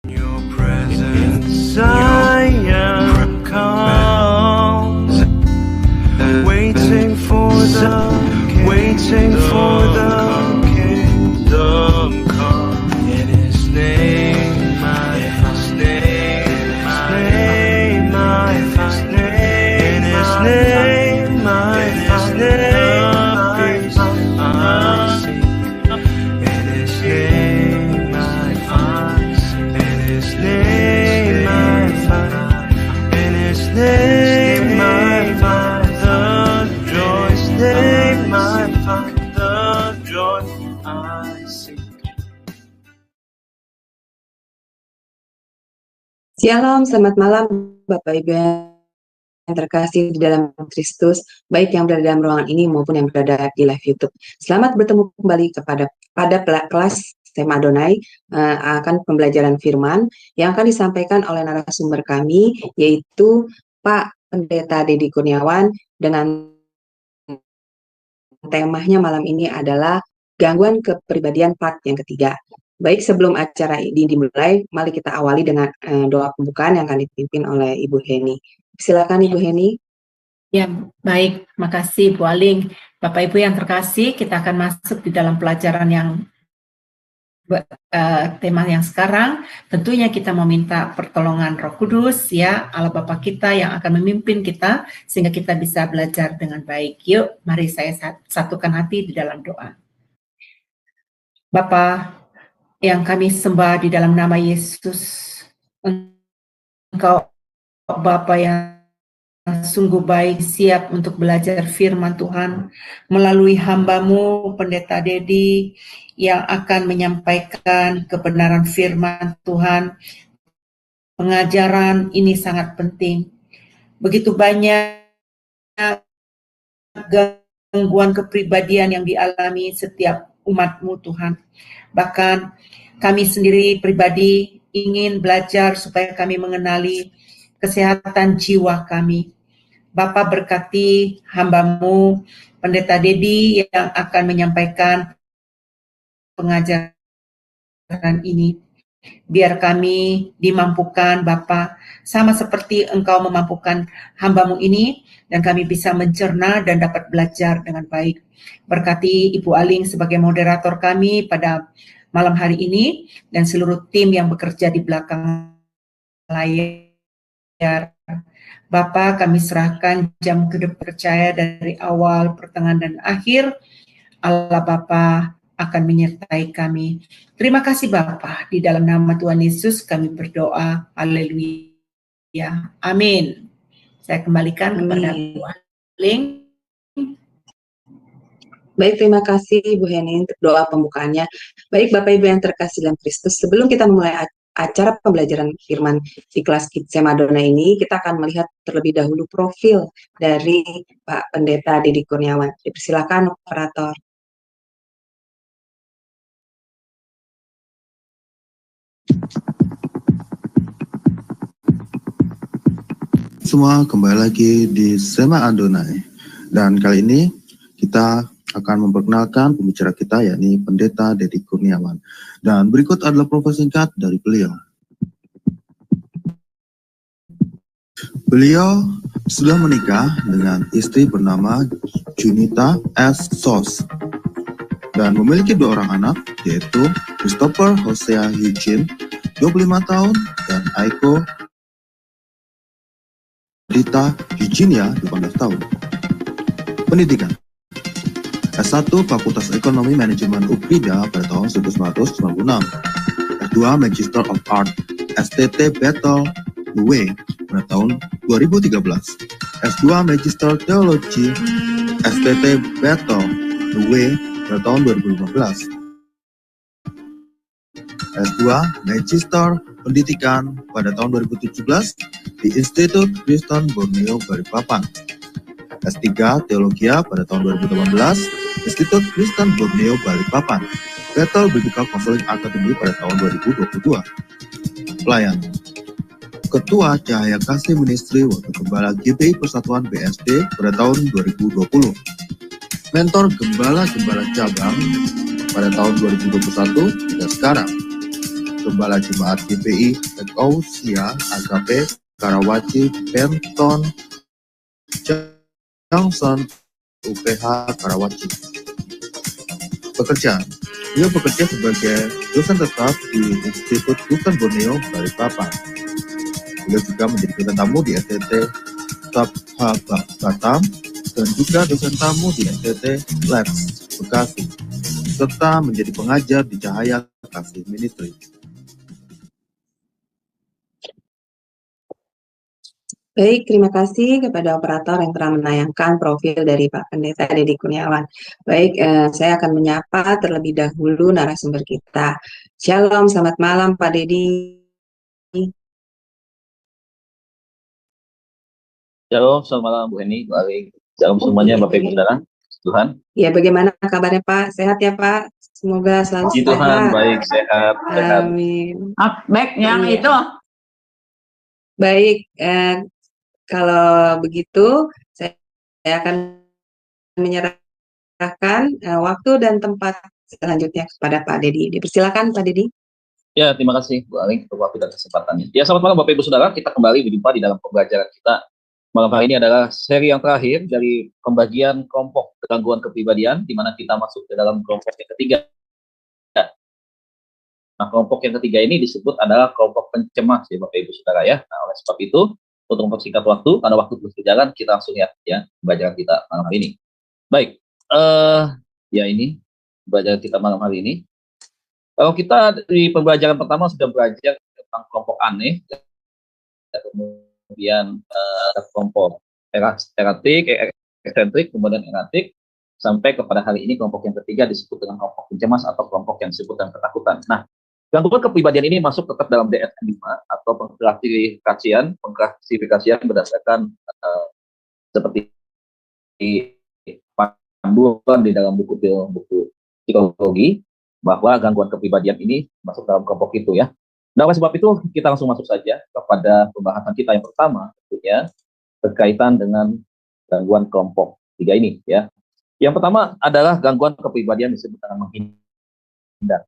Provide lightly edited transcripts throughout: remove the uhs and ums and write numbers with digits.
Your presence I am calm, waiting for the kingdom come. In His name I find, in His name I find peace I seek. In His name I find, in His name I find, in His name I find the joy. His name I find the joy I seek. Shalom, selamat malam Bapak Ibu yang terkasih di dalam Kristus, baik yang berada dalam ruangan ini maupun yang berada di live YouTube. Selamat bertemu kembali pada kelas tema Adonai akan pembelajaran firman yang akan disampaikan oleh narasumber kami, yaitu Pak Pendeta Dedi Kurniawan, dengan temanya malam ini adalah gangguan kepribadian part yang ketiga. Baik, sebelum acara ini dimulai, mari kita awali dengan doa pembukaan yang akan dipimpin oleh Ibu Heni. Silakan Ibu Heni. Ya, baik. Makasih Bu Aling. Bapak Ibu yang terkasih, kita akan masuk di dalam pelajaran yang tema yang sekarang. Tentunya kita meminta pertolongan Roh Kudus, ya, Allah Bapa kita yang akan memimpin kita sehingga kita bisa belajar dengan baik. Yuk, mari saya satukan hati di dalam doa. Bapa yang kami sembah di dalam nama Yesus, Engkau Bapa yang sungguh baik, siap untuk belajar firman Tuhan melalui hamba-Mu Pendeta Dedi yang akan menyampaikan kebenaran firman Tuhan. Pengajaran ini sangat penting. Begitu banyak gangguan kepribadian yang dialami setiap umat-Mu Tuhan. Bahkan kami sendiri pribadi ingin belajar supaya kami mengenali kesehatan jiwa kami. Bapa, berkati hamba-Mu Pendeta Dedi yang akan menyampaikan pengajaran ini. Biar kami dimampukan Bapa, sama seperti Engkau memampukan hamba-Mu ini, dan kami bisa mencerna dan dapat belajar dengan baik. Berkati Ibu Aling sebagai moderator kami pada malam hari ini, dan seluruh tim yang bekerja di belakang layar. Bapa, kami serahkan jam genep percaya dari awal, pertengahan, dan akhir. Allah Bapa akan menyertai kami. Terima kasih Bapa, di dalam nama Tuhan Yesus kami berdoa. Haleluya. Amin. Saya kembalikan kepada Bu Aling. Baik, terima kasih Ibu Heni untuk doa pembukaannya. Baik Bapak Ibu yang terkasih dalam Kristus, sebelum kita memulai acara pembelajaran firman di kelas tema Adonai ini, kita akan melihat terlebih dahulu profil dari Pak Pendeta Dedi Kurniawan. Dipersilakan operator. Semua kembali lagi di Sema Adonai, dan kali ini kita akan memperkenalkan pembicara kita, yakni Pendeta Dedi Kurniawan. Dan berikut adalah profil singkat dari beliau. Beliau sudah menikah dengan istri bernama Junita S. Sos dan memiliki 2 orang anak, yaitu Christopher Hosea Eugene, 25 tahun, dan Aiko Rita Eugenia, 18 tahun. Pendidikan: S1 Fakultas Ekonomi Manajemen UPIDA pada tahun 1996, S2 Magister of Art STT Battle UW pada tahun 2013, S2 Magister Teologi STT Battle UW pada tahun 2015, S2 Magister Pendidikan pada tahun 2017 di Institut Kristen Borneo Balikpapan, S3 Teologia pada tahun 2018, Institut Kristen Borneo Balikpapan, Bethel Biblical Counseling Academy pada tahun 2022. Pelayanan: Ketua Cahaya Kasih Ministry Wakil Gembala GBI Persatuan BSD pada tahun 2020. Mentor Gembala-Gembala Cabang pada tahun 2021 hingga sekarang. Gembala Jemaat GPI Ekousia AKP Karawaci Benton Johnson UPH Karawaci. Pekerjaan: dia bekerja sebagai dosen tetap di Institut Kristen Borneo Balikpapan. Beliau juga menjadi dosen tamu di STT Sabha Batam dan juga dosen tamu di STT Labs Bekasi, serta menjadi pengajar di Cahaya Kasih Ministry. Baik, terima kasih kepada operator yang telah menayangkan profil dari Pak Pendeta Dedi Kurniawan. Baik, saya akan menyapa terlebih dahulu narasumber kita. Shalom, selamat malam Pak Dedi. Shalom, selamat malam Bu Heni, Bu Ali. Shalom semuanya Bapak Ibu Saudara. Tuhan. Ya, bagaimana kabarnya Pak? Sehat ya Pak? Semoga selalu Puji Tuhan, sehat. baik, sehat. Amin. Baik, yang Iya. itu. Baik, kalau begitu saya akan menyerahkan waktu dan tempat selanjutnya kepada Pak Dedi. Dipersilakan Pak Dedi. Ya, terima kasih Bu Ali untuk waktu dan kesempatannya. Ya, selamat malam Bapak Ibu Saudara. Kita kembali berjumpa di dalam pembelajaran kita. Malam hari ini adalah seri yang terakhir dari pembagian kelompok gangguan kepribadian, di mana kita masuk ke dalam kelompok yang ketiga. Nah, kelompok yang ketiga ini disebut adalah kelompok pencemas ya Bapak Ibu Saudara ya. Nah, oleh sebab itu, untuk mempersingkat waktu, karena waktu terus berjalan, kita langsung ya pembelajaran kita malam hari ini. Baik, ya ini pembelajaran kita malam hari ini. Kalau kita di pembelajaran pertama sudah belajar tentang kelompok aneh, kemudian ada kelompok eratik, eksentrik, kemudian eratik, sampai kepada hari ini kelompok yang ketiga disebut dengan kelompok pencemas atau kelompok yang disebut dengan ketakutan. Nah, gangguan kepribadian ini masuk tetap dalam DSM-5 atau pengklasifikasian berdasarkan seperti panduan di dalam buku psikologi, bahwa gangguan kepribadian ini masuk dalam kelompok itu ya. Nah, oleh sebab itu kita langsung masuk saja kepada pembahasan kita yang pertama, tentunya berkaitan dengan gangguan kelompok tiga ini ya. Yang pertama adalah gangguan kepribadian disebut dengan menghindar,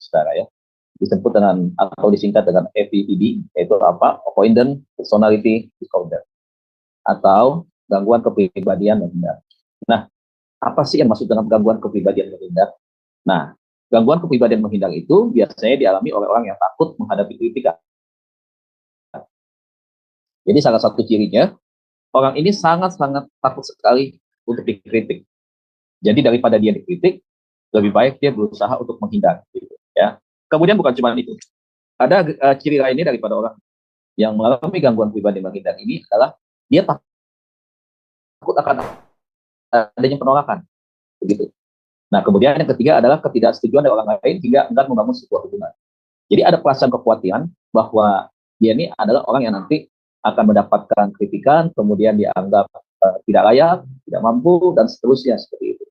saudara ya. Disebut dengan atau disingkat dengan APPD, yaitu apa? Avoidant Personality Disorder atau gangguan kepribadian menghindar. Nah, apa sih yang maksud dengan gangguan kepribadian menghindar? Nah, gangguan kepribadian menghindar itu biasanya dialami oleh orang yang takut menghadapi kritikan. Jadi salah satu cirinya, orang ini sangat-sangat takut sekali untuk dikritik. Jadi daripada dia dikritik, lebih baik dia berusaha untuk menghindar. Gitu, ya. Kemudian bukan cuma itu. Ada ciri lainnya daripada orang yang mengalami gangguan kepribadian menghindar ini adalah dia takut akan adanya penolakan. Begitu. Nah, kemudian yang ketiga adalah ketidaksetujuan dari orang lain hingga enggan membangun sebuah hubungan. Jadi ada perasaan kekhawatiran bahwa dia ini adalah orang yang nanti akan mendapatkan kritikan, kemudian dianggap tidak layak, tidak mampu, dan seterusnya seperti itu.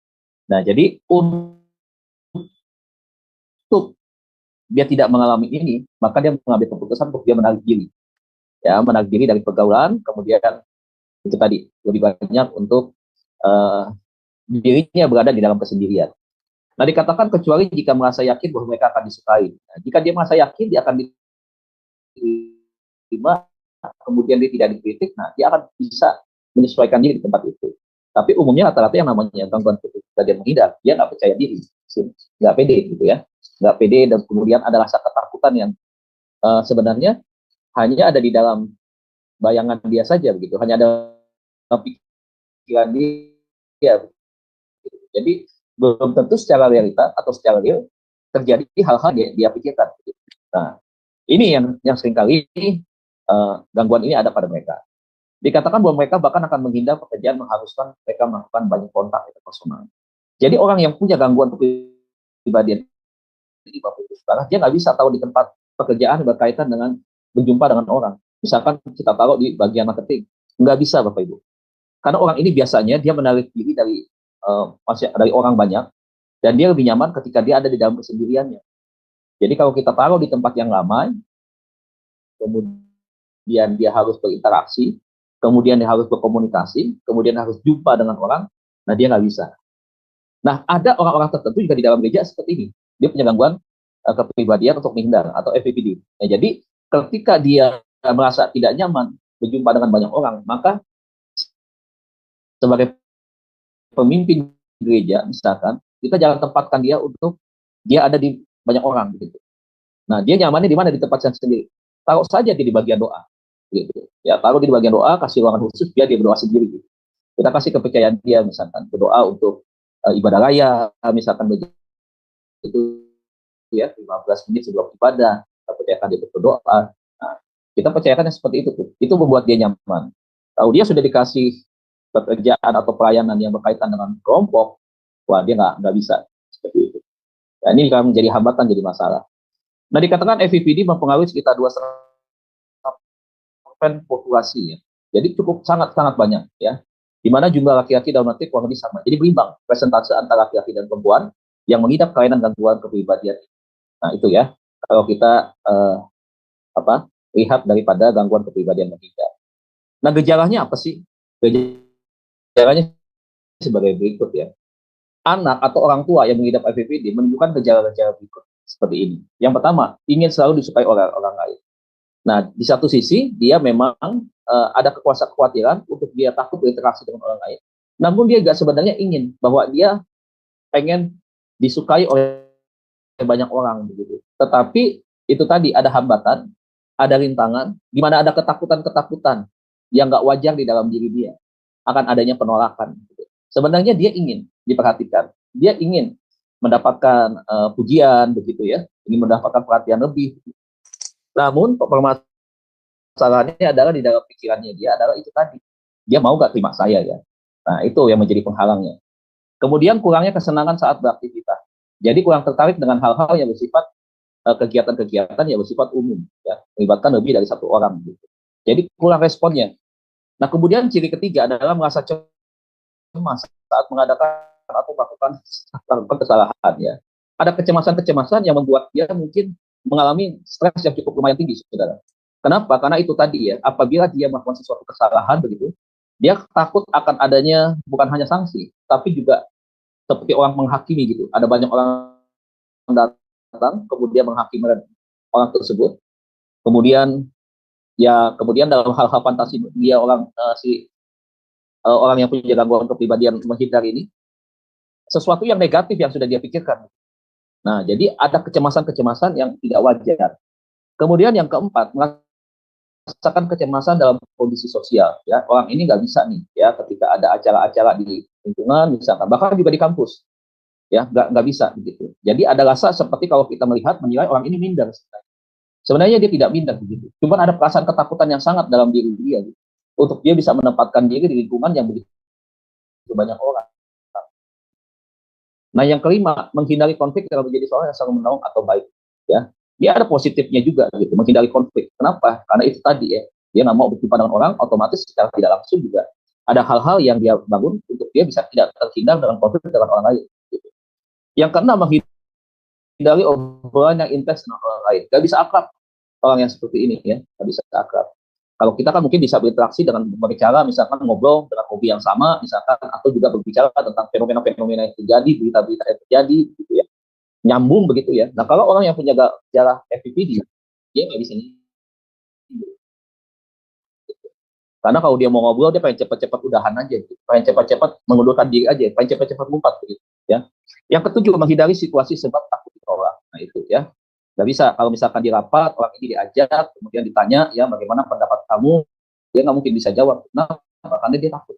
Nah, jadi untuk dia tidak mengalami ini, maka dia mengambil keputusan untuk dia menarik diri. Ya, menarik diri dari pergaulan, kemudian itu tadi, lebih banyak untuk dirinya berada di dalam kesendirian. Nah, dikatakan kecuali jika merasa yakin bahwa mereka akan disukai. Nah, jika dia merasa yakin dia akan diterima, kemudian dia tidak dikritik, nah dia akan bisa menyesuaikan diri di tempat itu. Tapi umumnya rata-rata yang namanya gangguan kepribadian menghindar, dia nggak percaya diri, nggak pede gitu ya, nggak pede, dan kemudian ada rasa ketakutan yang sebenarnya hanya ada di dalam bayangan dia saja begitu, hanya ada pikiran dia. Jadi belum tentu secara realita atau secara real terjadi hal-hal yang dia pikirkan. Nah, ini yang seringkali gangguan ini ada pada mereka. Dikatakan bahwa mereka bahkan akan menghindar pekerjaan mengharuskan mereka melakukan banyak kontak personal. Jadi orang yang punya gangguan kepribadian ini, dia nggak bisa tahu di tempat pekerjaan berkaitan dengan berjumpa dengan orang. Misalkan kita taruh di bagian marketing, nggak bisa Bapak Ibu. Karena orang ini biasanya dia menarik diri dari orang banyak, dan dia lebih nyaman ketika dia ada di dalam kesendiriannya. Jadi kalau kita taruh di tempat yang ramai, kemudian dia harus berinteraksi, kemudian dia harus berkomunikasi, kemudian harus jumpa dengan orang, nah dia nggak bisa. Nah, ada orang-orang tertentu juga di dalam gereja seperti ini. Dia punya gangguan kepribadian untuk menghindar atau FPPD. Nah, jadi ketika dia merasa tidak nyaman berjumpa dengan banyak orang, maka sebagai pemimpin gereja misalkan, kita jangan tempatkan dia untuk dia ada di banyak orang gitu. Nah, dia nyamannya di mana? Di tempat sendiri. Taruh saja dia di bagian doa gitu. Ya, taruh di bagian doa, kasih ruangan khusus biar dia berdoa sendiri gitu. Kita kasih kepercayaan dia misalkan berdoa untuk ibadah raya misalkan begitu ya, 15 menit sebelum ibadah kita percayakan dia berdoa. Nah, kita percayakan seperti itu tuh. Itu membuat dia nyaman. Kalau dia sudah dikasih pekerjaan atau pelayanan yang berkaitan dengan kelompok, wah dia nggak bisa seperti itu. Nah, ini akan menjadi hambatan, jadi masalah. Nah, dikatakan FVPD mempengaruhi sekitar 2% populasi ya. Jadi cukup sangat-sangat banyak ya. Di mana jumlah laki-laki dalam arti kurang lebih sama. Jadi berimbang persentase antara laki-laki dan perempuan yang mengidap kelainan gangguan kepribadian. Nah, itu ya. Kalau kita lihat daripada gangguan kepribadian mengidap. Nah, gejalanya apa sih? Gejalanya sebagai berikut ya. Anak atau orang tua yang mengidap FVPD menunjukkan gejala-gejala berikut seperti ini. Yang pertama, ingin selalu disukai oleh orang lain. Nah, di satu sisi dia memang ada kekhawatiran untuk dia takut berinteraksi dengan orang lain. Namun dia sebenarnya ingin bahwa dia pengen disukai oleh banyak orang begitu. Tetapi itu tadi ada hambatan, ada rintangan, di mana ada ketakutan-ketakutan yang nggak wajar di dalam diri dia akan adanya penolakan. Gitu. Sebenarnya dia ingin diperhatikan, dia ingin mendapatkan pujian begitu ya, ingin mendapatkan perhatian lebih. Namun permasalahannya adalah di dalam pikirannya dia adalah itu tadi, dia mau gak terima saya ya. Nah, itu yang menjadi penghalangnya. Kemudian kurangnya kesenangan saat beraktivitas. Jadi kurang tertarik dengan hal-hal yang bersifat kegiatan-kegiatan yang bersifat umum ya, melibatkan lebih dari satu orang gitu. Jadi kurang responnya. Nah, kemudian ciri ketiga adalah merasa cemas saat mengadakan atau melakukan kesalahan ya. Ada kecemasan-kecemasan yang membuat dia mungkin mengalami stres yang cukup lumayan tinggi, saudara. Kenapa? Karena itu tadi ya, apabila dia melakukan sesuatu kesalahan begitu, dia takut akan adanya bukan hanya sanksi, tapi juga seperti orang menghakimi gitu. Ada banyak orang datang, kemudian menghakimi orang tersebut. Kemudian dalam hal-hal fantasi dia orang orang yang punya gangguan kepribadian menghindar ini sesuatu yang negatif yang sudah dia pikirkan. Nah, jadi ada kecemasan-kecemasan yang tidak wajar. Kemudian yang keempat, merasakan kecemasan dalam kondisi sosial. Ya, orang ini nggak bisa nih, ya, ketika ada acara-acara di lingkungan, misalkan, bahkan juga di kampus, ya, nggak bisa begitu. Jadi ada rasa seperti kalau kita menilai orang ini minder. Sebenarnya dia tidak minder begitu. Cuma ada perasaan ketakutan yang sangat dalam diri dia, gitu, untuk dia bisa menempatkan diri di lingkungan yang begitu banyak orang. Nah, yang kelima, menghindari konflik dalam menjadi seorang yang selalu menolong atau baik. Ya, dia ada positifnya juga, gitu, menghindari konflik. Kenapa? Karena itu tadi ya, dia nggak mau berjumpa dengan orang, otomatis secara tidak langsung juga ada hal-hal yang dia bangun untuk dia bisa tidak terhindar dalam konflik dengan orang lain. Gitu. Yang keenam, menghindari obrolan yang intens dengan orang lain. Gak bisa akrab orang yang seperti ini ya, gak bisa akrab. Kalau kita kan mungkin bisa berinteraksi dengan berbicara, misalkan ngobrol dengan hobi yang sama, misalkan, atau juga berbicara tentang fenomena-fenomena yang terjadi, berita-berita yang terjadi, gitu ya, nyambung begitu ya. Nah, kalau orang yang punya gejala FPPD, dia nggak bisa. Karena kalau dia mau ngobrol, dia pengen cepat-cepat udahan aja, gitu. Pengen cepat-cepat mengundurkan diri aja, pengen cepat-cepat mengumpat, gitu ya. Yang ketujuh, menghindari situasi sebab takut orang. Nah, itu ya. Nggak bisa, kalau misalkan di rapat, orang ini diajak, kemudian ditanya, ya bagaimana pendapat kamu, dia nggak mungkin bisa jawab. Nah, karena dia takut.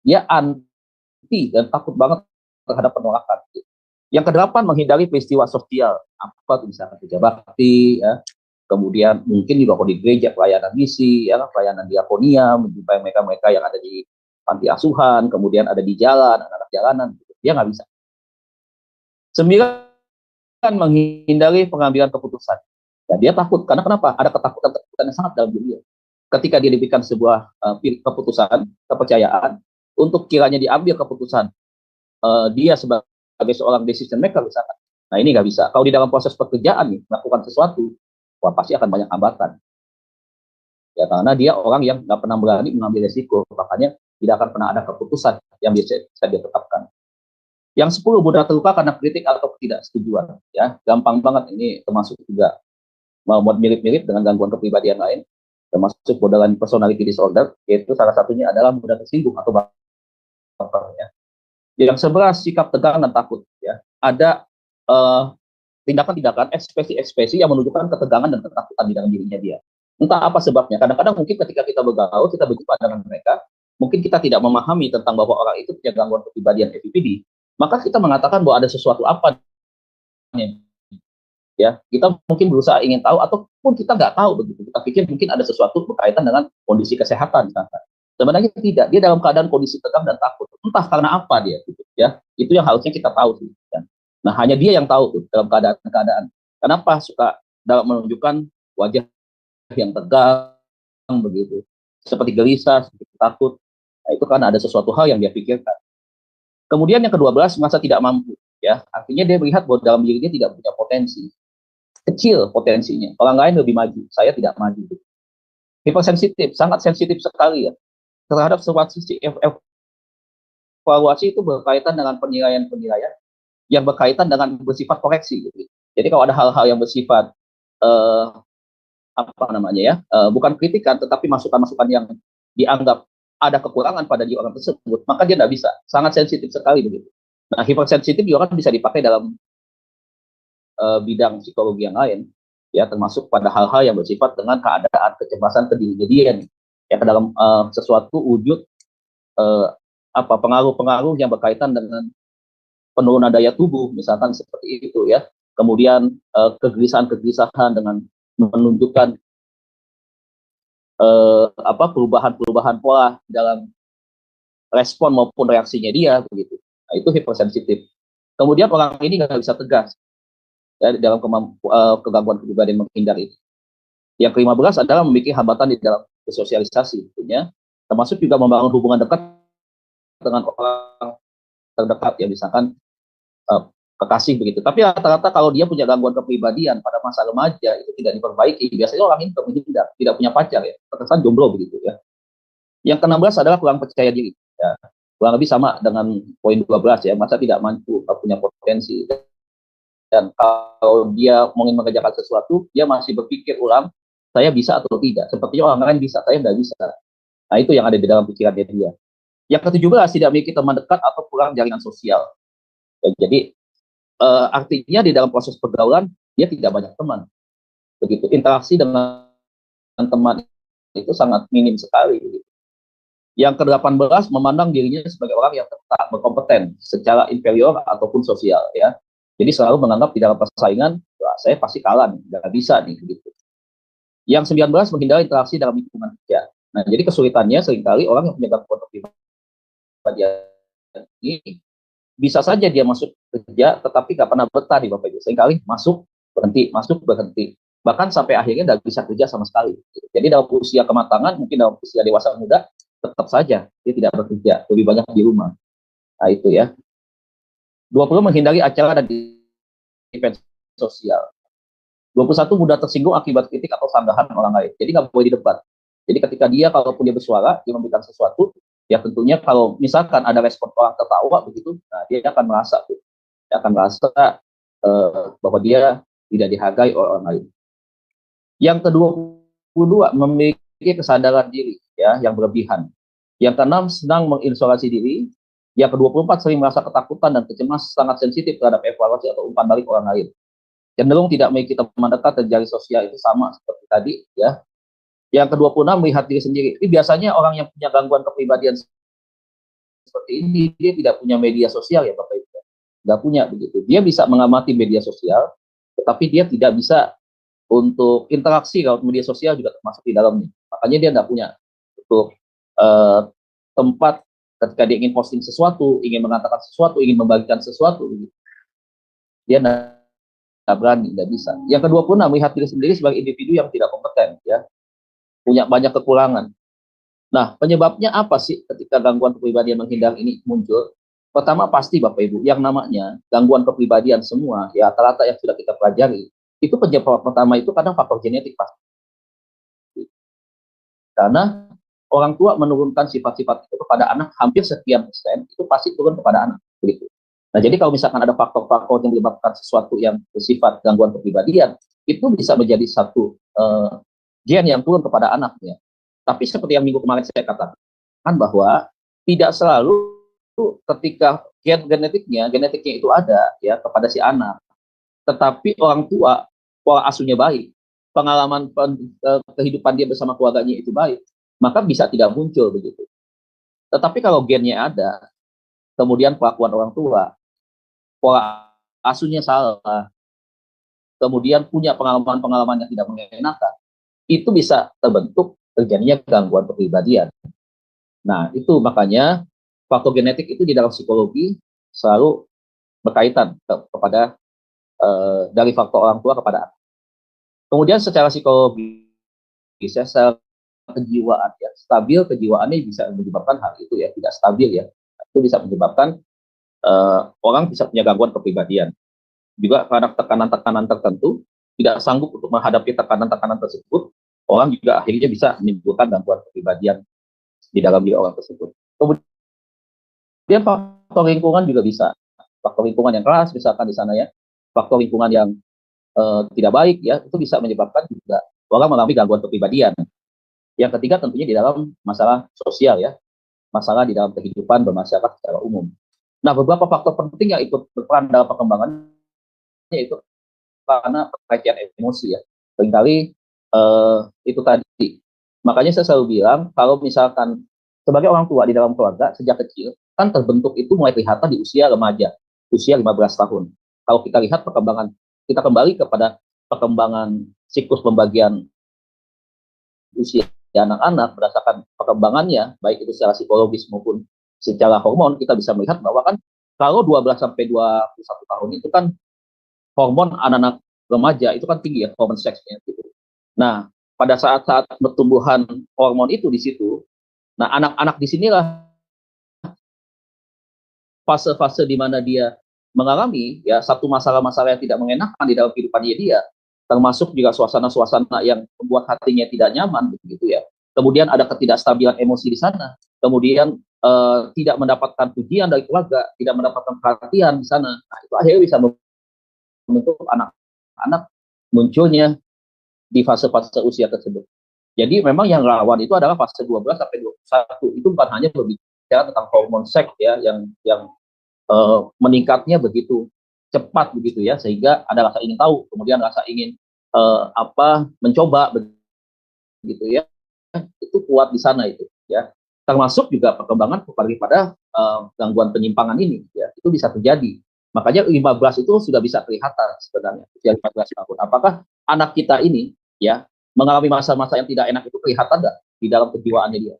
Dia anti dan takut banget terhadap penolakan. Yang kedelapan, menghindari peristiwa sosial. Apa itu misalkan kerja bakti, ya. Kemudian mungkin juga kalau di gereja, pelayanan misi, ya, pelayanan diakonia, menjumpai mereka-mereka yang ada di panti asuhan, kemudian ada di jalan, anak-anak jalanan, gitu. Dia nggak bisa. 9, menghindari pengambilan keputusan. Ya, dia takut, karena kenapa? Ada ketakutan yang sangat dalam diri dia. Ketika dia diberikan sebuah keputusan, kepercayaan, untuk kiranya diambil keputusan, dia sebagai seorang decision maker misalkan. Nah, ini nggak bisa. Kalau di dalam proses pekerjaan nih, melakukan sesuatu, wah pasti akan banyak hambatan. Ya, karena dia orang yang nggak pernah berani mengambil resiko, makanya tidak akan pernah ada keputusan yang bisa dia tetapkan. Yang 10, mudah terluka karena kritik atau ketidaksetujuan. Ya, gampang banget ini, termasuk juga mirip-mirip dengan gangguan kepribadian lain, termasuk borderline personality disorder, yaitu salah satunya adalah mudah tersinggung atau baper. Ya. Yang 11, sikap tegang dan takut. Ya, ada tindakan-tindakan, ekspresi-ekspresi yang menunjukkan ketegangan dan ketakutan di dalam dirinya dia. Entah apa sebabnya. Kadang-kadang mungkin ketika kita bergaul, kita berjumpa dengan mereka, mungkin kita tidak memahami tentang bahwa orang itu punya gangguan kepribadian FIPD, maka kita mengatakan bahwa ada sesuatu apa nih. Ya, kita mungkin berusaha ingin tahu, ataupun kita nggak tahu begitu. Kita pikir mungkin ada sesuatu berkaitan dengan kondisi kesehatan misalkan. Sebenarnya tidak, dia dalam keadaan kondisi tegang dan takut. Entah karena apa dia, gitu, ya. Itu yang harusnya kita tahu sih. Ya. Nah, hanya dia yang tahu tuh dalam keadaan. Kenapa suka dalam menunjukkan wajah yang tegang begitu, seperti gelisah, seperti takut. Nah, itu karena ada sesuatu hal yang dia pikirkan. Kemudian yang ke-12, merasa tidak mampu. Ya, artinya dia melihat bahwa dalam diri dia tidak punya potensi. Kecil potensinya, orang lain lebih maju, saya tidak maju. Hipersensitif, sangat sensitif sekali ya terhadap sesuatu. Evaluasi itu berkaitan dengan penilaian-penilaian yang berkaitan dengan bersifat koreksi. Gitu. Jadi kalau ada hal-hal yang bersifat bukan kritikan, tetapi masukan-masukan yang dianggap ada kekurangan pada diri orang tersebut, maka dia tidak bisa, sangat sensitif sekali begitu. Nah, hipersensitif juga kan bisa dipakai dalam bidang psikologi yang lain, ya, termasuk pada hal-hal yang bersifat dengan keadaan kecemasan ke dirinya dia nih, ya, ke dalam sesuatu wujud pengaruh-pengaruh yang berkaitan dengan penurunan daya tubuh, misalkan seperti itu ya. Kemudian kegelisahan dengan menunjukkan perubahan-perubahan pola dalam respon maupun reaksinya dia begitu. Nah, itu hipersensitif. Kemudian orang ini nggak bisa tegas ya, dalam kegangguan kepribadian menghindar itu. Yang ke-15 adalah memiliki hambatan di dalam bersosialisasi, tentunya, termasuk juga membangun hubungan dekat dengan orang terdekat ya, misalkan kekasih begitu. Tapi rata-rata kalau dia punya gangguan kepribadian pada masa remaja itu tidak diperbaiki, biasanya orang ini tidak punya pacar ya, terkesan jomblo begitu ya. Yang ke-16 adalah kurang percaya diri ya. Kurang lebih sama dengan poin 12 ya, masa tidak mampu, punya potensi. Dan kalau dia ingin mengerjakan sesuatu, dia masih berpikir ulang, saya bisa atau tidak. Sepertinya orang lain bisa, saya tidak bisa. Nah, itu yang ada di dalam pikiran dia. Yang ke-17, tidak memiliki teman dekat atau kurang jaringan sosial. Ya, jadi artinya di dalam proses pergaulan dia tidak banyak teman. Begitu, interaksi dengan teman itu sangat minim sekali. Begitu. Yang ke-18, memandang dirinya sebagai orang yang tak berkompeten secara inferior ataupun sosial ya. Jadi selalu menganggap di dalam persaingan, saya pasti kalah nih, nggak bisa nih begitu. Yang 19, menghindari interaksi dalam lingkungan kerja. Nah, jadi kesulitannya seringkali orang yang punya gangguan kepribadian ini bisa saja dia masuk kerja, tetapi nggak pernah betah di Bapak Ibu. Seringkali masuk berhenti. Bahkan sampai akhirnya nggak bisa kerja sama sekali. Jadi dalam usia kematangan, mungkin dalam usia dewasa muda, tetap saja dia tidak bekerja, lebih banyak di rumah. Nah, itu ya. 20, menghindari acara dan event sosial. 21, mudah tersinggung akibat kritik atau sanggahan orang lain. Jadi nggak boleh didebat. Jadi ketika dia, kalaupun dia bersuara, dia memberikan sesuatu, ya tentunya kalau misalkan ada respon orang tertawa begitu, nah dia akan merasa bahwa dia tidak dihargai oleh orang lain. Yang ke-22, memiliki kesadaran diri ya yang berlebihan. Yang ke-6, senang mengisolasi diri. Yang ke-24, sering merasa ketakutan dan kecemas, sangat sensitif terhadap evaluasi atau umpan balik orang lain. Cenderung tidak memiliki teman dekat dan jaring sosial, itu sama seperti tadi ya. Yang ke-26, melihat diri sendiri. Ini biasanya orang yang punya gangguan kepribadian seperti ini, dia tidak punya media sosial ya Bapak Ibu. Nggak punya begitu. Dia bisa mengamati media sosial, tetapi dia tidak bisa untuk interaksi kalau media sosial juga termasuk di dalamnya. Makanya dia nggak punya untuk tempat ketika dia ingin posting sesuatu, ingin mengatakan sesuatu, ingin membagikan sesuatu. Begitu. Dia nggak berani, nggak bisa. Yang ke-26, melihat diri sendiri sebagai individu yang tidak kompeten, ya, punya banyak kekurangan. Nah, penyebabnya apa sih ketika gangguan kepribadian menghindar ini muncul? Pertama pasti Bapak Ibu, yang namanya gangguan kepribadian semua, ya rata-rata yang sudah kita pelajari, itu penyebab pertama itu kadang faktor genetik pasti. Karena orang tua menurunkan sifat-sifat itu kepada anak hampir sekian persen, itu pasti turun kepada anak, begitu. Nah, jadi kalau misalkan ada faktor-faktor yang menyebabkan sesuatu yang bersifat gangguan kepribadian, itu bisa menjadi satu gen yang turun kepada anaknya. Tapi seperti yang minggu kemarin saya katakan bahwa tidak selalu ketika genetiknya itu ada ya kepada si anak, tetapi orang tua pola asuhnya baik, pengalaman kehidupan dia bersama keluarganya itu baik, maka bisa tidak muncul begitu. Tetapi kalau gennya ada, kemudian kelakuan orang tua, pola asuhnya salah, kemudian punya pengalaman-pengalaman yang tidak mengenakan, itu bisa terbentuk terjadinya gangguan kepribadian. Nah, itu makanya faktor genetik itu di dalam psikologi selalu berkaitan kepada dari faktor orang tua kepada anak. Kemudian secara psikologi, secara kejiwaan ya, stabil kejiwaannya bisa menyebabkan hal itu ya, tidak stabil ya, itu bisa menyebabkan orang bisa punya gangguan kepribadian. Juga karena tekanan-tekanan tertentu tidak sanggup untuk menghadapi tekanan-tekanan tersebut, orang juga akhirnya bisa menimbulkan gangguan kepribadian di dalam diri orang tersebut. Kemudian faktor lingkungan juga bisa, faktor lingkungan yang keras misalkan di sana ya, faktor lingkungan yang tidak baik ya, itu bisa menyebabkan juga orang mengalami gangguan kepribadian. Yang ketiga tentunya di dalam masalah sosial ya, masalah di dalam kehidupan bermasyarakat secara umum. Nah, beberapa faktor penting yang ikut berperan dalam perkembangannya itu karena pelecehan emosi ya. Seringkali itu tadi. Makanya saya selalu bilang kalau misalkan sebagai orang tua di dalam keluarga sejak kecil kan terbentuk itu mulai kelihatan di usia remaja, usia 15 tahun. Kalau kita lihat perkembangan, kita kembali kepada perkembangan siklus pembagian usia anak-anak berdasarkan perkembangannya, baik itu secara psikologis maupun secara hormon, kita bisa melihat bahwa kan kalau 12 sampai 21 tahun itu kan hormon anak-anak remaja itu kan tinggi ya, hormon seksnya gitu. Nah, pada saat-saat pertumbuhan hormon itu di situ, nah anak-anak di sinilah fase-fase di mana dia mengalami ya satu masalah-masalah yang tidak mengenakan di dalam kehidupannya dia, termasuk juga suasana-suasana yang membuat hatinya tidak nyaman begitu ya. Kemudian ada ketidakstabilan emosi di sana, kemudian tidak mendapatkan pujian dari keluarga, tidak mendapatkan perhatian di sana. Nah, itu akhirnya bisa membentuk anak-anak munculnya di fase-fase usia tersebut. Jadi memang yang rawan itu adalah fase 12 sampai 21. Itu bukan hanya berbicara tentang hormon seks ya yang meningkatnya begitu cepat begitu ya, sehingga ada rasa ingin tahu, kemudian rasa ingin mencoba begitu ya. Itu kuat di sana itu ya. Termasuk juga perkembangan pada gangguan penyimpangan ini ya. Itu bisa terjadi. Makanya 15 itu sudah bisa kelihatan sebenarnya usia 15 tahun. Apakah anak kita ini ya mengalami masa-masa yang tidak enak itu kelihatan nggak di dalam kejiwaannya dia?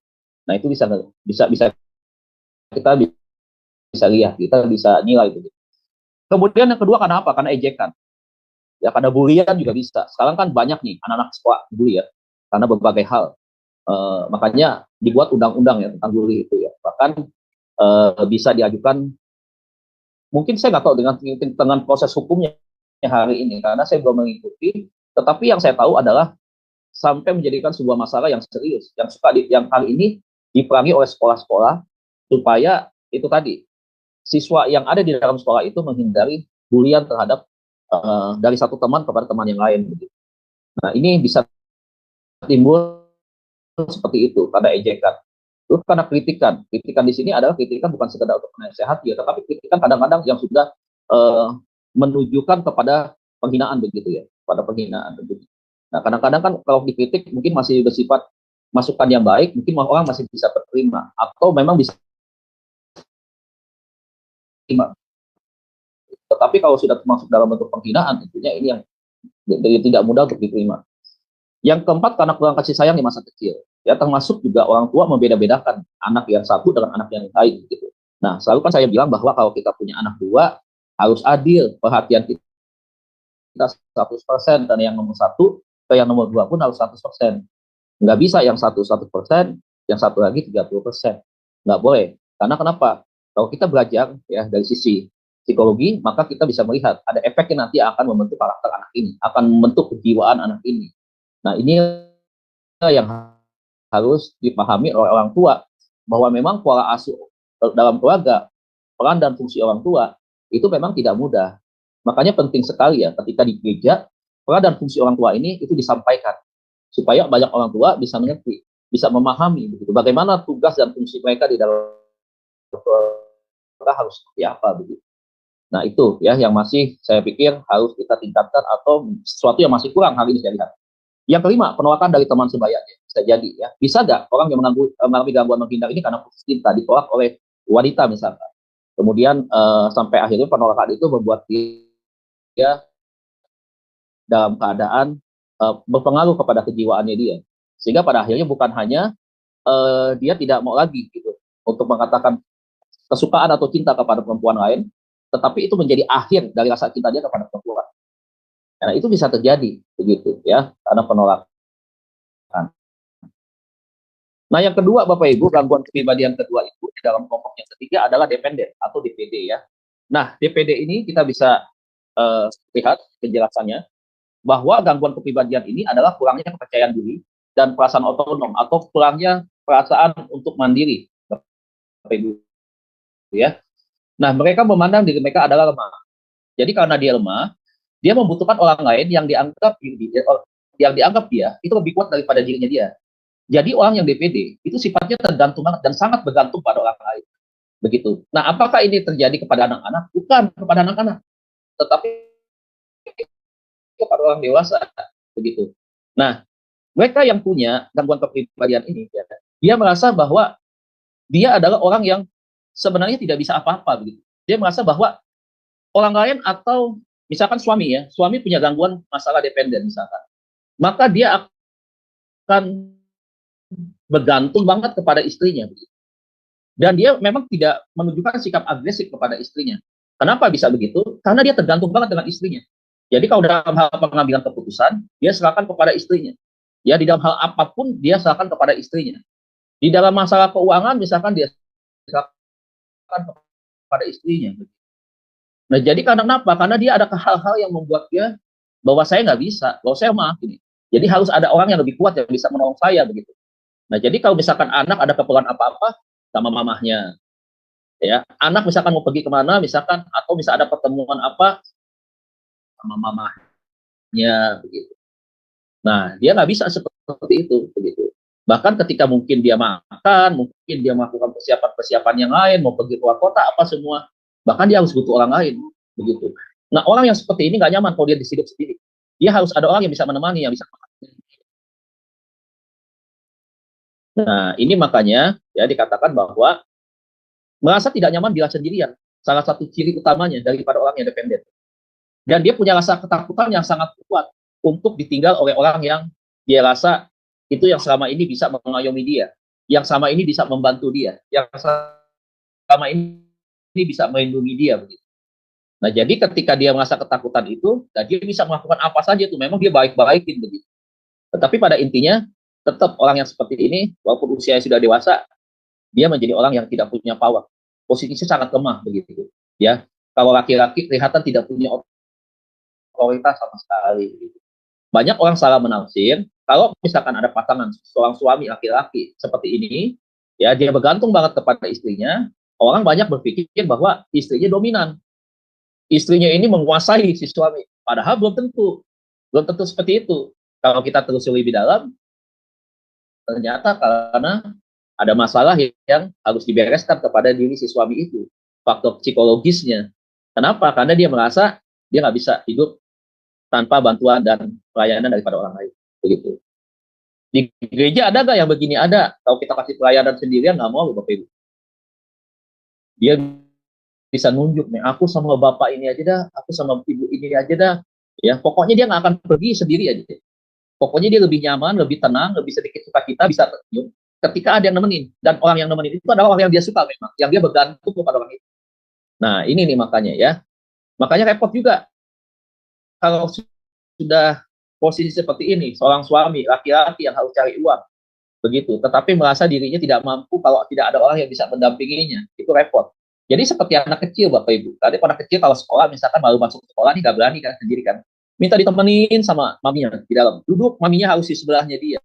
Nah, itu bisa kita bisa lihat, kita bisa nilai itu. Kemudian yang kedua karena apa? Karena ejekan. Ya, karena bulian juga bisa. Sekarang kan banyak nih anak-anak sekolah bully ya, karena berbagai hal. Makanya dibuat undang-undang ya tentang bully itu ya. Bahkan bisa diajukan, mungkin saya nggak tahu dengan proses hukumnya hari ini, karena saya belum mengikuti. Tetapi yang saya tahu adalah sampai menjadikan sebuah masalah yang serius, yang kali ini diperangi oleh sekolah-sekolah supaya itu tadi siswa yang ada di dalam sekolah itu menghindari bulian terhadap dari satu teman kepada teman yang lain. Nah, ini bisa timbul seperti itu karena ejekan. Terus karena kritikan di sini adalah kritikan bukan sekedar untuk menasehati ya, tetapi kritikan kadang-kadang yang sudah menunjukkan kepada penghinaan begitu ya, pada penghinaan begitu. Nah, kadang-kadang kan kalau dikritik mungkin masih bersifat masukan yang baik, mungkin orang masih bisa terima atau memang bisa terima. Tetapi kalau sudah termasuk dalam bentuk penghinaan, tentunya ini yang tidak mudah untuk diterima. Yang keempat, karena kurang kasih sayang di masa kecil. Ya, termasuk juga orang tua membeda-bedakan anak yang satu dengan anak yang lain gitu. Nah, selalu kan saya bilang bahwa kalau kita punya anak dua harus adil, perhatian kita 100%, dan yang nomor satu ke yang nomor dua pun harus 100%. Nggak bisa yang satu 100%, yang satu lagi 30%. Nggak boleh. Karena kenapa? Kalau kita belajar ya dari sisi psikologi, maka kita bisa melihat ada efeknya nanti akan membentuk karakter anak ini, akan membentuk kejiwaan anak ini. Nah, ini yang harus dipahami oleh orang tua, bahwa memang pola asuh dalam keluarga, peran dan fungsi orang tua itu memang tidak mudah. Makanya penting sekali ya ketika di gereja, peran dan fungsi orang tua ini itu disampaikan supaya banyak orang tua bisa mengerti, bisa memahami begitu. Bagaimana tugas dan fungsi mereka di dalam keluarga harus seperti apa begitu. Nah itu ya yang masih saya pikir harus kita tingkatkan atau sesuatu yang masih kurang hari ini saya lihat. Yang kelima, penolakan dari teman sebayanya. Bisa jadi ya. Bisa nggak orang yang mengalami gangguan menghindar ini karena putus cinta ditolak oleh wanita misalkan. Kemudian sampai akhirnya penolakan itu membuat dia dalam keadaan berpengaruh kepada kejiwaannya dia. Sehingga pada akhirnya bukan hanya dia tidak mau lagi gitu untuk mengatakan kesukaan atau cinta kepada perempuan lain, tetapi itu menjadi akhir dari rasa cinta dia kepada perempuan. Nah, itu bisa terjadi begitu ya, karena penolakan. Nah, yang kedua Bapak Ibu, gangguan kepribadian kedua itu di dalam kelompok yang ketiga adalah dependen atau DPD ya. Nah, DPD ini kita bisa lihat penjelasannya bahwa gangguan kepribadian ini adalah kurangnya kepercayaan diri dan perasaan otonom atau kurangnya perasaan untuk mandiri Bapak Ibu ya. Nah, mereka memandang diri mereka adalah lemah. Jadi karena dia lemah, dia membutuhkan orang lain yang dianggap dia itu lebih kuat daripada dirinya dia. Jadi orang yang DPD itu sifatnya tergantung banget dan sangat bergantung pada orang lain. Begitu. Nah, apakah ini terjadi kepada anak-anak? Bukan kepada anak-anak, tetapi kepada orang dewasa. Begitu. Nah, mereka yang punya gangguan kepribadian ini, ya, dia merasa bahwa dia adalah orang yang sebenarnya tidak bisa apa-apa. Begitu. Dia merasa bahwa orang lain atau misalkan suami ya, suami punya gangguan masalah dependen misalkan, maka dia akan bergantung banget kepada istrinya. Dan dia memang tidak menunjukkan sikap agresif kepada istrinya. Kenapa bisa begitu? Karena dia tergantung banget dengan istrinya. Jadi kalau dalam hal pengambilan keputusan, dia serahkan kepada istrinya. Ya, di dalam hal apapun, dia serahkan kepada istrinya. Di dalam masalah keuangan, misalkan dia serahkan kepada istrinya. Nah, jadi karena kenapa? Karena dia ada hal-hal yang membuat dia bahwa saya nggak bisa, bahwa saya lemah. Jadi harus ada orang yang lebih kuat yang bisa menolong saya begitu. Nah, jadi kalau misalkan anak ada keperluan apa-apa sama mamahnya, ya, anak misalkan mau pergi kemana, misalkan atau misalkan ada pertemuan apa sama mamahnya begitu. Nah, dia nggak bisa seperti itu begitu. Bahkan ketika mungkin dia makan, mungkin dia melakukan persiapan-persiapan yang lain, mau pergi keluar kota apa semua, bahkan dia harus butuh orang lain begitu. Nah, orang yang seperti ini nggak nyaman kalau dia hidup sendiri. Dia harus ada orang yang bisa menemani, yang bisa. Nah, ini makanya ya dikatakan bahwa merasa tidak nyaman bila sendirian, salah satu ciri utamanya daripada orang yang dependen. Dan dia punya rasa ketakutan yang sangat kuat untuk ditinggal oleh orang yang dia rasa itu yang selama ini bisa mengayomi dia, yang selama ini bisa membantu dia, yang selama ini bisa melindungi dia begitu. Nah, jadi ketika dia merasa ketakutan itu, dan dia bisa melakukan apa saja itu, memang dia baik-baikin begitu. Tetapi pada intinya, tetap orang yang seperti ini, walaupun usianya sudah dewasa, dia menjadi orang yang tidak punya power. Posisinya sangat lemah begitu. Ya, kalau laki-laki kelihatan tidak punya otoritas sama sekali. Begitu. Banyak orang salah menafsir, kalau misalkan ada pasangan seorang suami laki-laki seperti ini, ya dia bergantung banget kepada istrinya, orang banyak berpikir bahwa istrinya dominan. Istrinya ini menguasai si suami. Padahal belum tentu seperti itu. Kalau kita telusuri lebih dalam, ternyata karena ada masalah yang harus dibereskan kepada diri si suami itu. Faktor psikologisnya. Kenapa? Karena dia merasa dia nggak bisa hidup tanpa bantuan dan pelayanan daripada orang lain. Begitu. Di gereja ada nggak yang begini? Ada. Kalau kita kasih pelayanan sendirian, nggak mau Bapak Ibu. Dia bisa nunjuk nih, aku sama bapak ini aja dah, aku sama ibu ini aja dah. Ya, pokoknya dia nggak akan pergi sendiri aja. Pokoknya dia lebih nyaman, lebih tenang, lebih sedikit sukacita, bisa tersenyum ketika ada yang nemenin. Dan orang yang nemenin itu adalah orang yang dia suka memang, yang dia bergantung kepada orang itu. Nah, ini nih makanya ya. Makanya repot juga kalau sudah posisi seperti ini, seorang suami, laki-laki yang harus cari uang, begitu. Tetapi merasa dirinya tidak mampu kalau tidak ada orang yang bisa mendampinginya, itu repot. Jadi seperti anak kecil Bapak Ibu. Tadi anak kecil kalau sekolah misalkan baru masuk sekolah nih nggak berani kan sendiri kan. Minta ditemenin sama maminya di dalam. Duduk maminya harus di sebelahnya dia.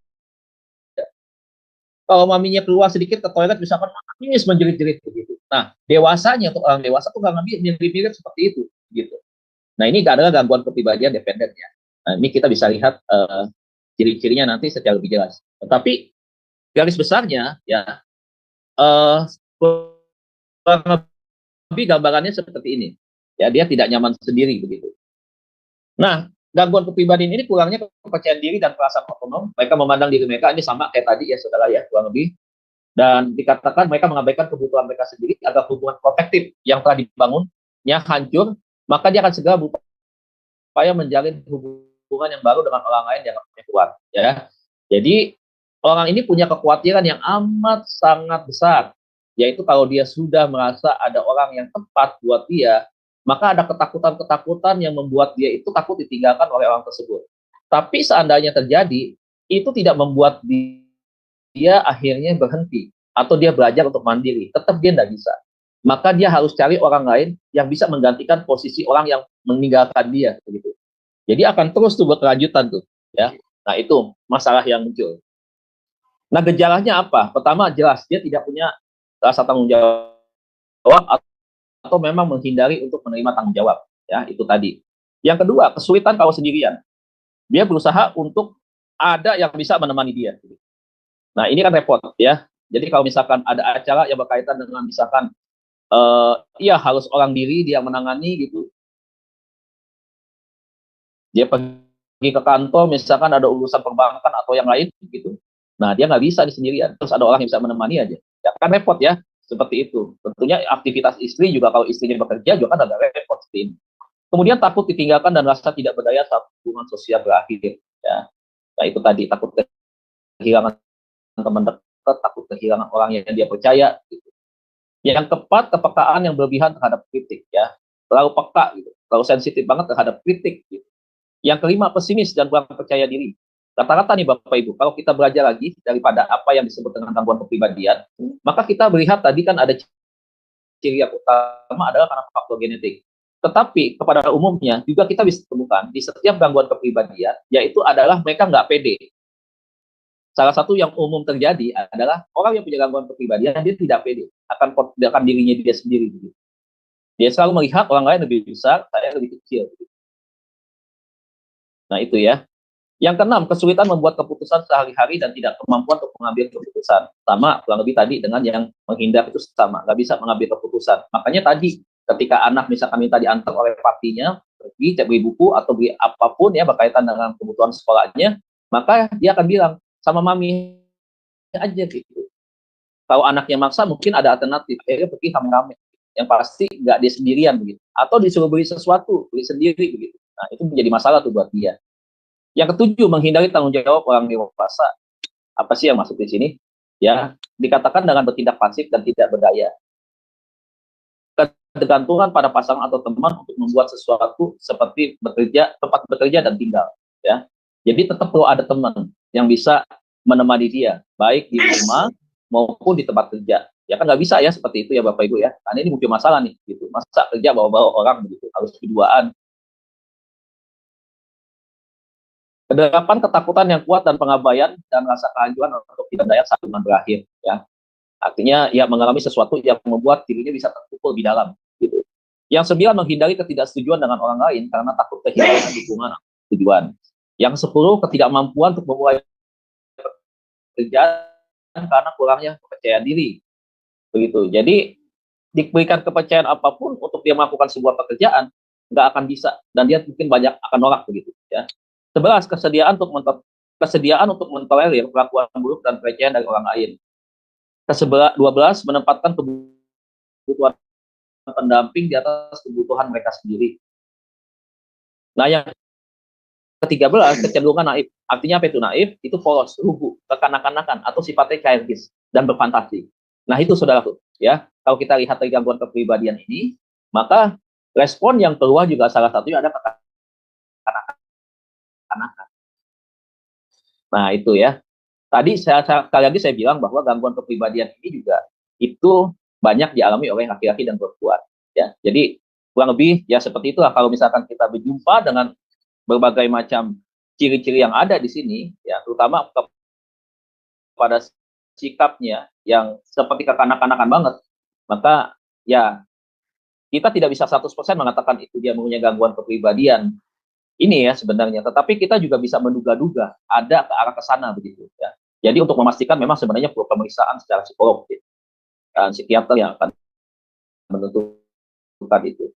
Kalau maminya keluar sedikit ke toilet misalkan nangis menjerit-jerit begitu. Nah, dewasanya untuk orang dewasa tuh kurang lebih mirip-mirip seperti itu, gitu. Nah, ini adalah gangguan kepribadian dependen ya. Nah, ini kita bisa lihat ciri-cirinya nanti secara lebih jelas. Tetapi garis besarnya ya kurang lebih gambarannya seperti ini. Ya, dia tidak nyaman sendiri begitu. Nah, gangguan kepribadian ini kurangnya kepercayaan diri dan perasaan otonom. Mereka memandang diri mereka ini sama kayak tadi ya, saudara ya, kurang lebih. Dan dikatakan mereka mengabaikan kebutuhan mereka sendiri agar hubungan protektif yang telah dibangunnya hancur, maka dia akan segera berupaya menjalin hubungan yang baru dengan orang lain yang punya kuat. Ya, jadi orang ini punya kekhawatiran yang amat sangat besar, yaitu kalau dia sudah merasa ada orang yang tepat buat dia, maka ada ketakutan-ketakutan yang membuat dia itu takut ditinggalkan oleh orang tersebut. Tapi seandainya terjadi, itu tidak membuat dia akhirnya berhenti atau dia belajar untuk mandiri, tetap dia tidak bisa. Maka dia harus cari orang lain yang bisa menggantikan posisi orang yang meninggalkan dia, begitu. Jadi akan terus tuh berkelanjutan tuh, ya. Nah, itu masalah yang muncul. Nah, gejalanya apa? Pertama, jelas dia tidak punya rasa tanggung jawab atau memang menghindari untuk menerima tanggung jawab, ya, itu tadi. Yang kedua, kesulitan kalau sendirian. Dia berusaha untuk ada yang bisa menemani dia. Nah, ini kan repot ya. Jadi kalau misalkan ada acara yang berkaitan dengan misalkan iya harus orang diri dia menangani gitu. Dia pergi ke kantor misalkan ada urusan perbankan atau yang lain gitu. Nah, dia nggak bisa di sendirian. Terus ada orang yang bisa menemani aja. Ya kan repot ya, seperti itu. Tentunya aktivitas istri juga kalau istrinya bekerja juga kan agak repot seperti ini. Kemudian takut ditinggalkan dan rasa tidak berdaya saat hubungan sosial berakhir. Ya. Nah, itu tadi takut kehilangan teman dekat, takut kehilangan orang yang dia percaya. Gitu. Yang keempat, kepekaan yang berlebihan terhadap kritik. Ya, terlalu peka, gitu. Terlalu sensitif banget terhadap kritik. Gitu. Yang kelima, pesimis dan kurang percaya diri. Rata-rata nih Bapak Ibu, kalau kita belajar lagi daripada apa yang disebut dengan gangguan kepribadian, maka kita melihat tadi kan ada ciri yang utama adalah karena faktor genetik. Tetapi kepada umumnya juga kita bisa temukan di setiap gangguan kepribadian, yaitu adalah mereka nggak pede. Salah satu yang umum terjadi adalah orang yang punya gangguan kepribadian, dia tidak pede akan dirinya dia sendiri. Dia selalu melihat orang lain lebih besar, saya lebih kecil. Nah, itu ya. Yang keenam, kesulitan membuat keputusan sehari-hari dan tidak kemampuan untuk mengambil keputusan. Sama, kurang lebih tadi dengan yang menghindar itu sama, nggak bisa mengambil keputusan. Makanya tadi, ketika anak misalkan minta diantar oleh papinya, pergi beli buku atau beli apapun ya berkaitan dengan kebutuhan sekolahnya, maka dia akan bilang, sama mami aja gitu. Kalau anaknya maksa, mungkin ada alternatif. Akhirnya pergi rame-rame. Yang pasti nggak dia sendirian begitu. Atau disuruh beli sesuatu, beli sendiri begitu. Nah, itu menjadi masalah tuh buat dia. Yang ketujuh, menghindari tanggung jawab orang dewasa. Apa sih yang masuk di sini? Ya, dikatakan dengan bertindak pasif dan tidak berdaya. Ketergantungan pada pasangan atau teman untuk membuat sesuatu seperti bekerja, tempat bekerja dan tinggal. Ya, jadi tetap perlu ada teman yang bisa menemani dia, baik di rumah maupun di tempat kerja. Ya kan nggak bisa ya seperti itu ya Bapak Ibu ya. Karena ini muncul masalah nih. Gitu. Masa kerja bawa-bawa orang begitu, harus berduaan. Kedelapan, ketakutan yang kuat dan pengabaian dan rasa kehancuran untuk tidak berdaya saat hubungan berakhir. Ya, artinya ya mengalami sesuatu yang membuat dirinya bisa terpukul di dalam. Gitu. Yang sembilan, menghindari ketidaksetujuan dengan orang lain karena takut kehilangan dukungan tujuan. Yang 10, ketidakmampuan untuk memulai pekerjaan karena kurangnya kepercayaan diri. Begitu. Jadi diberikan kepercayaan apapun untuk dia melakukan sebuah pekerjaan nggak akan bisa dan dia mungkin banyak akan nolak begitu. Ya. 11, kesediaan untuk mentolerir perlakuan buruk dan pelecehan dari orang lain. 12, menempatkan kebutuhan pendamping di atas kebutuhan mereka sendiri. Nah, yang ke-13, kecenderungan naif. Artinya apa itu naif? Itu polos, lugu, kekanak-kanakan atau sifatnya childish dan berfantasi. Nah, itu saudaraku, ya. Kalau kita lihat dari gangguan kepribadian ini, maka respon yang keluar juga salah satunya ada kekanak-kanakan. Nah, itu ya. Tadi sekali lagi saya bilang bahwa gangguan kepribadian ini juga itu banyak dialami oleh laki-laki dan perempuan. Ya, jadi kurang lebih ya seperti itulah kalau misalkan kita berjumpa dengan berbagai macam ciri-ciri yang ada di sini, ya terutama pada sikapnya yang seperti kekanak-kanakan banget, Maka ya kita tidak bisa 100% mengatakan itu dia mempunyai gangguan kepribadian ini ya sebenarnya, tetapi kita juga bisa menduga-duga ada ke arah ke sana begitu ya. Jadi untuk memastikan memang sebenarnya perlu pemeriksaan secara psikologis dan psikiater yang akan menentukan itu.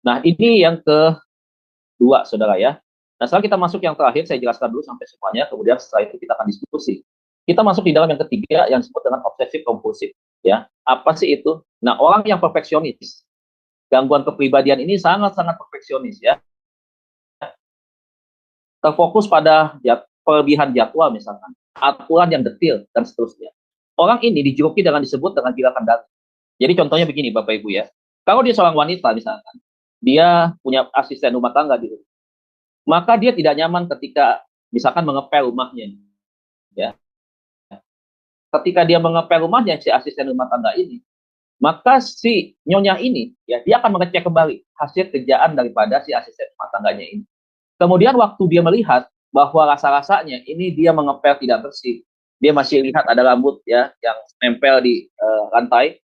Nah, ini yang kedua, saudara ya. Nah, setelah kita masuk yang terakhir, saya jelaskan dulu sampai semuanya, kemudian setelah itu kita akan diskusi. Kita masuk di dalam yang ketiga yang disebut dengan obsesif kompulsif. Ya, apa sih itu? Nah, orang yang perfeksionis, gangguan kepribadian ini sangat-sangat perfeksionis ya. Terfokus pada kelebihan jadwal misalkan, aturan yang detail dan seterusnya. Orang ini dijuluki dengan disebut dengan gila kendali. Jadi contohnya begini Bapak Ibu ya. Kalau dia seorang wanita misalkan, dia punya asisten rumah tangga di rumah, maka dia tidak nyaman ketika misalkan mengepel rumahnya. Ya. Ketika dia mengepel rumahnya si asisten rumah tangga ini, maka si nyonya ini ya dia akan mengecek kembali hasil kerjaan daripada si asisten rumah tangganya ini. Kemudian waktu dia melihat bahwa rasa-rasanya ini dia mengepel tidak bersih, dia masih lihat ada rambut ya yang nempel di lantai.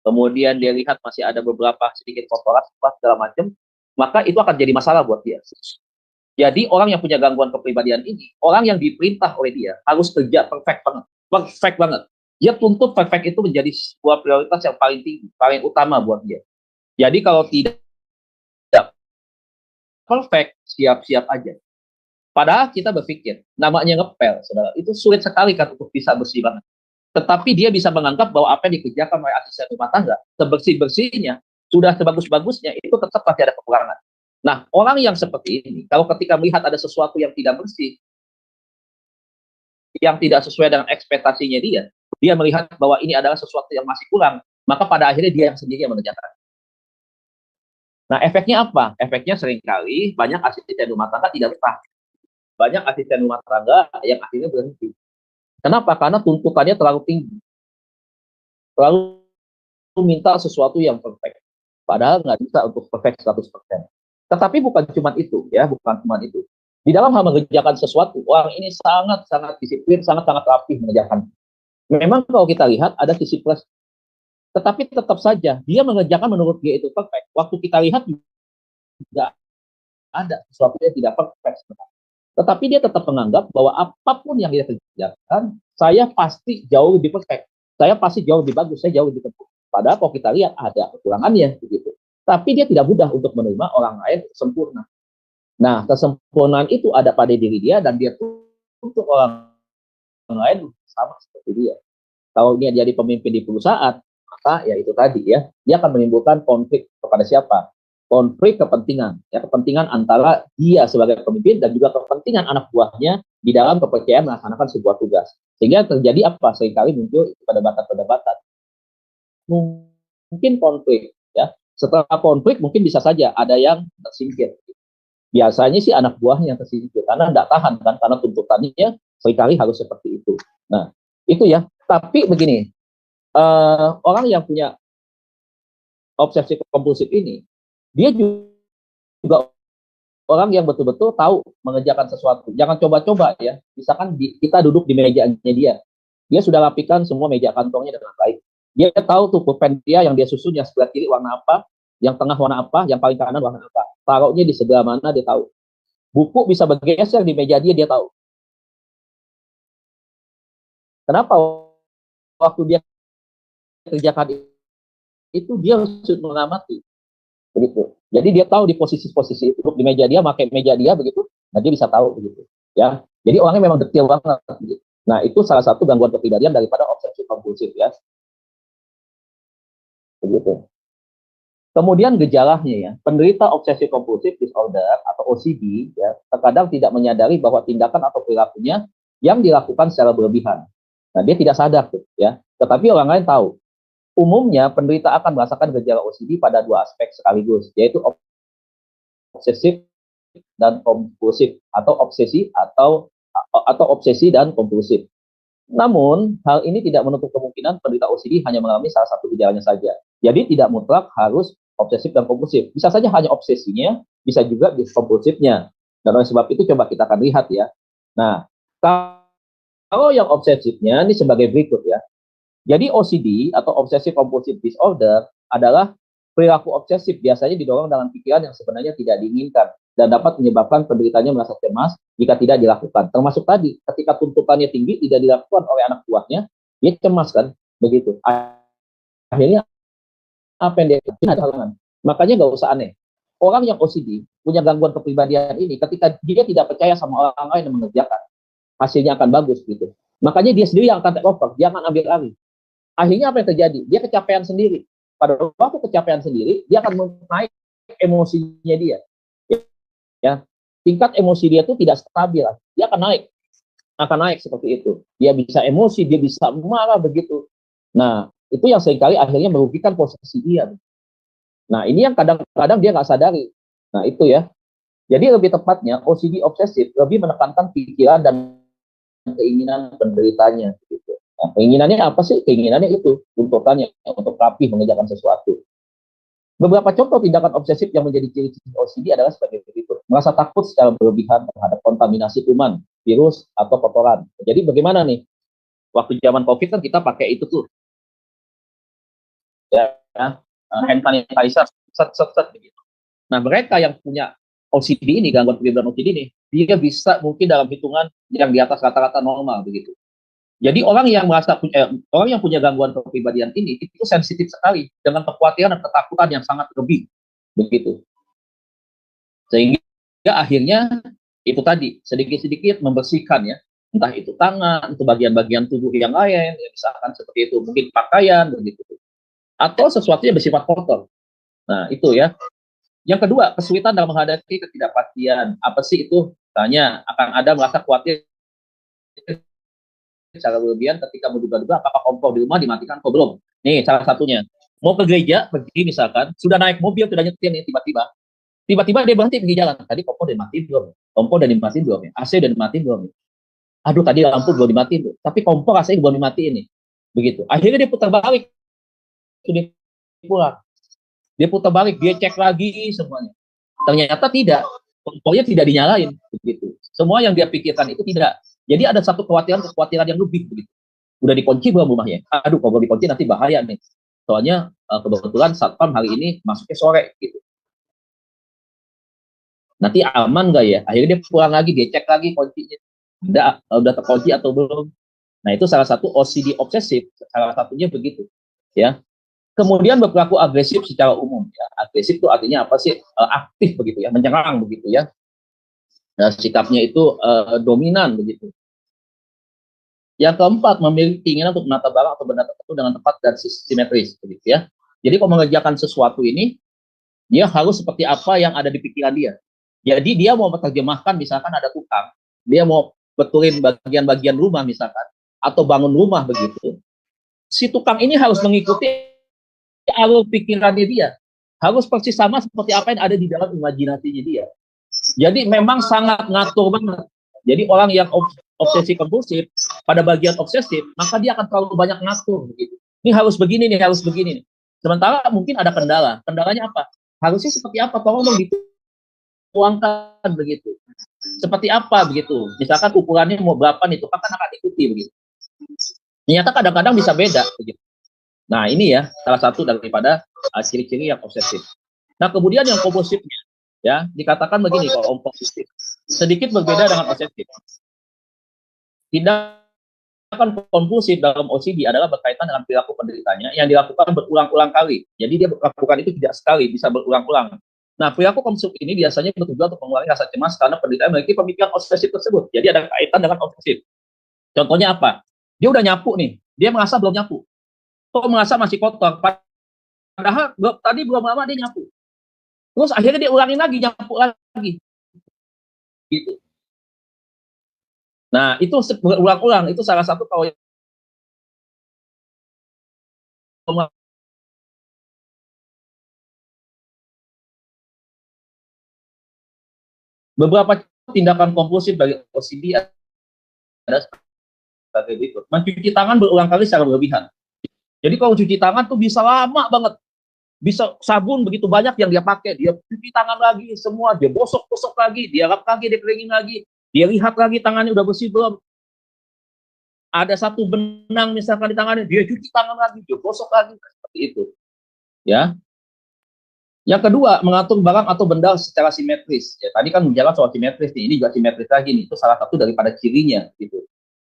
Kemudian dia lihat masih ada beberapa sedikit kotoran segala macam, maka itu akan jadi masalah buat dia. Jadi orang yang punya gangguan kepribadian ini, orang yang diperintah oleh dia harus kerja perfect banget. Dia tuntut perfect itu menjadi sebuah prioritas yang paling tinggi, paling utama buat dia. Jadi kalau tidak perfect, siap-siap aja. Padahal kita berpikir, namanya ngepel, saudara, itu sulit sekali kan untuk bisa bersih banget. Tetapi dia bisa menganggap bahwa apa yang dikerjakan oleh asisten rumah tangga, sebersih-bersihnya, sudah sebagus-bagusnya, itu tetap pasti ada kekurangan. Nah, orang yang seperti ini, kalau ketika melihat ada sesuatu yang tidak bersih, yang tidak sesuai dengan ekspektasinya dia melihat bahwa ini adalah sesuatu yang masih kurang, maka pada akhirnya dia yang sendiri yang mengerjakan. Nah, efeknya apa? Efeknya seringkali banyak asisten rumah tangga tidak betah. Banyak asisten rumah tangga yang akhirnya berhenti. Kenapa? Karena tuntutannya terlalu tinggi. Terlalu minta sesuatu yang perfect. Padahal nggak bisa untuk perfect 100%. Tetapi bukan cuma itu, ya, bukan cuma itu. Di dalam hal mengerjakan sesuatu, orang ini sangat-sangat disiplin, sangat-sangat rapi mengerjakan. Memang kalau kita lihat ada sisi plus, tetapi tetap saja dia mengerjakan menurut dia itu perfect. Waktu kita lihat tidak ada sesuatu yang tidak perfect sebenarnya. Tetapi dia tetap menganggap bahwa apapun yang dia kerjakan, saya pasti jauh lebih perfect. Saya pasti jauh lebih bagus, saya jauh lebih tepat. Padahal kalau kita lihat ada kekurangannya begitu. Tapi dia tidak mudah untuk menerima orang lain sempurna. Nah, kesempurnaan itu ada pada diri dia dan dia tuntut orang lain sama seperti dia. Kalau dia jadi pemimpin di perusahaan, maka ya itu tadi ya, dia akan menimbulkan konflik kepada siapa? Konflik kepentingan, ya kepentingan antara dia sebagai pemimpin dan juga kepentingan anak buahnya di dalam kepercayaan melaksanakan sebuah tugas. Sehingga terjadi apa? Seringkali muncul perdebatan-perdebatan. Mungkin konflik, ya. Setelah konflik mungkin bisa saja ada yang tersingkir. Biasanya sih anak buahnya yang tersingkir karena tidak tahan kan, karena tuntutannya seringkali harus seperti itu. Nah, itu ya. Tapi begini, orang yang punya obsesif kompulsif ini, dia juga orang yang betul-betul tahu mengerjakan sesuatu. Jangan coba-coba ya. Misalkan kita duduk di mejanya dia sudah rapikan semua meja kantornya dengan baik. Dia tahu tuh pulpen dia yang dia susun yang sebelah kiri warna apa, yang tengah warna apa, yang paling kanan warna apa. Taruhnya di sebelah mana dia tahu. Buku bisa bergeser di meja dia tahu. Kenapa? Waktu dia kerjakan itu dia harus mengamati begitu. Jadi dia tahu di posisi-posisi itu di meja dia, pakai meja dia begitu, nah dia bisa tahu begitu. Ya, jadi orangnya memang detail banget. Begitu. Nah itu salah satu gangguan kepribadian daripada obsesif kompulsif ya. Begitu. Kemudian gejalanya ya, penderita obsesif kompulsif disorder atau OCD ya, terkadang tidak menyadari bahwa tindakan atau perilakunya yang dilakukan secara berlebihan. Nah dia tidak sadar tuh ya, tetapi orang lain tahu. Umumnya penderita akan merasakan gejala OCD pada dua aspek sekaligus, yaitu obsesif dan kompulsif atau obsesi dan kompulsif. Namun, hal ini tidak menutup kemungkinan penderita OCD hanya mengalami salah satu gejalanya saja. Jadi tidak mutlak harus obsesif dan kompulsif. Bisa saja hanya obsesinya, bisa juga kompulsifnya. Dan oleh sebab itu coba kita akan lihat ya. Nah, kalau yang obsesifnya ini sebagai berikut ya. Jadi OCD atau Obsessive Compulsive Disorder adalah perilaku obsesif biasanya didorong dengan pikiran yang sebenarnya tidak diinginkan dan dapat menyebabkan penderitanya merasa cemas jika tidak dilakukan. Termasuk tadi, ketika tuntutannya tinggi tidak dilakukan oleh anak buahnya, dia cemas kan, begitu. Akhirnya apa yang dia lakukan? Halangan. Makanya nggak usah aneh. Orang yang OCD punya gangguan kepribadian ini, ketika dia tidak percaya sama orang lain yang mengerjakan, hasilnya akan bagus gitu. Makanya dia sendiri yang akan take over, dia akan ambil alih. Akhirnya apa yang terjadi? Dia kecapean sendiri. Pada waktu kecapean sendiri, dia akan naik emosinya dia. Ya, tingkat emosi dia itu tidak stabil. Dia akan naik seperti itu. Dia bisa emosi, dia bisa marah begitu. Nah, itu yang seringkali akhirnya merugikan posisi dia. Nah, ini yang kadang-kadang dia nggak sadari. Nah, itu ya. Jadi lebih tepatnya OCD obsesif lebih menekankan pikiran dan keinginan penderitanya. Gitu. Nah, keinginannya apa sih? Keinginannya itu tuntutannya untuk rapi mengerjakan sesuatu. Beberapa contoh tindakan obsesif yang menjadi ciri-ciri OCD adalah sebagai berikut. Merasa takut secara berlebihan terhadap kontaminasi kuman, virus, atau kotoran. Jadi bagaimana nih? Waktu zaman COVID kan kita pakai itu tuh. Ya, hand sanitizer, set begitu. Nah, mereka yang punya OCD ini, gangguan kepribadian OCD ini, dia bisa mungkin dalam hitungan yang di atas rata-rata normal begitu. Jadi orang yang punya gangguan kepribadian ini itu sensitif sekali dengan kekhawatiran dan ketakutan yang sangat lebih begitu. Sehingga akhirnya itu tadi sedikit-sedikit membersihkan ya, entah itu tangan, itu bagian-bagian tubuh yang lain, ya, misalkan seperti itu, mungkin pakaian begitu. Atau sesuatu yang bersifat kotor. Nah, itu ya. Yang kedua, kesulitan dalam menghadapi ketidakpastian. Apa sih itu? Misalnya akan ada merasa khawatir secara berlebihan ketika menduga-duga apakah kompor di rumah dimatikan atau belum. Nih salah satunya. Mau ke gereja, pergi misalkan, sudah naik mobil, sudah nyetir nih tiba-tiba dia berhenti pergi jalan. Tadi kompor udah dimatiin belum? Kompor udah dimatiin belum? AC udah dimatiin belum? Aduh, tadi lampu belum dimatiin. Tapi kompor AC belum dimatiin nih. Begitu. Akhirnya dia putar balik. Dia pulang. Dia putar balik, dia cek lagi semuanya. Ternyata tidak. Kompornya tidak dinyalain. Begitu. Semua yang dia pikirkan itu tidak. Jadi ada satu kekhawatiran yang lebih begitu. Udah dikunci belum rumahnya? Aduh, kalau dikunci nanti bahaya nih. Soalnya kebetulan satpam hari ini masuknya sore gitu. Nanti aman nggak ya? Akhirnya dia pulang lagi, dia cek lagi kuncinya. Udah terkunci atau belum? Nah, itu salah satu OCD obsesif, salah satunya begitu. Ya. Kemudian berperilaku agresif secara umum. Ya. Agresif itu artinya apa sih? Aktif begitu ya, menyerang begitu ya. Nah, sikapnya itu dominan begitu. Yang keempat, memiliki keinginan untuk menata barang atau benda tertentu dengan tepat dan simetris begitu ya. Jadi kalau mengerjakan sesuatu ini, dia harus seperti apa yang ada di pikiran dia. Jadi dia mau menerjemahkan misalkan ada tukang, dia mau betulin bagian-bagian rumah misalkan, atau bangun rumah begitu. Si tukang ini harus mengikuti alur pikirannya dia. Harus persis sama seperti apa yang ada di dalam imajinasinya dia. Jadi memang sangat ngatur banget. Jadi orang yang obsesi kompulsif pada bagian obsesif, maka dia akan terlalu banyak ngatur begitu. Ini harus begini nih, harus begini nih. Sementara mungkin ada kendala. Kendalanya apa? Harusnya seperti apa? Tolong dong dituangkan begitu. Seperti apa begitu? Misalkan ukurannya mau berapa nih, tukang kan akan ikuti begitu. Ternyata kadang-kadang bisa beda begitu. Nah, ini ya salah satu daripada ciri-ciri yang obsesif. Nah, kemudian yang kompulsifnya ya, dikatakan begini kalau kompulsif. Sedikit berbeda dengan obsesif. Tindakan kompulsif dalam OCD adalah berkaitan dengan perilaku penderitanya yang dilakukan berulang-ulang kali. Jadi dia melakukan itu tidak sekali, bisa berulang-ulang. Nah, perilaku kompulsif ini biasanya bertujuan untuk mengurangi rasa cemas karena penderita memiliki pemikiran obsesif tersebut. Jadi ada kaitan dengan obsesif. Contohnya apa? Dia udah nyapu nih, dia merasa belum nyapu. Kok merasa masih kotor? Padahal tadi belum lama dia nyapu. Terus akhirnya dia ulangin lagi, nyapu lagi. Gitu. Nah, itu berulang-ulang. Itu salah satu kalau beberapa tindakan kompulsif bagi OCD ada sebagai berikut. Mencuci tangan berulang kali secara berlebihan. Jadi kalau cuci tangan tuh bisa lama banget. Bisa sabun begitu banyak yang dia pakai, dia cuci tangan lagi semua, dia gosok-gosok lagi, dia lap lagi, dia keringin lagi, dia lihat lagi tangannya udah bersih belum. ada satu benang misalkan di tangannya, dia cuci tangan lagi, dia gosok lagi, seperti itu. Ya. Yang kedua, mengatur barang atau benda secara simetris. Ya, tadi kan menjelaskan soal simetris nih, ini juga simetris lagi nih. Itu salah satu daripada cirinya gitu.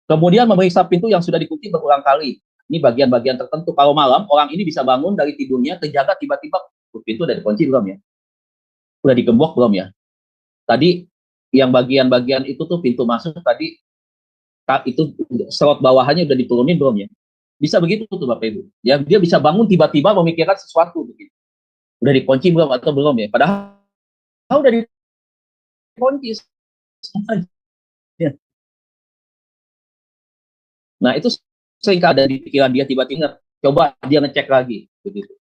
Kemudian memeriksa pintu yang sudah dikunci berulang kali. Ini bagian-bagian tertentu. Kalau malam, orang ini bisa bangun dari tidurnya, terjaga tiba-tiba pintu udah dikunci belum ya? Udah digembok belum ya? Tadi yang bagian-bagian itu tuh pintu masuk tadi itu slot bawahannya udah diturunin belum ya? Bisa begitu tuh Bapak Ibu. Ya, dia bisa bangun tiba-tiba memikirkan sesuatu begitu. Udah dikunci belum atau belum ya? Padahal udah dikunci semuanya. Nah, itu sering ada di pikiran dia tiba-tiba, coba dia ngecek lagi begitu.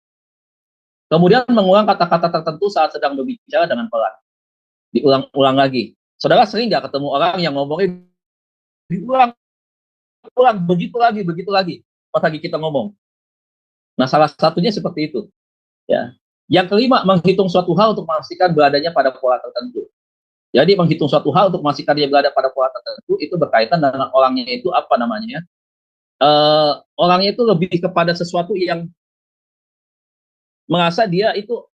Kemudian mengulang kata-kata tertentu saat sedang berbicara dengan pelan. Diulang-ulang lagi. Saudara sering nggak ketemu orang yang ngomongin diulang-ulang begitu lagi pas lagi kita ngomong. Nah, salah satunya seperti itu. Ya. Yang kelima, menghitung suatu hal untuk memastikan beradanya pada pola tertentu. Jadi menghitung suatu hal untuk memastikan dia berada pada pola tertentu itu berkaitan dengan orangnya itu apa namanya? Orangnya itu lebih kepada sesuatu yang merasa dia itu.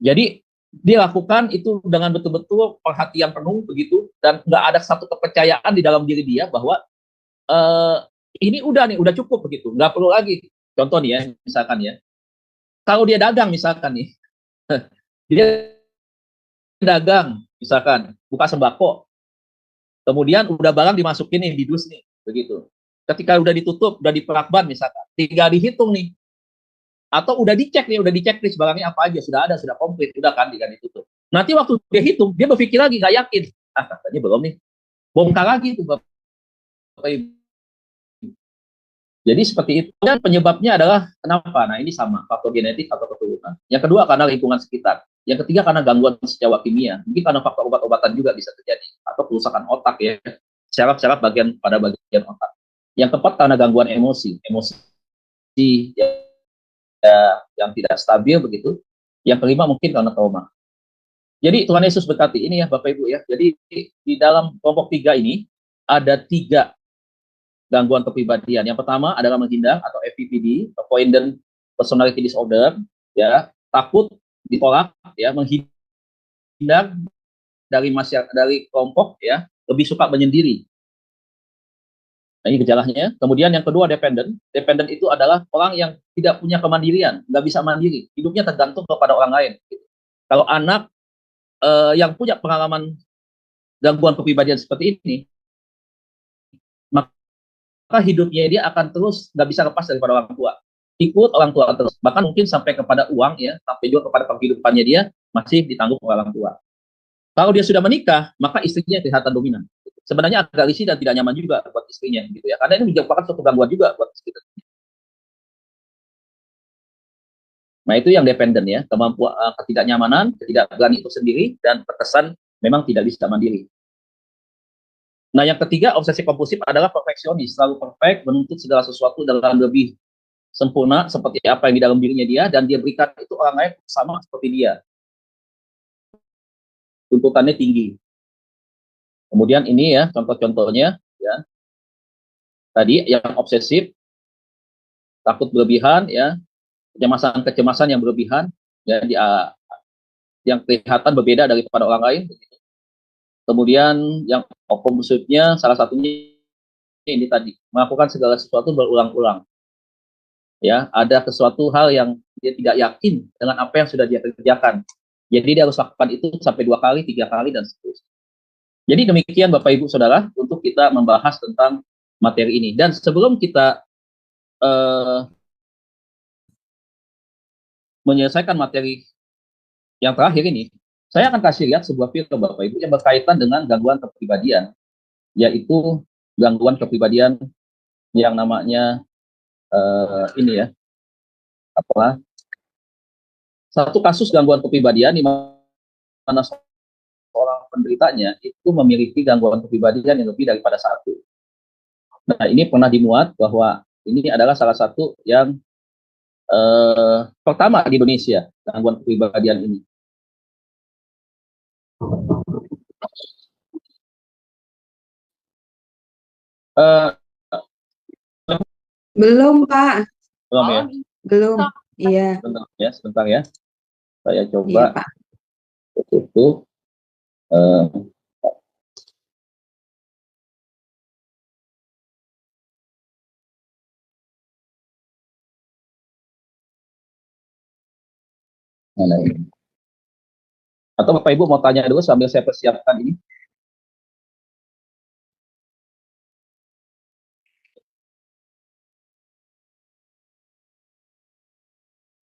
Jadi dia lakukan itu dengan betul-betul perhatian penuh begitu dan nggak ada satu kepercayaan di dalam diri dia bahwa ini udah cukup begitu, nggak perlu lagi. Contoh nih ya, misalkan ya, kalau dia dagang misalkan nih, dia dagang misalkan buka sembako, kemudian udah barang dimasukin nih di dus nih, begitu. Ketika udah ditutup, udah diperakban misalkan, tinggal dihitung nih, atau udah dicek nih barangnya apa aja, sudah ada, sudah komplit, udah kan ditutup. Nanti waktu dia hitung, dia berpikir lagi, nggak yakin, katanya belum nih, bongkar lagi tuh Bapak Ibu. Jadi seperti itu. Dan penyebabnya adalah kenapa? Nah ini sama, faktor genetik atau keturunan. Yang kedua karena lingkungan sekitar. Yang ketiga karena gangguan senyawa kimia. Mungkin karena faktor obat-obatan juga bisa terjadi. Atau kerusakan otak ya, syaraf-syaraf pada bagian otak. Yang keempat karena gangguan emosi yang tidak stabil begitu. Yang kelima mungkin karena trauma. Jadi Tuhan Yesus berkati ini ya Bapak Ibu ya. Jadi di dalam kelompok 3 ini ada 3 gangguan kepribadian. Yang pertama adalah menghindar atau FPPD, avoidant personality disorder, ya, takut ditolak, ya, menghindar dari masyarakat, dari kelompok, ya, lebih suka menyendiri. Nah, ini gejalanya. Kemudian yang kedua dependent. Dependent itu adalah orang yang tidak punya kemandirian, nggak bisa mandiri, hidupnya tergantung kepada orang lain. Kalau anak yang punya pengalaman gangguan kepribadian seperti ini, maka hidupnya dia akan terus nggak bisa lepas daripada orang tua, ikut orang tua terus, bahkan mungkin sampai kepada uang ya, sampai juga kepada penghidupannya dia masih ditanggung oleh orang tua. Kalau dia sudah menikah, maka istrinya kelihatan dominan. Sebenarnya agak risih dan tidak nyaman juga buat istrinya gitu ya, karena ini merupakan suatu gangguan juga buat istri. Nah itu yang dependen ya, kemampuan ketidaknyamanan, ketidakberani itu sendiri dan terkesan memang tidak bisa mandiri. Nah, yang ketiga, obsesi kompulsif adalah perfeksionis, selalu perfect, menuntut segala sesuatu dalam lebih sempurna seperti apa yang di dalam dirinya dia, dan dia berikan itu orang lain sama seperti dia. Tuntutannya tinggi. Kemudian ini ya, contoh-contohnya, ya. Tadi yang obsesif, takut berlebihan, ya, kecemasan yang berlebihan, ya, yang kelihatan berbeda daripada orang lain. Kemudian yang kompulsifnya salah satunya ini tadi, melakukan segala sesuatu berulang-ulang. Ya, ada sesuatu hal yang dia tidak yakin dengan apa yang sudah dia kerjakan. Jadi dia harus lakukan itu sampai 2 kali, 3 kali dan seterusnya. Jadi demikian Bapak Ibu Saudara untuk kita membahas tentang materi ini. Dan sebelum kita menyelesaikan materi yang terakhir ini, saya akan kasih lihat sebuah film Bapak Ibu yang berkaitan dengan gangguan kepribadian, yaitu gangguan kepribadian yang namanya ini ya, satu kasus gangguan kepribadian di mana seorang penderitanya itu memiliki gangguan kepribadian yang lebih daripada satu. Nah ini pernah dimuat bahwa ini adalah salah satu yang pertama di Indonesia gangguan kepribadian ini. Eh, Belum, Pak. belum ya? Belum. Iya, Sebentar ya. Saya iya, coba Pak. tutup. Eh, mana ini? Atau Bapak Ibu mau tanya dulu sambil saya persiapkan ini?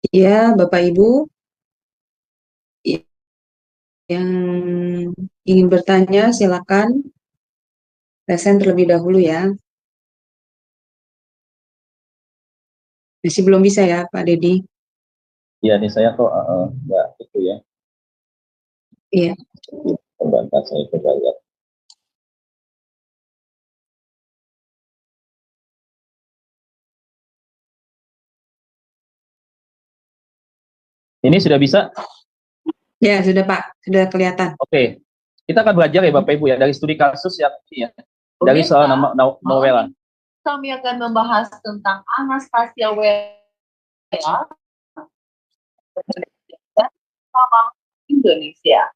Iya, Bapak Ibu yang ingin bertanya silakan present terlebih dahulu ya. Masih belum bisa ya, Pak Dedi? Iya nih saya kok nggak itu ya. Iya. Perbankan saya coba lihat. Ini sudah bisa? Ya, sudah Pak. Sudah kelihatan. Oke. Kita akan belajar ya Bapak Ibu ya dari studi kasus yang ini ya. Dari soal nama novela. Kami akan membahas tentang Anastasia Wela dan Indonesia.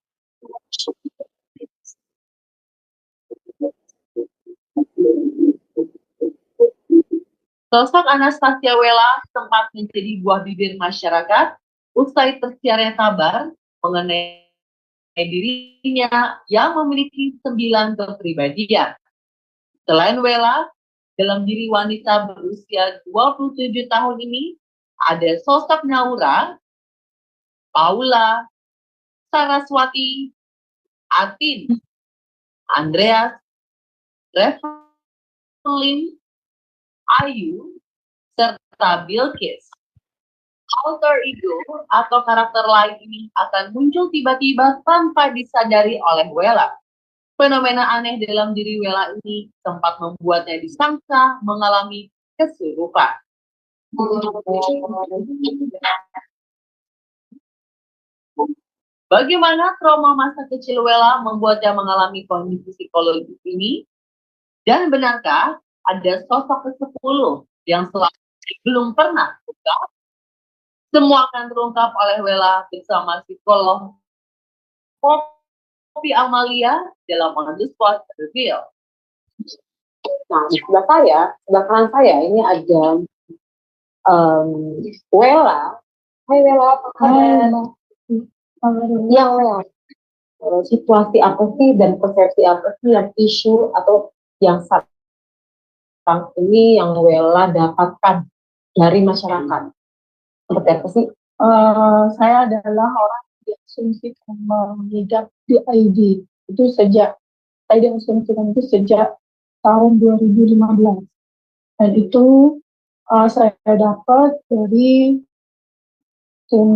Sosok Anastasia Wela sempat menjadi buah bibir masyarakat usai tersiarnya kabar mengenai dirinya yang memiliki 9 kepribadian. Selain Wela, dalam diri wanita berusia 27 tahun ini ada sosok Naura, Paula, Saraswati, Atin, Andreas, Revelin, Ayu, serta Bilqis. Alter ego atau karakter lain ini akan muncul tiba-tiba tanpa disadari oleh Wela. Fenomena aneh dalam diri Wela ini sempat membuatnya disangka mengalami kesurupan. Bagaimana trauma masa kecil Wela membuatnya mengalami kondisi psikologis ini? Dan benarkah ada sosok ke-10 yang belum pernah terungkap? Semua akan terungkap oleh Wela bersama psikolog Poppy Amalia dalam On The Spot Reveal. Nah, sebelah kanan saya ini ada Wela. Hai Wela, apa kabar? Yang Wela, situasi apa sih dan persepsi apa sih yang isu atau yang sekarang ini yang Wela dapatkan dari masyarakat? Seperti apa sih? Saya adalah orang yang diasumsikan mengidap DID itu sejak tahun 2015, dan itu saya dapat dari tim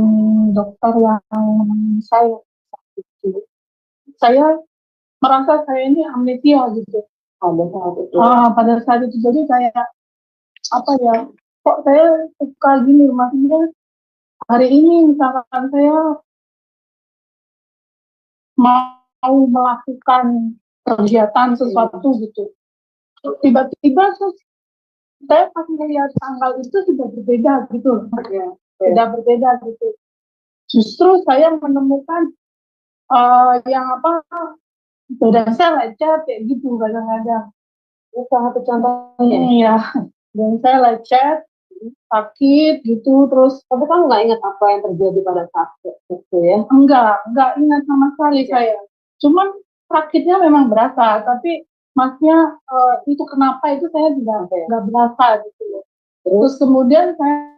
dokter yang saya itu. Saya merasa saya ini amnesia gitu pada saat itu. Jadi kayak apa ya, kok saya suka gini, maksudnya hari ini misalkan saya mau melakukan kegiatan sesuatu gitu, tiba-tiba saya pas melihat tanggal itu sudah berbeda gitu, sudah berbeda gitu. Justru saya menemukan yang apa, sudah saya lecet kayak gitu kadang-kadang. Ini salah satu contohnya. Iya, dan saya lecet, sakit gitu, terus. Tapi kamu nggak ingat apa yang terjadi pada saat itu ya? Enggak ingat sama sekali saya. Cuman sakitnya memang berasa, tapi maksudnya itu kenapa itu saya nggak berasa gitu. Terus kemudian saya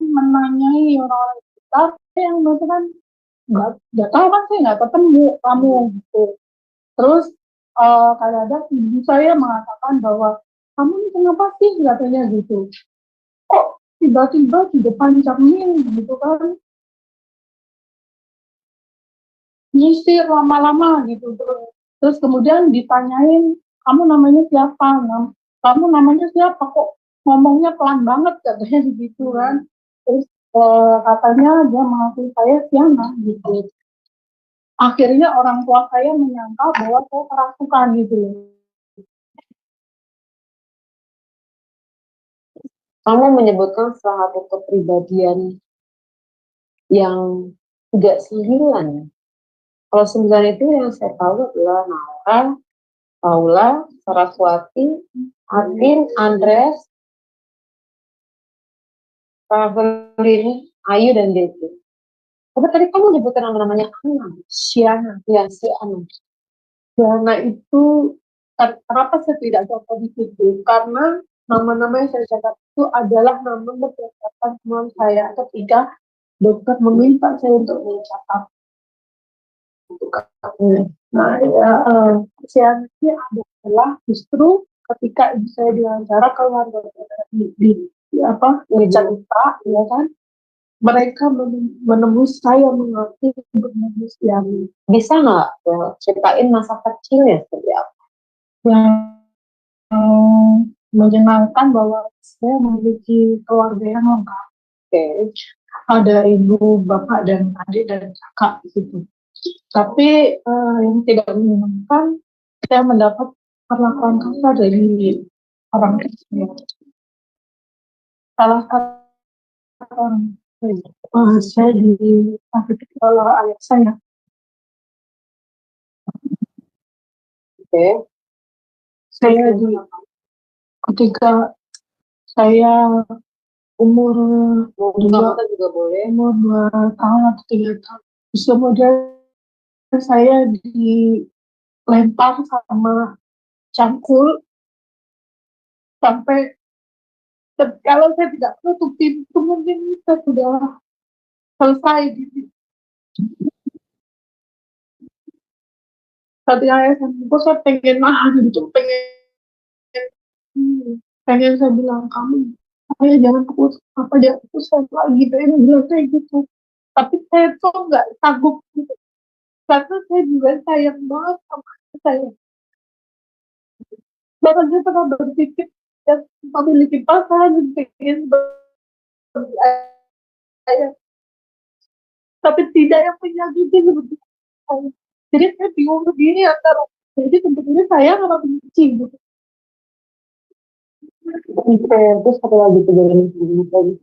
menanyai orang-orang sekitar yang mengatakan nggak tahu kan, saya nggak ketemu kamu gitu. Terus kadang-kadang ibu saya mengatakan bahwa kamu ini kenapa sih, katanya gitu. Kok tiba-tiba di depan cermin gitu kan, nyisir lama-lama gitu. Terus kemudian ditanyain, kamu namanya siapa? Kamu namanya siapa? Kok ngomongnya pelan banget, katanya gitu kan. Terus katanya dia mengakui saya Siana gitu. Akhirnya orang tua saya menyangka bahwa saya kerasukan gitu. Kamu menyebutkan salah satu kepribadian yang tidak 9. Kalau 9 itu yang saya tahu adalah Naura, Paula, Saraswati, Atin, Andres, Ravelini, Ayu, dan Devi. Tapi tadi kamu nyebutkan namanya Ana, Siana. Ya, si Ana. Siana itu, kenapa saya tidak catat di situ? Karena nama-nama yang saya catat itu adalah nama berdasarkan teman saya ketika dokter meminta saya untuk mencatat. Nah, ya, Siana ini adalah justru ketika ibu saya diwawancara keluarga di cerita, ya kan, mereka menemui saya mengerti bernama Siana. Bisa nggak ceritain masa kecilnya seperti apa? Yang menyenangkan bahwa saya memiliki keluarga yang lengkap. Ada ibu, bapak, dan adik dan kakak di situ. Tapi yang tidak menyenangkan, saya mendapat perlakuan kasar dari orang tua. Salah satu orang saya disakiti oleh ayah saya. Saya ketika saya umur 2 tahun atau 3 tahun. Terus kemudian saya dilempar sama cangkul sampai kalau saya tidak tutup pintu mungkin saya sudah selesai gitu. Ketika saya pengen nahan gitu, pengen saya bilang kamu jangan pukul saya lagi, pengen bilang kayak gitu. Tapi saya tuh nggak sanggup gitu. Karena saya juga sayang banget sama saya. Bahkan saya pernah berpikir dan memiliki pasangan yang pengen seperti saya. Tapi tidak yang menyakiti seperti saya. Jadi saya bingung begini antara jadi sebetulnya saya nggak benci gitu. Terus satu lagi kejadian lagi.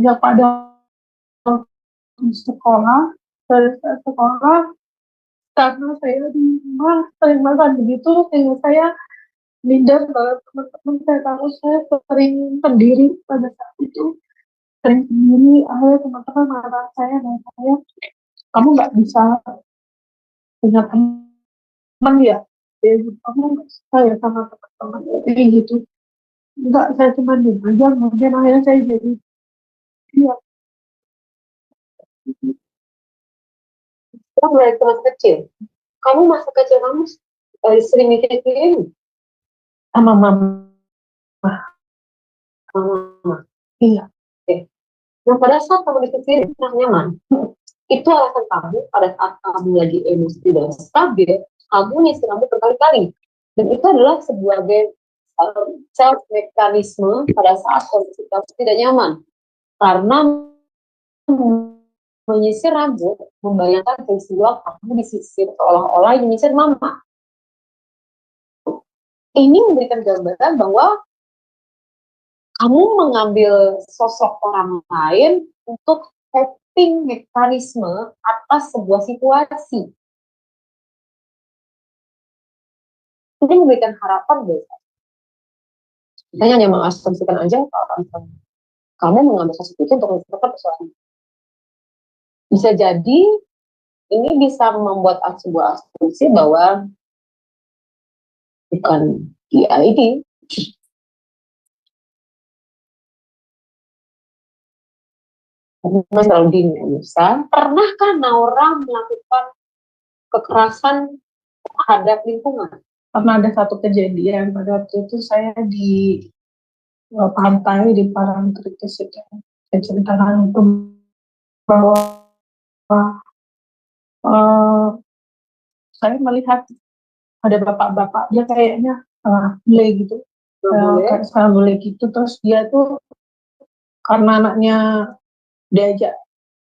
Ya pada sekolah, dari sekolah, karena saya di rumah sering makan begitu, sehingga saya minder banget teman-teman saya, tahu saya sering sendiri pada saat itu, sering sendiri. Akhirnya teman-teman marah saya dan saya, kamu nggak bisa punya teman ya, kamu nggak suka ya sama teman-teman ini gitu. Enggak, saya cuma diem aja, mungkin akhirnya saya jadi dia. Kita mulai ke masa kecil. Kamu masa kecil kamu sering mikirin Sama mama. Iya. Nah, pada saat kamu dipikirin nyaman, itu alasan kamu pada saat kamu lagi emosi dan stabil, kamu nyisir rambut berkali-kali. Dan itu adalah sebuah self mekanisme pada saat kondisi kamu tidak nyaman. Karena menyisir rambut membayangkan peristiwa kamu disisir seolah-olah menyisir mama. Ini memberikan gambaran bahwa kamu mengambil sosok orang lain untuk coping mekanisme atas sebuah situasi. Ini memberikan harapan biasa. Saya hanya mengasumsikan aja kalau kamu mengambil sosok itu untuk menceritakan persoalan. Bisa jadi ini bisa membuat sebuah asumsi bahwa bukan dia ini. Mas Aldin Musa, pernahkah Naura melakukan kekerasan terhadap lingkungan? Karena ada satu kejadian pada waktu itu saya di pantai di Parangtritis itu, saya ceritakan itu bahwa saya melihat ada bapak-bapak, dia kayaknya bule gitu, bule gitu, terus dia tuh karena anaknya diajak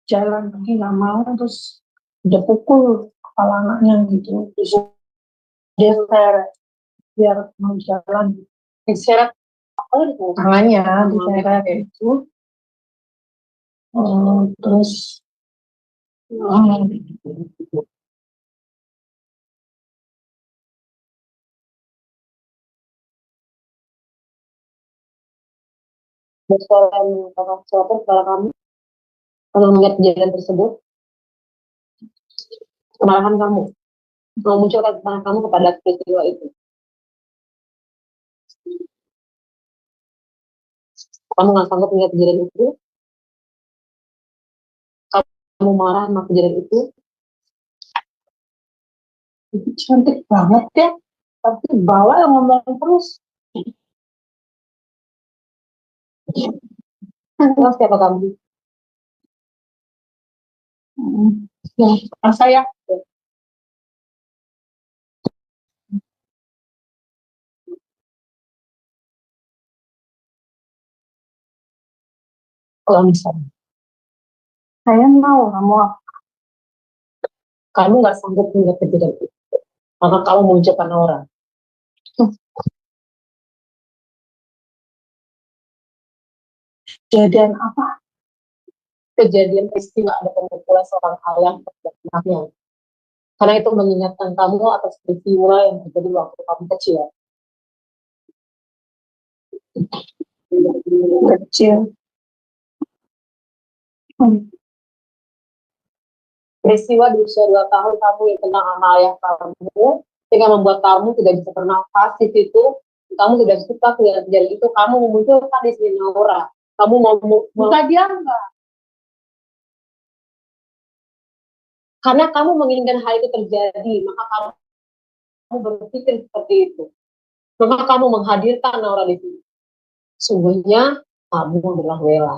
jalan pergi nggak mau, terus dia pukul kepala anaknya gitu, terus dia seret. biar mau jalan. Diseret apa tangannya, diseret itu. Terus bersuara mengatakan sesuatu kepada kamu kalau melihat kejadian tersebut, kemarahan kamu memunculkan kemarahan kamu kepada peristiwa itu. Kamu nggak sanggup melihat kejadian itu, kamu marah sama kejadian itu. Itu cantik banget ya, tapi bawa yang ngomong terus. Terus siapa kamu? Ya, saya. Kalau misalnya saya mau kamu, kamu nggak sanggup melihat kejadian itu, maka kamu menunjukkan orang. Kejadian apa? Kejadian peristiwa ada pemukulan seorang ayah terhadap anaknya. Karena itu mengingatkan kamu atas peristiwa yang terjadi waktu kamu kecil. Peristiwa di usia 2 tahun kamu yang tentang sama ayah kamu, sehingga membuat kamu tidak bisa bernafas di situ, kamu tidak suka melihat kejadian itu, kamu memunculkan di sini Naura. Kamu mau buka dia enggak? Karena kamu menginginkan hal itu terjadi, maka kamu berpikir seperti itu. Maka kamu menghadirkan Naura di sini. Sungguhnya kamu adalah Wela.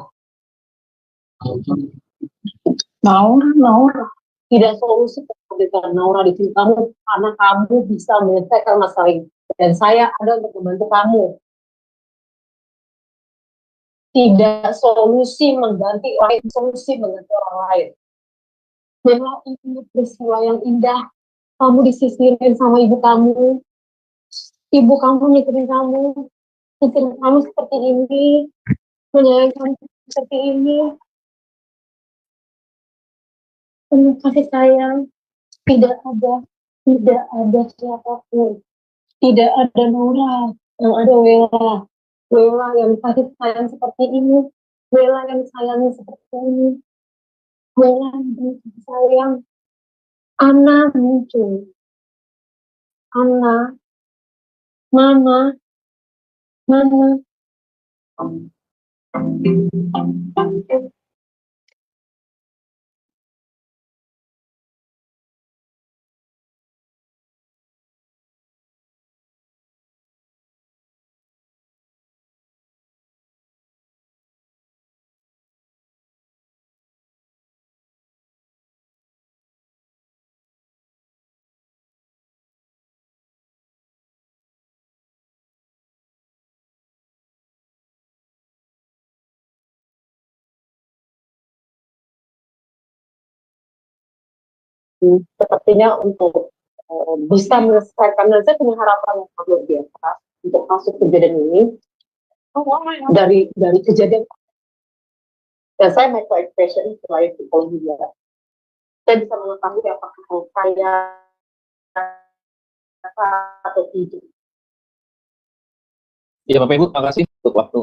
Naura. Tidak solusi menghadirkan Naura di sini kamu, karena kamu bisa menyelesaikan masalah ini. Dan saya ada untuk membantu kamu. Tidak solusi mengganti orang, solusi mengganti orang lain. Memang ini peristiwa yang indah. Kamu disisirin sama ibu kamu. Ibu kamu nyetirin kamu. Nyetirin kamu seperti ini. Menyayangi kamu seperti ini. Penuh kasih sayang. Tidak ada siapapun. Tidak ada Naura. Yang ada Wela. Wela yang kasih sayang seperti ini. Wela yang sayangi seperti ini. Wela yang sayang. Ana muncul. Ana. Mama. Sepertinya untuk bisa menyelesaikan, dan saya punya harapan yang luar biasa untuk masuk kejadian ini. Dari kejadian, dan saya micro expression selain psikologi juga, saya bisa mengetahui apakah saya atau tidak. Ya Bapak Ibu, terima kasih untuk waktu.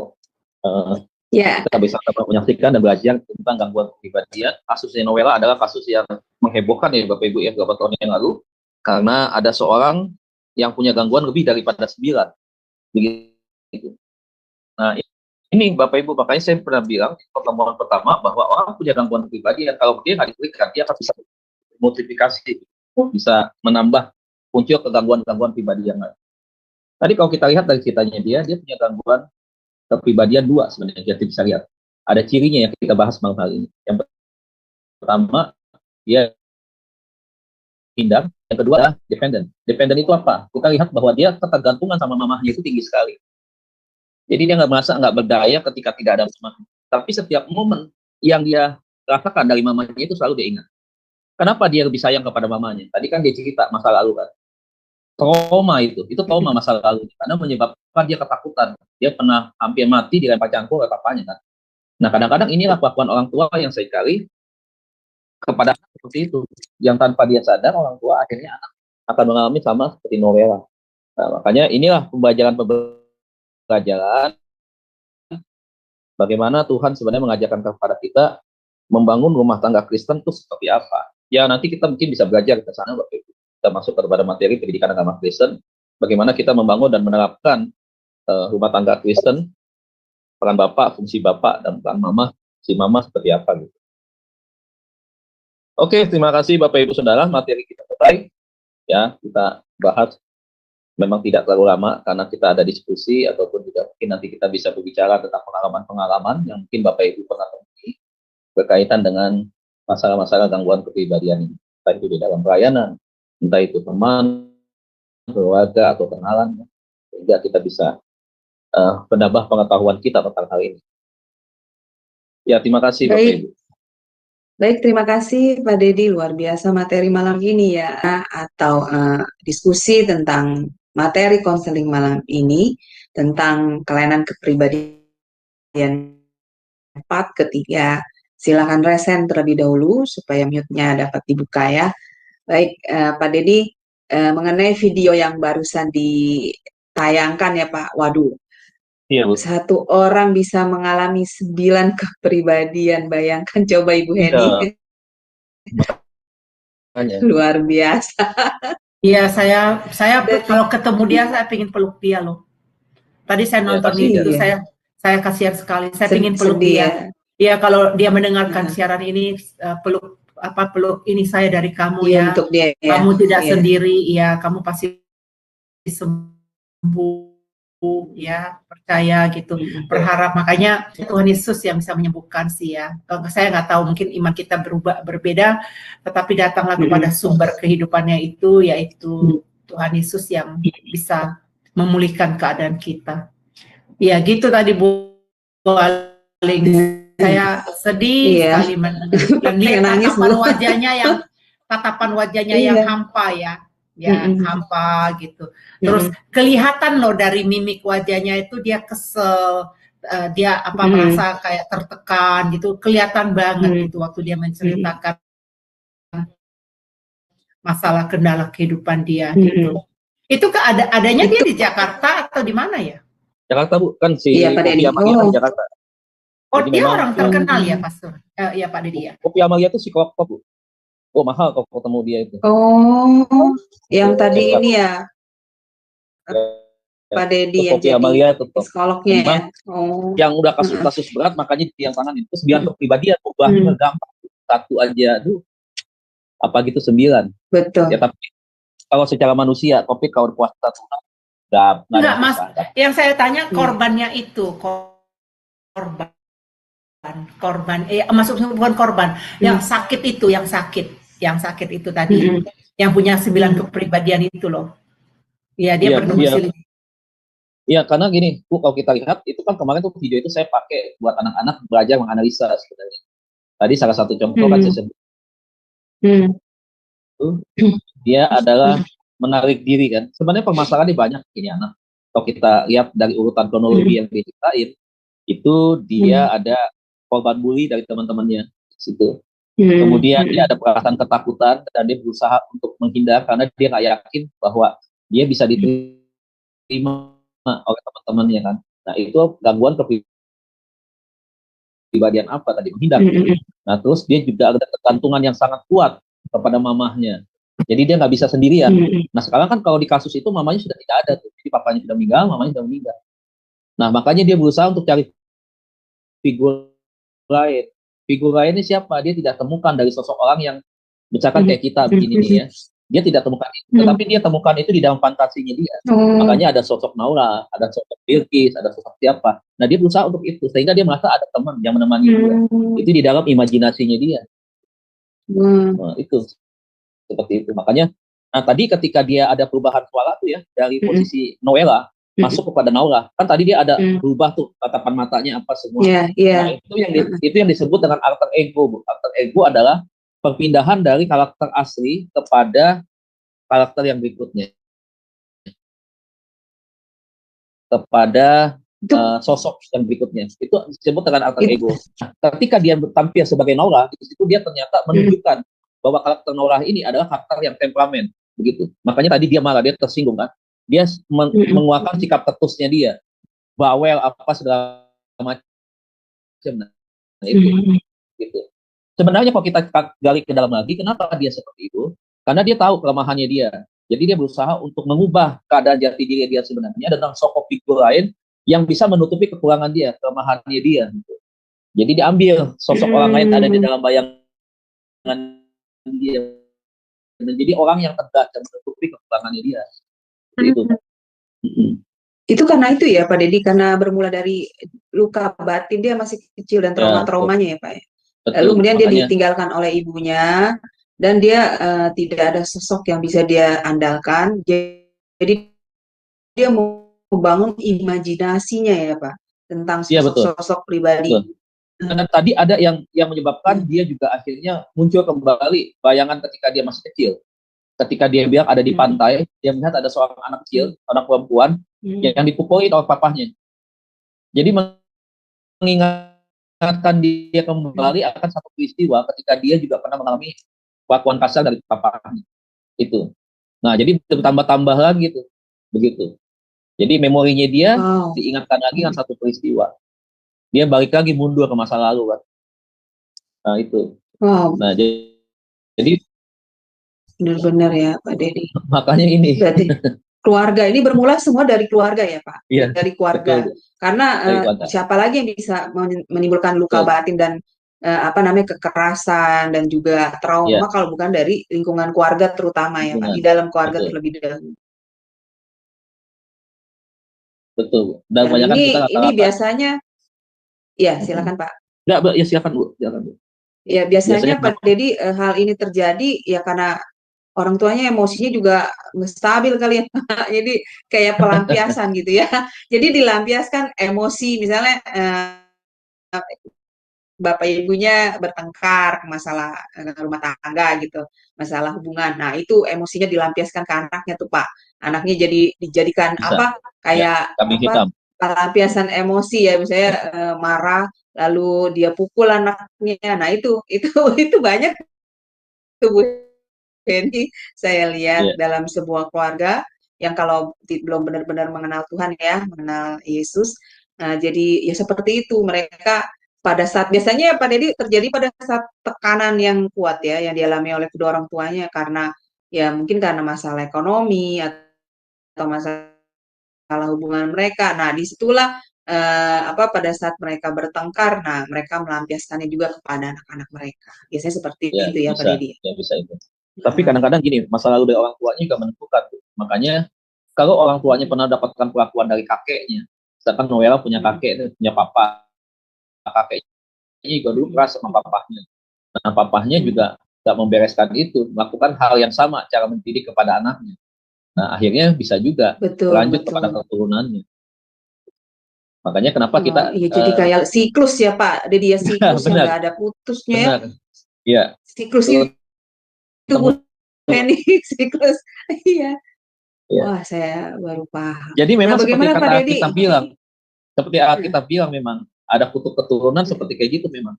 Kita bisa menyaksikan dan belajar tentang gangguan kepribadian. Kasus Novela adalah kasus yang menghebohkan ya Bapak Ibu ya, beberapa tahun yang lalu, karena ada seorang yang punya gangguan lebih daripada 9. Begitu. Nah ini Bapak Ibu, makanya saya pernah bilang di pertemuan pertama bahwa orang punya gangguan kepribadian, kalau dia nggak diberikan, dia akan bisa multiplikasi, bisa menambah muncul kegangguan-gangguan pribadi yang lain. Tadi kalau kita lihat dari ceritanya dia punya gangguan kepribadian 2 sebenarnya, kita bisa lihat. Ada cirinya yang kita bahas malam hari ini. Yang pertama, dia hindar. Yang kedua adalah dependent. Dependent itu apa? Kita lihat bahwa dia ketergantungan sama mamahnya itu tinggi sekali. Jadi dia nggak merasa nggak berdaya ketika tidak ada mama. Tapi setiap momen yang dia rasakan dari mamanya itu selalu dia ingat. Kenapa dia lebih sayang kepada mamanya? Tadi kan dia cerita masa lalu kan. trauma itu trauma masa lalu karena menyebabkan dia ketakutan. Dia pernah hampir mati dilempar cangkul oleh papanya kan. Nah, kadang-kadang inilah kelakuan orang tua yang seringkali kepada anak seperti itu, yang tanpa dia sadar orang tua akhirnya anak akan mengalami sama seperti Novela. Nah, makanya inilah pembelajaran bagaimana Tuhan sebenarnya mengajarkan kepada kita membangun rumah tangga Kristen itu seperti apa. Ya nanti kita mungkin bisa belajar ke sana Bapak Ibu. Kita masuk kepada materi pendidikan agama Kristen, bagaimana kita membangun dan menerapkan rumah tangga Kristen, peran Bapak, fungsi Bapak, dan peran Mama, si Mama seperti apa gitu. Oke, terima kasih Bapak Ibu Saudara, materi kita selesai. Ya, kita bahas memang tidak terlalu lama karena kita ada diskusi ataupun juga mungkin nanti kita bisa berbicara tentang pengalaman-pengalaman yang mungkin Bapak Ibu pernah temui berkaitan dengan masalah-masalah gangguan kepribadian ini. Entah itu di dalam pelayanan, entah itu teman, keluarga, atau kenalan, sehingga kita bisa menambah pengetahuan kita tentang hal ini. Ya, terima kasih Bapak Ibu. Baik, terima kasih Pak Dedi, luar biasa materi malam ini ya, atau diskusi tentang materi konseling malam ini, tentang kelainan kepribadian 4 ketiga. Silakan resen terlebih dahulu, supaya mute-nya dapat dibuka ya. Baik, Pak Dedi, mengenai video yang barusan ditayangkan ya Pak, waduh. Iya, Bu. Satu orang bisa mengalami 9 kepribadian, bayangkan coba Ibu Heni. Ya. Luar biasa. Iya, saya kalau ketemu dia saya pengen peluk dia loh. Tadi saya nonton itu saya kasihan sekali. Saya pengen peluk dia. Iya, kalau dia mendengarkan siaran ini peluk ini saya dari kamu ya. Untuk dia, kamu tidak sendiri, ya kamu pasti sembuh. Ya, percaya gitu, berharap. Makanya Tuhan Yesus yang bisa menyembuhkan sih ya. Saya nggak tahu, mungkin iman kita berbeda, tetapi datanglah kepada sumber kehidupannya itu, yaitu Tuhan Yesus yang bisa memulihkan keadaan kita. Ya gitu tadi Bu Aling. Saya sedih sekali mendengar tatapan wajahnya yang hampa ya. Hampa gitu. Terus kelihatan loh dari mimik wajahnya itu dia kesel, dia merasa kayak tertekan gitu, kelihatan banget gitu waktu dia menceritakan masalah kendala kehidupan dia gitu. Itu adanya dia di Jakarta atau di mana ya? Jakarta Bu, kan si Kopi Amalia di Jakarta. Oh, dia orang terkenal ya Pastor? Ya Pak Dedi ya. Kopi Amalia itu si Kok Bu. Oh, mahal kalau ketemu dia itu. Oh, yang tadi ini ya, Pak Dedi yang Kopi Amalia itu psikolognya ya. Yang udah kasus-kasus berat, makanya dia yang tangan itu 9 kepribadian, ubahnya gampang. Satu aja, apa gitu 9. Betul. Ya, tapi kalau secara manusia, Kopi kalau puasa Tuhan, enggak Mas. Yang saya tanya korbannya itu, korban, maksudnya bukan korban, yang sakit itu, yang sakit itu tadi, yang punya 9 kepribadian itu loh. Ya, dia berdomisili. Iya, karena gini, Bu, kalau kita lihat, itu kan kemarin tuh video itu saya pakai buat anak-anak belajar menganalisa sebenarnya. Tadi salah satu contoh kan saya sebut. Dia adalah menarik diri kan. Sebenarnya permasalahannya banyak ini anak. Kalau kita lihat dari urutan kronologi yang diceritain, itu dia ada korban bully dari teman-temannya situ. Kemudian dia ada perasaan ketakutan dan dia berusaha untuk menghindar karena dia nggak yakin bahwa dia bisa diterima oleh teman-temannya kan. Nah itu gangguan kepribadian apa tadi, menghindar. Nah terus dia juga ada ketergantungan yang sangat kuat kepada mamahnya. Jadi dia nggak bisa sendirian. Nah sekarang kan kalau di kasus itu mamanya sudah tidak ada tuh. Jadi papanya sudah meninggal, mamanya sudah meninggal. Nah makanya dia berusaha untuk cari figur lain. Figur lain ini siapa? Dia tidak temukan dari sosok orang yang misalkan kayak kita begini nih ya. Dia tidak temukan itu, tetapi dia temukan itu di dalam fantasinya dia. Makanya ada sosok Naura, ada sosok Bilqis, ada sosok siapa. Nah dia berusaha untuk itu, sehingga dia merasa ada teman yang menemani dia. Itu di dalam imajinasinya dia. Nah, itu seperti itu. Makanya, nah tadi ketika dia ada perubahan suara tuh ya dari posisi Noella masuk kepada Naura, kan tadi dia ada berubah tuh tatapan matanya apa semua. Nah itu yang disebut dengan alter ego. Bu. Alter ego adalah perpindahan dari karakter asli kepada karakter yang berikutnya. kepada Itu sosok yang berikutnya. Itu disebut dengan alter ego. Nah, ketika dia tampil sebagai Nora, di situ dia ternyata menunjukkan bahwa karakter Nora ini adalah karakter yang temperamen, begitu. Makanya tadi dia marah, dia tersinggung kan. Dia mengeluarkan sikap ketusnya dia, bawel apa segala macam. Nah, itu gitu. Sebenarnya kalau kita gali ke dalam lagi, kenapa dia seperti itu? Karena dia tahu kelemahannya dia. Jadi dia berusaha untuk mengubah keadaan jati diri dia sebenarnya dengan sosok figur lain yang bisa menutupi kekurangan dia, kelemahannya dia. Gitu. Jadi diambil sosok orang lain ada di dalam bayangan dia. Dan jadi orang yang tegas dan menutupi kekurangannya dia. Itu. Itu karena itu ya Pak Deddy, karena bermula dari luka batin dia masih kecil dan trauma-traumanya ya Pak ya. Lalu kemudian dia ditinggalkan oleh ibunya dan dia tidak ada sosok yang bisa dia andalkan. Jadi dia membangun imajinasinya ya Pak tentang sosok pribadi. Dan tadi ada yang menyebabkan dia juga akhirnya muncul kembali bayangan ketika dia masih kecil. Ketika dia bilang ada di pantai, dia melihat ada seorang anak kecil, anak perempuan yang dipukuli oleh papahnya. Jadi mengingatkan dia kembali akan satu peristiwa ketika dia juga pernah mengalami perlakuan kasar dari papahnya. Itu. Nah, jadi bertambah-tambah lagi tuh. Begitu. Jadi memorinya dia diingatkan lagi dengan satu peristiwa. Dia balik lagi mundur ke masa lalu kan. Nah, itu. Nah, jadi benar-benar ya Pak Deddy. Makanya ini. Berarti keluarga ini bermula semua dari keluarga ya Pak. Iya, dari keluarga. Betul. Karena siapa lagi yang bisa menimbulkan luka batin dan kekerasan dan juga trauma kalau bukan dari lingkungan keluarga terutama ya Pak, di dalam keluarga terlebih dahulu. Betul. Dan ini biasanya ya silakan Pak. Ya silakan Bu. Ya biasanya Pak Deddy hal ini terjadi ya karena orang tuanya emosinya juga nggak stabil kali ya. Jadi kayak pelampiasan gitu ya. Jadi dilampiaskan emosi misalnya bapak ibunya bertengkar masalah rumah tangga gitu, masalah hubungan. Nah, itu emosinya dilampiaskan ke anaknya tuh, Pak. Anaknya jadi dijadikan kayak pelampiasan emosi ya, misalnya marah lalu dia pukul anaknya. Nah, itu banyak tuh Hendy saya lihat dalam sebuah keluarga yang kalau belum benar-benar mengenal Tuhan ya, mengenal Yesus. Nah, jadi ya seperti itu mereka pada saat biasanya Pak Deddy terjadi pada saat tekanan yang kuat ya yang dialami oleh kedua orang tuanya karena ya mungkin karena masalah ekonomi atau masalah hubungan mereka. Nah, disitulah pada saat mereka bertengkar, nah mereka melampiaskannya juga kepada anak-anak mereka. Biasanya seperti itu ya Pak Deddy. Ya bisa itu. Tapi kadang-kadang gini, masa lalu dari orang tuanya juga menentukan. Makanya kalau orang tuanya pernah dapatkan perlakuan dari kakeknya, misalkan Noella punya kakek, punya papa, kakeknya juga dulu keras sama papahnya. Nah, papahnya juga tidak membereskan itu, melakukan hal yang sama, cara mendidik kepada anaknya. Nah, akhirnya bisa juga lanjut kepada keturunannya. Makanya kenapa kita... Iya, jadi kayak siklus ya Pak, jadi ya siklus yang nggak ada putusnya. Iya. Siklus itu ini siklus. Iya. Wah, saya baru paham. Jadi memang seperti kata Alkitab bilang, seperti Alkitab bilang memang ada kutub keturunan seperti kayak gitu memang.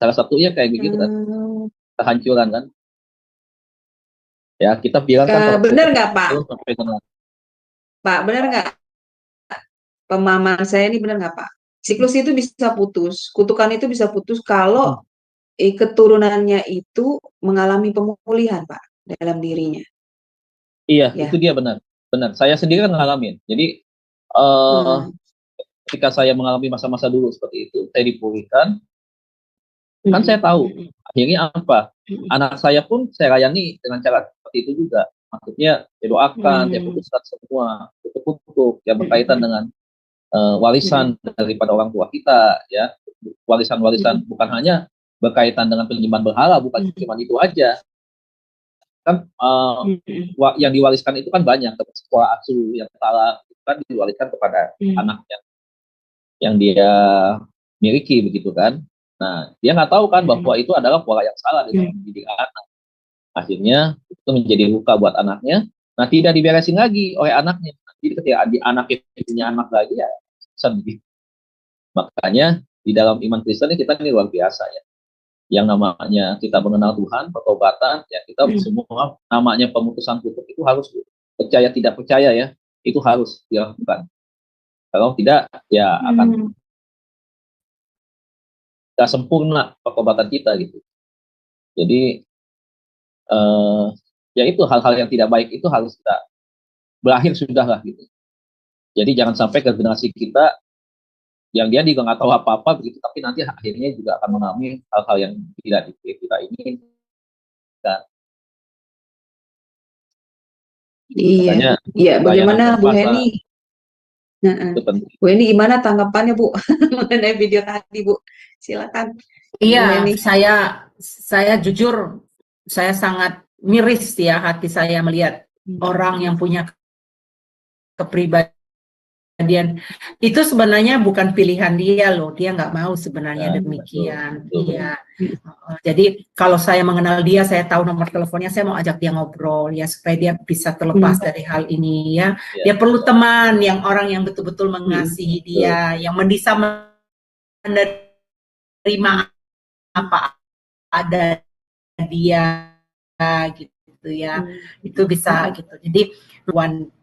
Salah satunya kayak begitu kan, kehancuran kan. Ya kita bilang kan. Benar nggak Pak? Pak, benar nggak? Pemahaman saya ini benar nggak Pak? Siklus itu bisa putus, kutukan itu bisa putus kalau keturunannya itu mengalami pemulihan Pak dalam dirinya. Iya, itu dia benar. Saya sendiri kan ngalamin. Jadi ketika saya mengalami masa-masa dulu seperti itu, saya dipulihkan. Kan saya tahu akhirnya apa? Anak saya pun saya layani dengan cara seperti itu juga. Maksudnya saya doakan, saya putuskan semua kutub-kutub yang berkaitan dengan warisan daripada orang tua kita, ya. Warisan-warisan bukan hanya berkaitan dengan penyembahan berhala, bukan cuma itu aja. Kan yang diwariskan itu kan banyak, sekolah asuh yang salah kan diwariskan kepada anak yang dia miliki begitu kan. Nah, dia nggak tahu kan bahwa itu adalah pola yang salah di dalam mendidik anak. Akhirnya itu menjadi luka buat anaknya. Nah, tidak diberesin lagi oleh anaknya. Jadi ketika anak itu punya anak lagi ya sedih. Makanya di dalam iman Kristen kita ini luar biasa ya. Yang namanya kita mengenal Tuhan, pertobatan, ya kita semua namanya pemutusan kutuk itu harus percaya tidak percaya ya, itu harus dilakukan. Kalau tidak ya akan tidak sempurna pertobatan kita gitu. Jadi ya itu hal-hal yang tidak baik itu harus kita berakhir sudah lah gitu. Jadi jangan sampai ke generasi kita yang dia juga nggak tahu apa-apa begitu, tapi nanti akhirnya juga akan mengalami hal-hal yang tidak kita inginkan. Iya, iya. Bagaimana Bu Heni? Bu Heni, gimana tanggapannya Bu mengenai video tadi Bu? Silakan. Iya, saya jujur, saya sangat miris ya hati saya melihat orang yang punya kepribadian itu sebenarnya bukan pilihan dia loh, dia nggak mau sebenarnya demikian. Iya. Jadi kalau saya mengenal dia, saya tahu nomor teleponnya, saya mau ajak dia ngobrol ya supaya dia bisa terlepas dari hal ini ya. Dia perlu teman yang orang yang betul-betul mengasihi dia, yang bisa menerima apa ada dia gitu ya. Itu bisa gitu. Jadi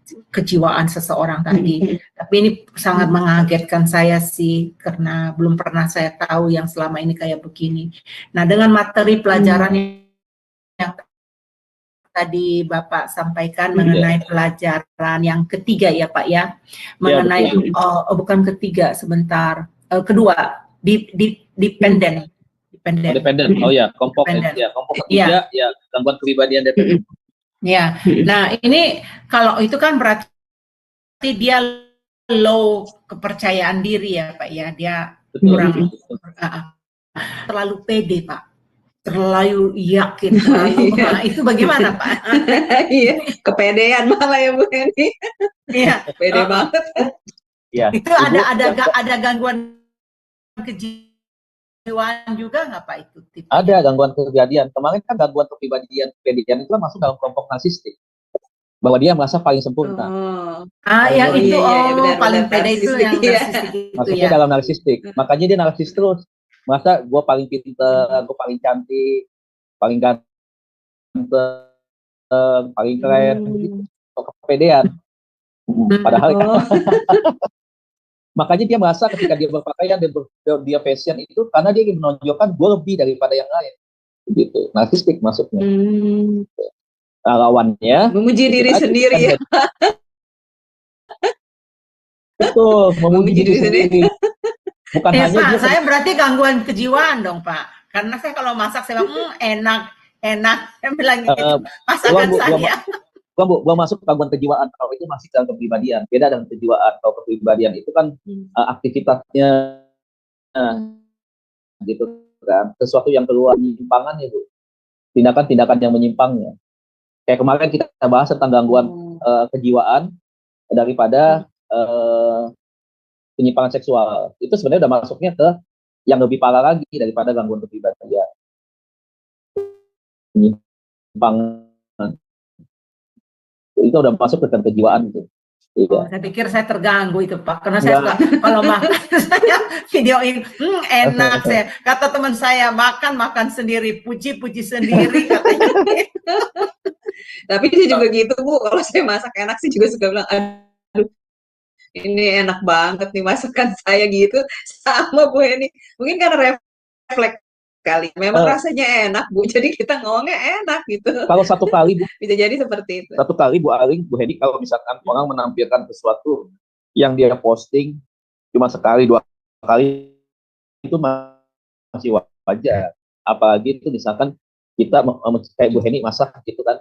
kejiwaan seseorang tadi. Tapi ini sangat mengagetkan saya sih, karena belum pernah saya tahu yang selama ini kayak begini. Nah, dengan materi pelajaran yang tadi Bapak sampaikan mengenai pelajaran yang ketiga ya Pak ya, mengenai bukan ketiga, sebentar, kedua, dependen. Oh ya, kelompok ketiga ya gangguan kepribadian dependen. Ya, nah ini kalau itu kan berarti dia low kepercayaan diri ya Pak ya, dia kurang terlalu pede Pak, terlalu yakin. Nah, itu bagaimana Pak? Iya, kepedean malah ya Bu Heni. Iya, pede banget. Ya, itu ada gangguan kejiwaan juga nggak Pak itu? Ada gangguan kepribadian. Kemarin kan gangguan kepribadian itu kan masuk dalam kelompok narsistik. Bahwa dia merasa paling sempurna. Yang itu benar, paling pede itu yang narsistik itu. Masuknya dalam narsistik. Makanya dia narsis terus. Masa gue paling pintar, gue paling cantik, paling ganteng, paling keren, kepedean. Padahal makanya dia merasa ketika dia berpakaian, dia fashion itu karena dia ingin menonjolkan gue lebih daripada yang lain. Gitu. Narsistik masuknya. Lawannya memuji diri sendiri ya. Betul, memuji diri sendiri. Bukan hanya Pak, dia saya berarti gangguan kejiwaan dong Pak. Karena saya kalau masak saya bilang enak, saya bilang gitu. Masakan saya. Gua masuk gangguan kejiwaan, kalau itu masih dalam kepribadian. Beda dengan kejiwaan. Kalau kepribadian itu kan aktivitasnya gitu kan, sesuatu yang keluar penyimpangan itu, tindakan-tindakan yang menyimpangnya. Kayak kemarin kita bahas tentang gangguan kejiwaan daripada penyimpangan seksual. Itu sebenarnya udah masuknya ke yang lebih parah lagi daripada gangguan kepribadian. Penyimpangan itu udah masuk ke kejiwaan itu. Saya pikir saya terganggu itu Pak, karena saya suka kalau makan saya videoin enak saya. Kata teman saya makan sendiri, puji sendiri katanya. Tapi dia juga gitu Bu, kalau saya masak enak sih juga suka bilang, aduh ini enak banget nih masakan saya gitu. Sama Bu Heni, mungkin karena refleks kali, memang rasanya enak Bu, jadi kita ngomongnya enak gitu. Kalau satu kali Bu, bisa jadi seperti itu. Satu kali Bu Aling, Bu Heni, kalau misalkan orang menampilkan sesuatu yang dia posting cuma sekali, 2 kali, itu masih wajar. Apalagi itu misalkan kita kayak Bu Heni masak gitu kan,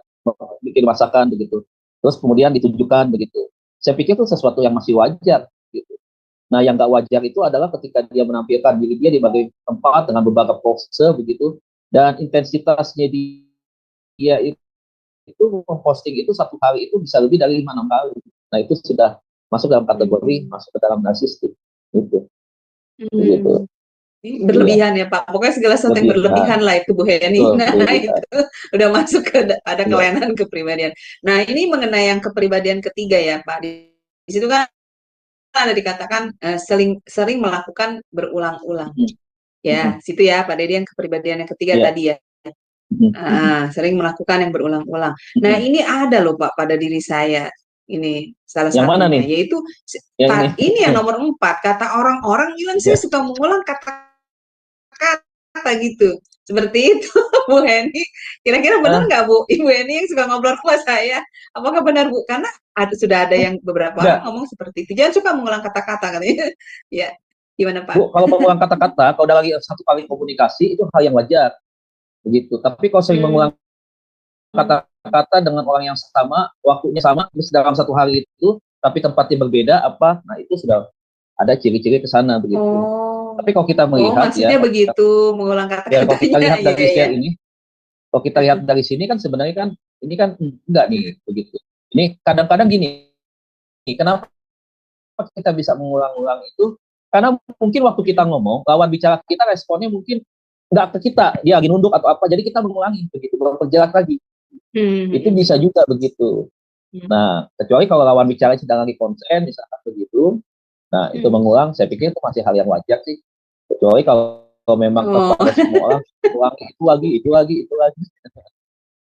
bikin masakan begitu, terus kemudian ditunjukkan begitu. Saya pikir itu sesuatu yang masih wajar gitu. Nah, yang nggak wajar itu adalah ketika dia menampilkan diri dia di berbagai tempat dengan beberapa pose begitu, dan intensitasnya dia itu memposting itu satu hari itu bisa lebih dari 5-6 kali. Nah, itu sudah masuk dalam kategori masuk ke dalam narsistik gitu. Gitu. Berlebihan ya Pak, pokoknya segala sesuatu yang berlebihan lah itu Bu Heni. Itu udah masuk ke ada kelainan kepribadian. Nah, ini mengenai yang kepribadian ketiga ya Pak, situ kan ada dikatakan sering melakukan berulang-ulang. Ya, situ ya Pak Dedi yang kepribadian yang ketiga tadi ya. Sering melakukan yang berulang-ulang. Nah, ini ada loh Pak pada diri saya. Ini salah Yang mana satunya, nih? yaitu Yang ini yang nomor 4. Kata orang-orang, Yuan saya suka mengulang kata-kata gitu. Seperti itu, Bu Heni. Kira-kira benar nggak Bu, Ibu Heni yang suka ngobrol sama saya? Apakah benar Bu? Karena sudah ada yang beberapa orang ngomong seperti itu. Jangan suka mengulang kata-kata katanya. Ya, gimana Pak? Bu, kalau mengulang kata-kata, kalau udah lagi satu kali komunikasi itu hal yang wajar, begitu. Tapi kalau sering mengulang kata-kata dengan orang yang sama, waktunya sama, dalam satu hari itu, tapi tempatnya berbeda, nah itu sudah ada ciri-ciri ke sana begitu. Tapi kalau kita melihat maksudnya begitu mengulang kata-katanya. Kalau kita lihat dari share ini, kalau kita lihat dari sini kan sebenarnya kan ini kan enggak nih begitu. Ini kadang-kadang gini, kenapa kita bisa mengulang-ulang itu? Karena mungkin waktu kita ngomong, lawan bicara kita responnya mungkin enggak ke kita, dia lagi nunduk atau apa, jadi kita mengulangi begitu, berjelas lagi. Itu bisa juga begitu. Nah, kecuali kalau lawan bicara sedang lagi konsen, misalkan begitu, nah itu mengulang, saya pikir itu masih hal yang wajar sih. Kecuali kalau memang kepada semua orang, ulang itu lagi.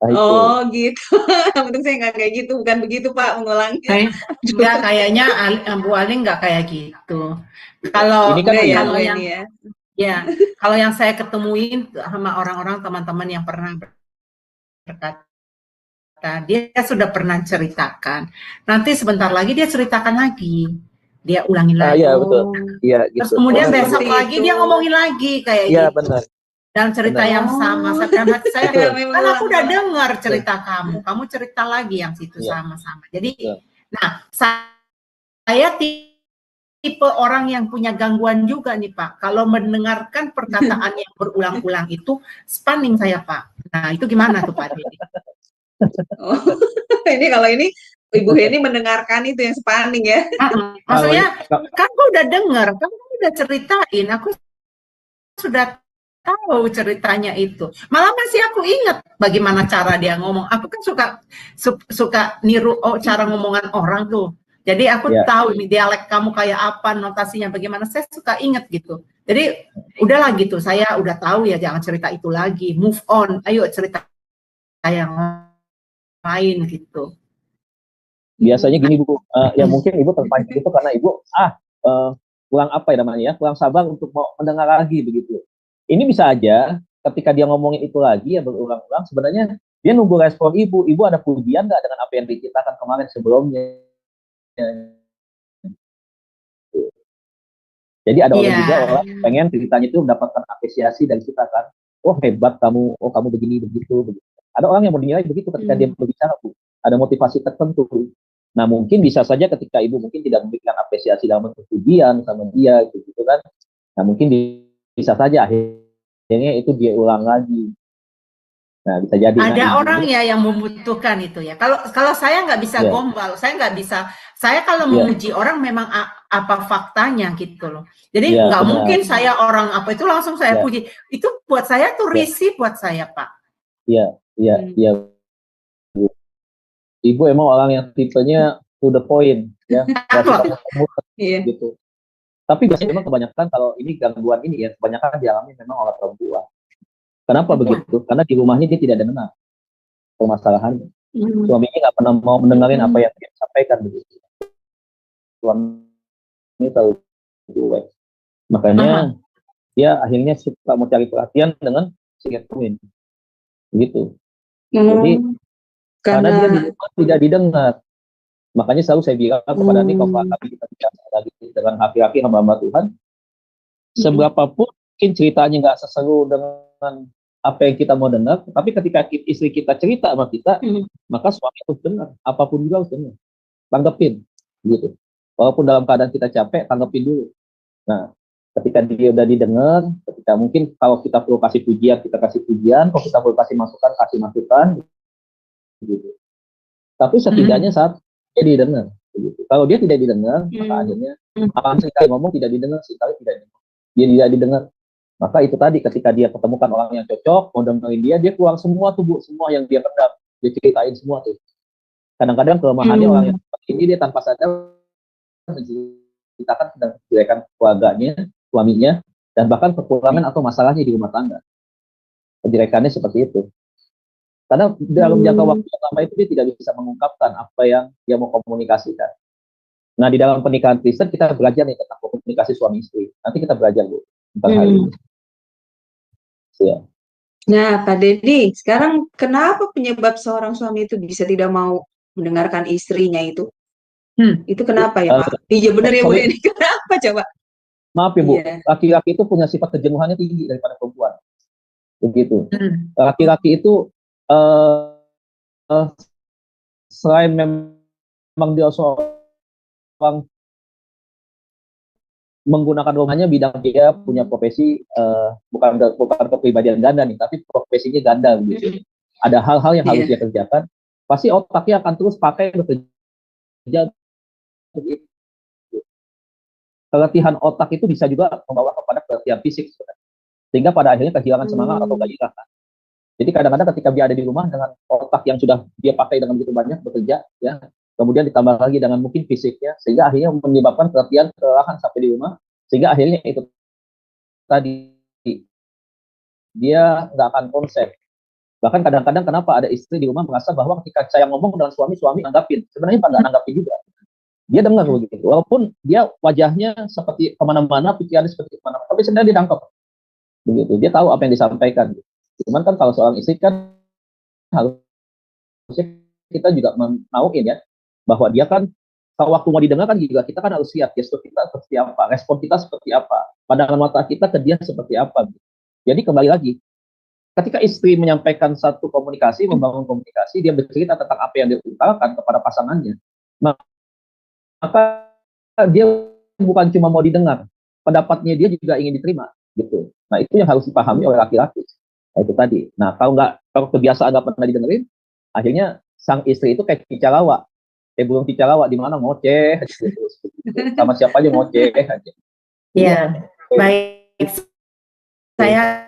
Nah, itu. Gitu. Untung saya nggak kayak gitu, bukan begitu Pak mengulangnya. Enggak, kayaknya Bu Ali nggak kayak gitu. Kalau ini kan kalau yang saya ketemuin sama orang-orang teman-teman yang pernah berkata, dia sudah pernah ceritakan. Nanti sebentar lagi dia ceritakan lagi. Dia ulangin lagi. Iya, betul. Iya, gitu. Terus kemudian besok lagi dia ngomongin lagi kayak gitu. Iya, benar. Dan cerita yang sama. Saya kan aku udah dengar cerita kamu cerita lagi yang situ sama-sama. Jadi, nah saya tipe orang yang punya gangguan juga nih Pak. Kalau mendengarkan perkataan yang berulang-ulang itu spanning saya Pak. Nah itu gimana tuh Pak Dedi? Ini kalau ini Ibu Heni mendengarkan itu yang spanning ya. Maksudnya kan aku udah dengar, kan aku udah ceritain, aku sudah tahu ceritanya itu. Malah masih aku ingat bagaimana cara dia ngomong. Aku kan suka niru cara ngomongan orang tuh. Jadi aku tahu ini dialek kamu kayak apa, notasinya bagaimana. Saya suka ingat gitu. Jadi udahlah gitu. Saya udah tahu ya, jangan cerita itu lagi. Move on. Ayo cerita yang lain gitu. Biasanya gini Bu, ya mungkin Ibu terpancing itu karena Ibu kurang apa ya namanya ya, kurang sabar untuk mau mendengar lagi begitu. Ini bisa aja ketika dia ngomongin itu lagi ya berulang-ulang, sebenarnya dia nunggu respon Ibu ada pujian nggak dengan apa yang diceritakan kemarin sebelumnya. Jadi ada orang juga orang pengen ceritanya itu mendapatkan apresiasi dari kita kan. Oh hebat kamu, oh kamu begini begitu. Ada orang yang mau dinilai begitu ketika dia berbicara Bu. Ada motivasi tertentu. Nah mungkin bisa saja ketika Ibu mungkin tidak memberikan apresiasi dalam bentuk pujian sama dia gitu kan. Nah mungkin bisa saja akhirnya itu dia ulang lagi. Nah bisa jadi. Ada orang ya yang membutuhkan itu ya. Kalau saya nggak bisa gombal, saya nggak bisa. Saya kalau memuji orang memang apa faktanya gitu loh. Jadi nggak mungkin saya orang apa itu langsung saya puji. Itu buat saya tuh risih buat saya Pak. Iya. Ibu emang orang yang tipenya to the point ya. Gitu. Tapi biasanya memang kebanyakan kalau ini gangguan ini ya kebanyakan dialami memang oleh perempuan. Kenapa begitu? Karena di rumahnya dia tidak dengar permasalahannya. Suaminya nggak pernah mau mendengarin apa yang dia sampaikan begitu. Suami tahu cuek. Makanya dia akhirnya suka mau cari perhatian dengan siapin gitu. Jadi karena dia tidak didengar. Makanya selalu saya bilang kepada nih kalau kita bicara lagi dengan laki-laki hamba Tuhan, seberapapun mungkin ceritanya nggak seseru dengan apa yang kita mau dengar, tapi ketika istri kita cerita sama kita, maka suami harus dengar, apapun juga harus dengar, tanggepin, gitu. Walaupun dalam keadaan kita capek, tanggepin dulu. Nah, ketika dia udah didengar, ketika mungkin kalau kita perlu kasih pujian, kita kasih pujian, kalau kita perlu kasih masukan, gitu. Tapi setidaknya saat dia didengar, gitu. Kalau dia tidak didengar, maka akhirnya sekali ngomong tidak didengar, sekali tidak didengar. Dia tidak didengar. Maka itu tadi ketika dia ketemukan orang yang cocok, mau dengerin dia keluar semua tuh Bu, semua yang dia pendam, dia ceritain semua tuh. Kadang-kadang kelemahannya orang yang seperti ini dia tanpa sadar menceritakan tentang kejelekan keluarganya, suaminya, dan bahkan kekurangan atau masalahnya di rumah tangga. Kejelekannya seperti itu. Karena dalam jangka waktu yang lama itu dia tidak bisa mengungkapkan apa yang dia mau komunikasikan. Nah, di dalam pernikahan Kristen kita belajar nih tentang komunikasi suami istri. Nanti kita belajar, Bu, tentang hal ini. Ya. Nah, Pak Dedi, sekarang kenapa penyebab seorang suami itu bisa tidak mau mendengarkan istrinya itu? Itu kenapa ya, Pak? Iya benar ya, Bu. Ini kenapa coba? Maaf ya, Bu. Laki-laki itu punya sifat kejenuhannya tinggi daripada perempuan. Begitu. Laki-laki itu selain memang dia seorang menggunakan rumahnya bidang dia punya profesi bukan kepribadian ganda nih, tapi profesinya ganda gitu. Ada hal-hal yang harus dia kerjakan, pasti otaknya akan terus pakai bekerja. Keletihan otak itu bisa juga membawa kepada keletihan fisik, sehingga pada akhirnya kehilangan semangat atau gairah. Jadi kadang-kadang ketika dia ada di rumah dengan otak yang sudah dia pakai dengan begitu banyak bekerja, ya, kemudian ditambah lagi dengan mungkin fisiknya, sehingga akhirnya menyebabkan kelelahan sampai di rumah, sehingga akhirnya itu tadi dia nggak akan konsep. Bahkan kadang-kadang kenapa ada istri di rumah merasa bahwa ketika saya ngomong dengan suami nanggapin, sebenarnya nggak nanggapin juga. Dia dengar begitu, walaupun dia wajahnya seperti kemana-mana, pikirannya seperti kemana-mana, tapi sebenarnya dia nangkep begitu. Dia tahu apa yang disampaikan. Cuman kan kalau seorang istri kan harusnya kita juga menauin ya, bahwa dia kan kalau waktu mau didengar kan juga kita kan harus lihat gestur kita seperti apa, respon kita seperti apa, pandangan mata kita ke dia seperti apa. Jadi kembali lagi, ketika istri menyampaikan satu komunikasi, membangun komunikasi, dia bercerita tentang apa yang dia utarakan kepada pasangannya, maka dia bukan cuma mau didengar, pendapatnya dia juga ingin diterima gitu. Nah, itu yang harus dipahami oleh laki-laki. Nah, itu tadi. Nah, kalau kebiasaan nggak pernah didengerin, akhirnya sang istri itu kayak cicarawa. Belum cicarawa di mana ngoceh, gitu. Sama siapa aja ngoceh aja. Iya, baik. Saya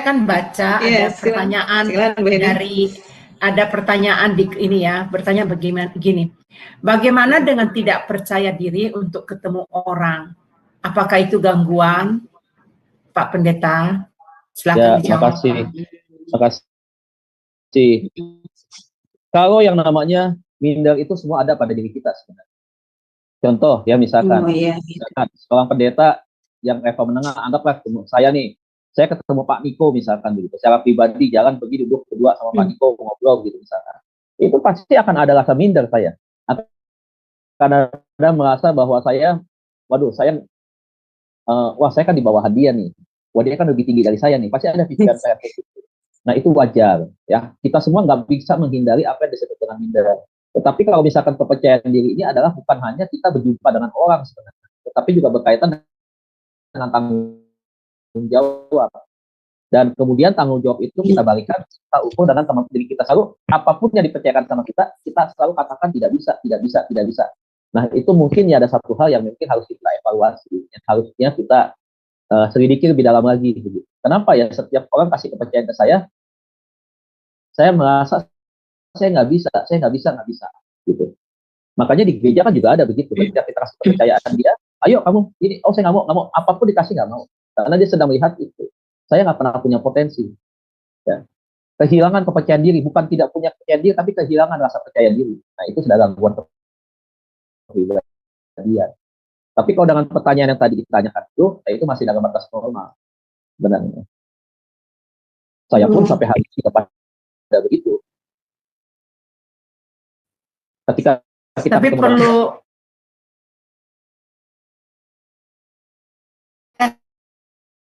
akan baca ada pertanyaan ada pertanyaan di ini ya, bertanya begini. Bagaimana dengan tidak percaya diri untuk ketemu orang? Apakah itu gangguan, Pak Pendeta? Silakan dijawab. Makasih. Kalau yang namanya minder itu semua ada pada diri kita sebenarnya. Contoh ya, misalkan seorang pendeta yang level menengah, anggaplah saya nih, saya ketemu Pak Niko misalkan begitu, secara pribadi jalan pergi duduk berdua sama Pak Niko ngobrol gitu misalkan, itu pasti akan ada rasa minder saya, karena ada merasa bahwa saya, saya kan di bawahan dia nih, dia kan lebih tinggi dari saya nih, pasti ada pikiran saya gitu. Nah, itu wajar ya, kita semua nggak bisa menghindari apa yang disebut dengan minder. Tetapi kalau misalkan kepercayaan diri ini adalah bukan hanya kita berjumpa dengan orang sebenarnya, tetapi juga berkaitan dengan tanggung jawab. Dan kemudian tanggung jawab itu kita balikan, kita ukur dengan teman diri kita. Selalu apapun yang dipercayakan sama kita selalu katakan tidak bisa. Nah, itu mungkin ya ada satu hal yang mungkin harus kita evaluasi, yang harusnya kita selidiki lebih dalam lagi. Gitu. Kenapa ya setiap orang kasih kepercayaan ke saya merasa saya nggak bisa, gitu. Makanya di gereja kan juga ada begitu. Ketika kita kasih kepercayaan dia, ayo kamu ini, saya nggak mau, apapun dikasih nggak mau, karena dia sedang melihat itu. Saya nggak pernah punya potensi. Ya. Kehilangan kepercayaan diri, bukan tidak punya kepercayaan diri, tapi kehilangan rasa percaya diri. Nah, itu sudah gangguan kepribadian. Tapi kalau dengan pertanyaan yang tadi ditanyakan itu masih dalam batas normal, sebenarnya. Saya pun sampai hari ini pada begitu. Ketika kita tapi perlu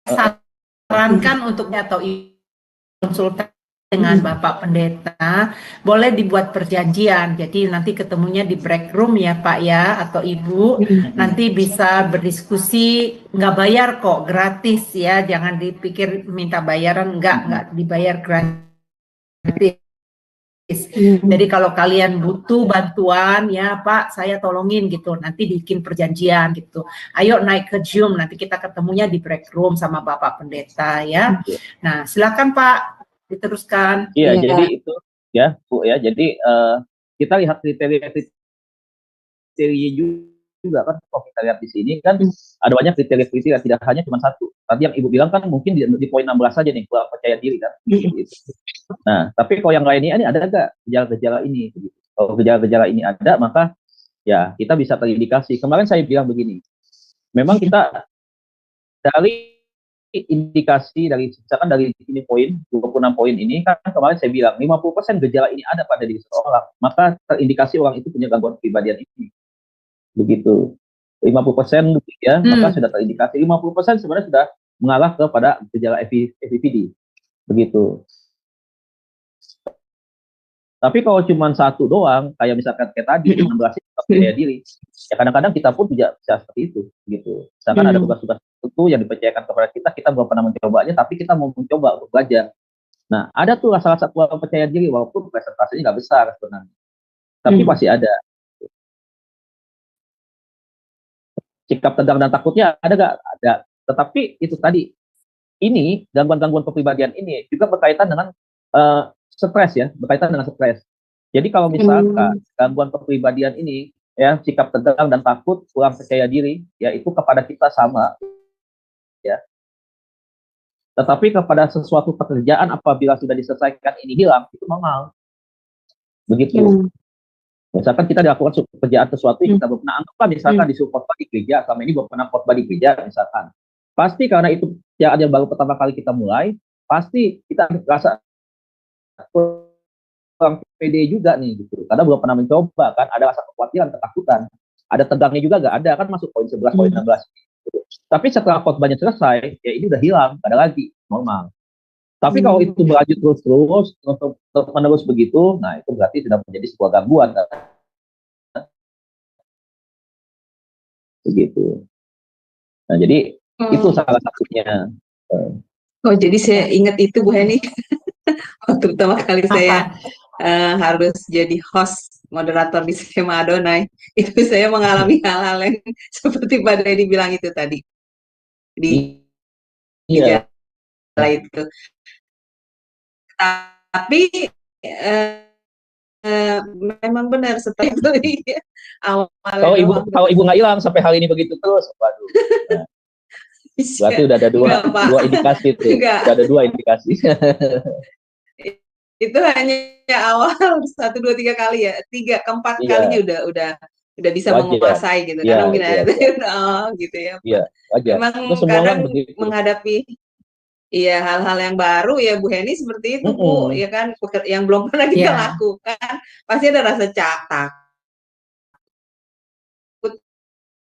sarankan untuk atau konsultasi dengan Bapak Pendeta, boleh dibuat perjanjian. Jadi nanti ketemunya di break room ya Pak ya, atau Ibu, nanti bisa berdiskusi, nggak bayar kok, gratis ya, jangan dipikir minta bayaran, nggak dibayar gratis. Jadi kalau kalian butuh bantuan ya Pak, saya tolongin gitu, nanti bikin perjanjian gitu. Ayo naik ke Zoom, nanti kita ketemunya di break room sama Bapak Pendeta ya. Nah, silakan Pak, diteruskan. Iya, jadi itu ya Bu ya. Jadi kita lihat kriteria kriteria juga kan. Kalau kita lihat di sini kan ada banyak kriteria-kriteria, tidak hanya cuma satu. Tadi yang Ibu bilang kan mungkin di poin 16 saja nih, kurang percaya diri kan. Gitu. Nah, tapi kalau yang lainnya ini ada nggak gejala-gejala ini? Gitu. Kalau gejala-gejala ini ada, maka ya kita bisa terindikasi. Kemarin saya bilang begini, memang kita dari indikasi dari misalkan dari ini poin 26 poin ini kan kemarin saya bilang 50% gejala ini ada pada diri seseorang, maka terindikasi orang itu punya gangguan kepribadian ini. Begitu. 50% ya, maka sudah terindikasi. 50% sebenarnya sudah mengarah kepada gejala FIPD. Begitu. Tapi kalau cuma satu doang, kayak misalkan kayak tadi, 16 percaya diri, ya kadang-kadang kita pun tidak bisa seperti itu, gitu. Misalkan ada tugas-tugas tertentu yang dipercayakan kepada kita belum pernah mencobanya, tapi kita mau mencoba untuk belajar. Nah, ada tuh salah satu orang percaya diri, walaupun presentasinya nggak besar sebenarnya, tapi pasti ada. Sikap tegang dan takutnya ada nggak? Ada. Tetapi itu tadi, ini gangguan-gangguan kepribadian ini juga berkaitan dengan stres ya, berkaitan dengan stres. Jadi kalau misalkan gangguan kepribadian ini ya, sikap tegang dan takut, kurang percaya diri, ya itu kepada kita sama ya. Tetapi kepada sesuatu pekerjaan apabila sudah diselesaikan ini hilang, itu normal. Begitu. Misalkan kita dilakukan pekerjaan sesuatu yang kita belum pernah anggaplah, misalkan disuruh khotbah di gereja, selama ini belum pernah khotbah di gereja misalkan. Pasti karena itu pekerjaan yang baru pertama kali kita mulai, pasti kita merasa kurang pede juga nih gitu, karena belum pernah mencoba kan, ada rasa kekhawatiran, ketakutan, ada tegangnya juga nggak ada kan, masuk poin 11, poin 16 gitu. Tapi setelah khotbahnya selesai, ya ini udah hilang, nggak ada lagi, normal. Tapi kalau itu berlanjut terus begitu, nah itu berarti sudah menjadi sebuah gangguan kan? Begitu. Nah jadi itu salah satunya. Oh jadi saya ingat itu Bu Heni. Waktu pertama kali saya harus jadi host moderator di skema Adonai, itu saya mengalami hal-hal yang seperti Pak Dedi bilang itu tadi di gejala itu. Tapi memang benar setelah itu ya, kalau ibu nggak hilang sampai hari ini begitu terus, waduh. Nah, berarti udah ada dua indikasi tuh. Udah ada dua indikasi. Itu hanya awal 1, 2, 3 kali ya, 3 ke 4 kalinya udah bisa menguasai gitu, karena mungkin ada gitu ya. Iya, wajar. Memang kadang menghadapi hal-hal yang baru ya Bu Heni seperti itu Bu, ya kan, yang belum pernah kita lakukan, pasti ada rasa takut,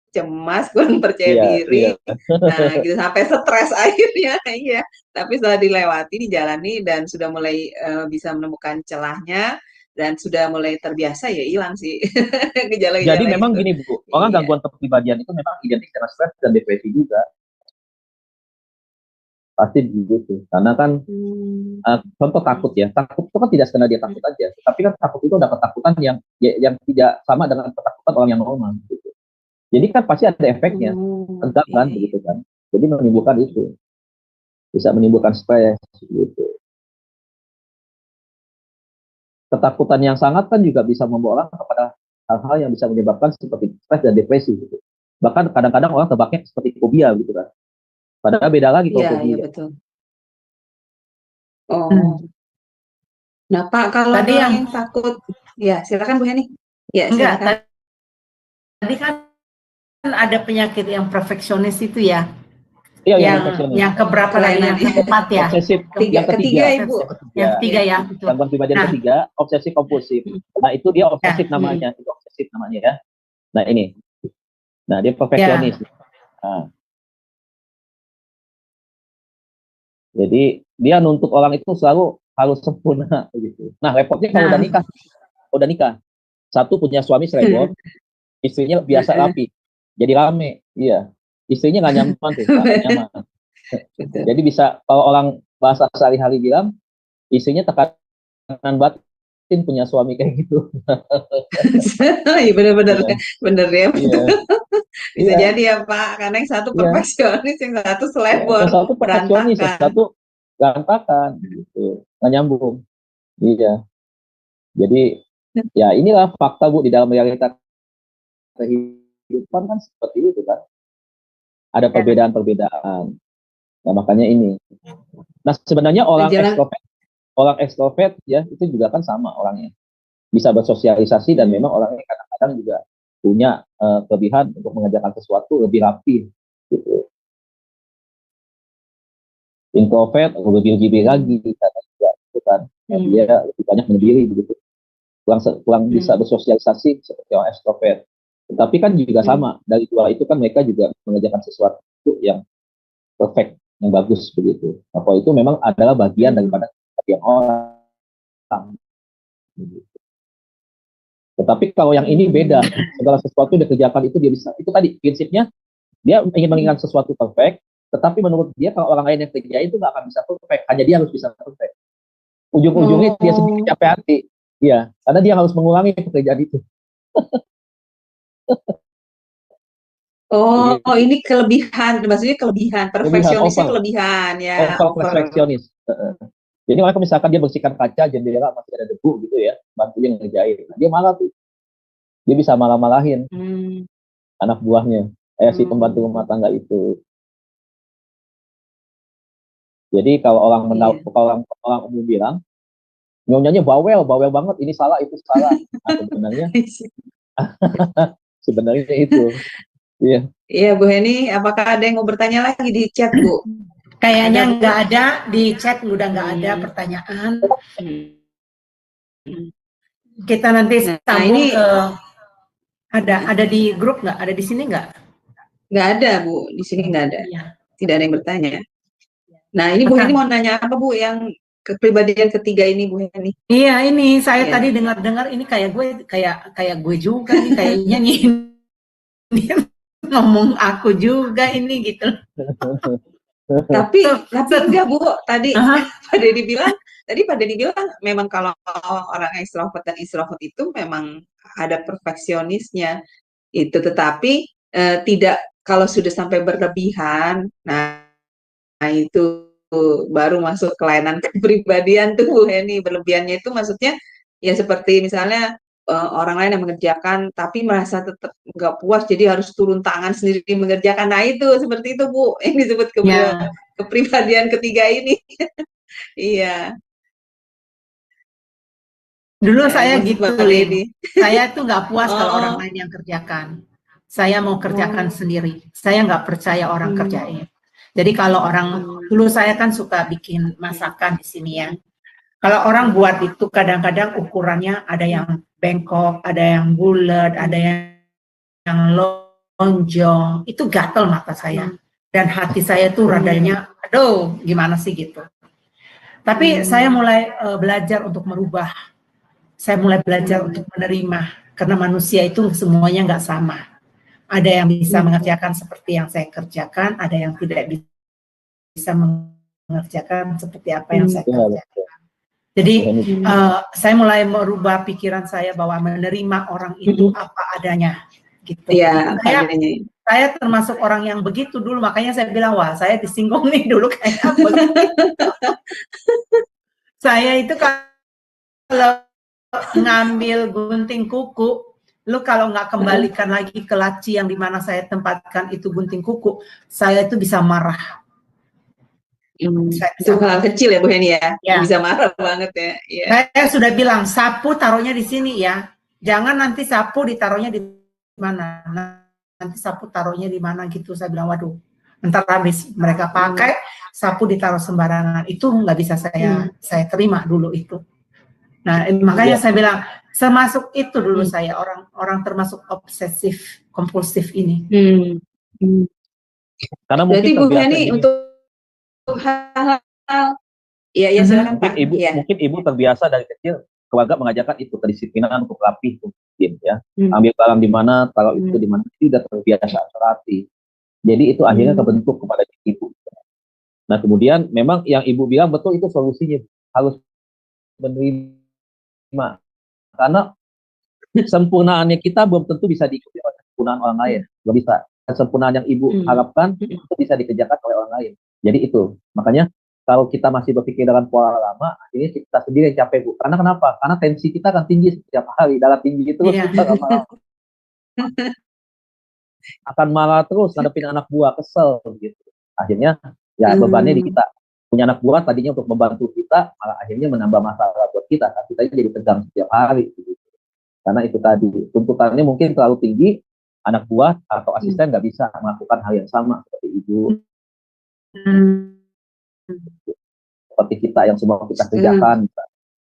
cemas, kurang percaya diri, nah gitu sampai stres akhirnya, iya. Tapi setelah dilewati, dijalani dan sudah mulai bisa menemukan celahnya dan sudah mulai terbiasa, ya hilang sih gejala-gejala. Jadi memang gini Bu, orang gangguan kepribadian itu memang identik dengan stres dan depresi juga. Pasti begitu, karena kan contoh takut ya, takut itu kan tidak sekedar dia takut aja, tapi kan takut itu ada ketakutan yang tidak sama dengan ketakutan orang yang normal gitu. Jadi kan pasti ada efeknya, tegang kan begitu kan, jadi menimbulkan itu, bisa menimbulkan stres gitu. Ketakutan yang sangat kan juga bisa membawa orang kepada hal-hal yang bisa menyebabkan seperti stres dan depresi gitu. Bahkan kadang-kadang orang tebaknya seperti fobia gitu kan. Padahal beda lagi kalau fobia. Iya, betul. Nah Pak, kalau tadi yang takut, ya silakan Bu Heni. Ya, enggak, tadi kan ada penyakit yang perfeksionis itu ya. Iya, yang keberapa lagi, yang keempat ya? Obsesif. Yang ketiga Ibu. Yang ketiga ya. Gangguan kepribadian ketiga, obsesif kompulsif. Nah itu dia obsesif namanya, itu obsesif namanya ya. Nah ini, nah dia perfeksionis. Nah. Jadi dia nuntut orang itu selalu harus sempurna gitu. Nah repotnya kalau udah nikah, satu punya suami selebor, istrinya biasa rapi, jadi rame, iya. Istrinya nggak nyaman tuh, nggak nyaman. Jadi bisa kalau orang bahasa sehari-hari bilang, istrinya tekanan batin punya suami kayak gitu. Iya benar-benar bener ya. Bisa jadi ya Pak, karena yang satu perfeksionis, yang satu selebor, yang satu perfeksionis, yang satu berantakan, gitu, nggak nyambung. Iya. Jadi ya inilah fakta Bu di dalam realita kehidupan kan seperti itu kan. Ada perbedaan-perbedaan. Nah, makanya ini. Nah, sebenarnya orang ekstrovert ya itu juga kan sama orangnya. Bisa bersosialisasi dan memang orangnya kadang-kadang juga punya kelebihan untuk mengerjakan sesuatu lebih rapi gitu. Introvert lebih lagi karena juga itu kan dia lebih banyak menyendiri begitu. Kurang bisa bersosialisasi seperti orang ekstrovert. Tetapi kan juga sama, dari dua itu kan mereka juga mengerjakan sesuatu yang perfect, yang bagus begitu. Apa itu memang adalah bagian daripada yang orang. Tetapi kalau yang ini beda, segala sesuatu yang dikerjakan itu dia bisa. Itu tadi prinsipnya dia ingin menginginkan sesuatu perfect, tetapi menurut dia kalau orang lain yang kerjain itu nggak akan bisa perfect, hanya dia harus bisa perfect. Ujung-ujungnya dia sendiri capek hati, iya, karena dia harus mengulangi pekerjaan itu. Ini kelebihan, maksudnya kelebihan, perfeksionisnya kelebihan ya. Perfeksionis. Jadi kalau misalkan dia bersihkan kaca, jendela masih ada debu gitu ya, bantu dia ngerjain. Dia malah tuh, dia bisa malah-malahin anak buahnya, si pembantu rumah tangga itu. Jadi kalau orang orang umum bilang, nyonyanya bawel banget, ini salah, itu salah. Nah, sebenarnya itu. Iya. Iya, Bu Heni, apakah ada yang mau bertanya lagi di chat, Bu? Kayaknya nggak ada di chat, udah nggak ada pertanyaan. Kita nanti sambung ke ada di grup nggak? Ada di sini nggak? Nggak ada, Bu. Di sini nggak ada. Tidak ada yang bertanya. Nah, ini Bu Heni mau nanya apa, Bu, yang kepribadian ketiga ini, Bu Heni? Iya, ini saya tadi dengar ini kayak gue juga nih, kayaknya nih ngomong aku juga ini gitu. Tapi enggak, Bu. Tadi Pak Denny bilang memang kalau orang ekstrovert dan introvert itu memang ada perfeksionisnya itu, tetapi tidak kalau sudah sampai berlebihan, nah itu baru masuk kelainan kepribadian tuh, Bu Heni. Berlebihannya itu maksudnya ya seperti misalnya orang lain yang mengerjakan tapi merasa tetap nggak puas, jadi harus turun tangan sendiri mengerjakan. Nah itu seperti itu, Bu, yang disebut kepribadian ketiga ini. Iya. Dulu saya gitu, saya tuh nggak puas kalau orang lain yang kerjakan. Saya mau kerjakan sendiri. Saya nggak percaya orang kerjain. Jadi kalau orang, dulu saya kan suka bikin masakan di sini ya. Kalau orang buat itu kadang-kadang ukurannya ada yang bengkok, ada yang bulat, ada yang lonjong. Itu gatel mata saya. Dan hati saya tuh radanya, aduh gimana sih gitu. Tapi saya mulai belajar untuk merubah. Saya mulai belajar untuk menerima. Karena manusia itu semuanya nggak sama. Ada yang bisa mengerjakan seperti yang saya kerjakan, ada yang tidak bisa mengerjakan seperti apa yang saya kerjakan. Jadi saya mulai merubah pikiran saya bahwa menerima orang itu apa adanya. Gitu. Ya, saya termasuk orang yang begitu dulu, makanya saya bilang, wah saya disinggung nih dulu kayak apa. Saya itu kalau ngambil gunting kuku, lu kalau nggak kembalikan lagi ke laci yang dimana saya tempatkan itu gunting kuku, saya itu bisa marah. Itu hal kecil ya, Bu Heni ya? Bisa marah banget ya. Saya sudah bilang, sapu taruhnya di sini ya. Jangan nanti sapu ditaruhnya di mana. Nanti sapu taruhnya di mana gitu. Saya bilang, waduh, ntar habis mereka pakai, sapu ditaruh sembarangan. Itu nggak bisa saya terima dulu itu. Nah, makanya saya bilang, termasuk itu dulu saya, orang termasuk obsesif, kompulsif ini. Karena berarti Bu Heni untuk hal-hal silakan Pak. Mungkin ibu terbiasa dari kecil keluarga mengajarkan itu kedisiplinan untuk rapi mungkin ya. Ambil barang di mana, taruh itu di mana, itu sudah terbiasa rapi. Jadi itu akhirnya kebentuk kepada ibu. Nah kemudian memang yang ibu bilang betul, itu solusinya harus menerima, karena sempurnaannya kita belum tentu bisa diikuti oleh kesempurnaan orang lain, belum bisa. Kesempurnaan yang ibu harapkan itu bisa dikerjakan oleh orang lain. Jadi itu, makanya kalau kita masih berpikir dengan pola lama, ini kita sendiri yang capek, Bu. Karena kenapa? Karena tensi kita akan tinggi setiap hari, darah tinggi itu kita lama-lama. akan marah terus ngadepin anak buah, kesel gitu. Akhirnya ya bebannya di kita. Punya anak buah tadinya untuk membantu kita, malah akhirnya menambah masalah buat kita. Kita jadi tegang setiap hari gitu. Karena itu tadi tuntutannya mungkin terlalu tinggi, anak buah atau asisten nggak bisa melakukan hal yang sama seperti ibu, seperti kita yang semua kita kerjakan.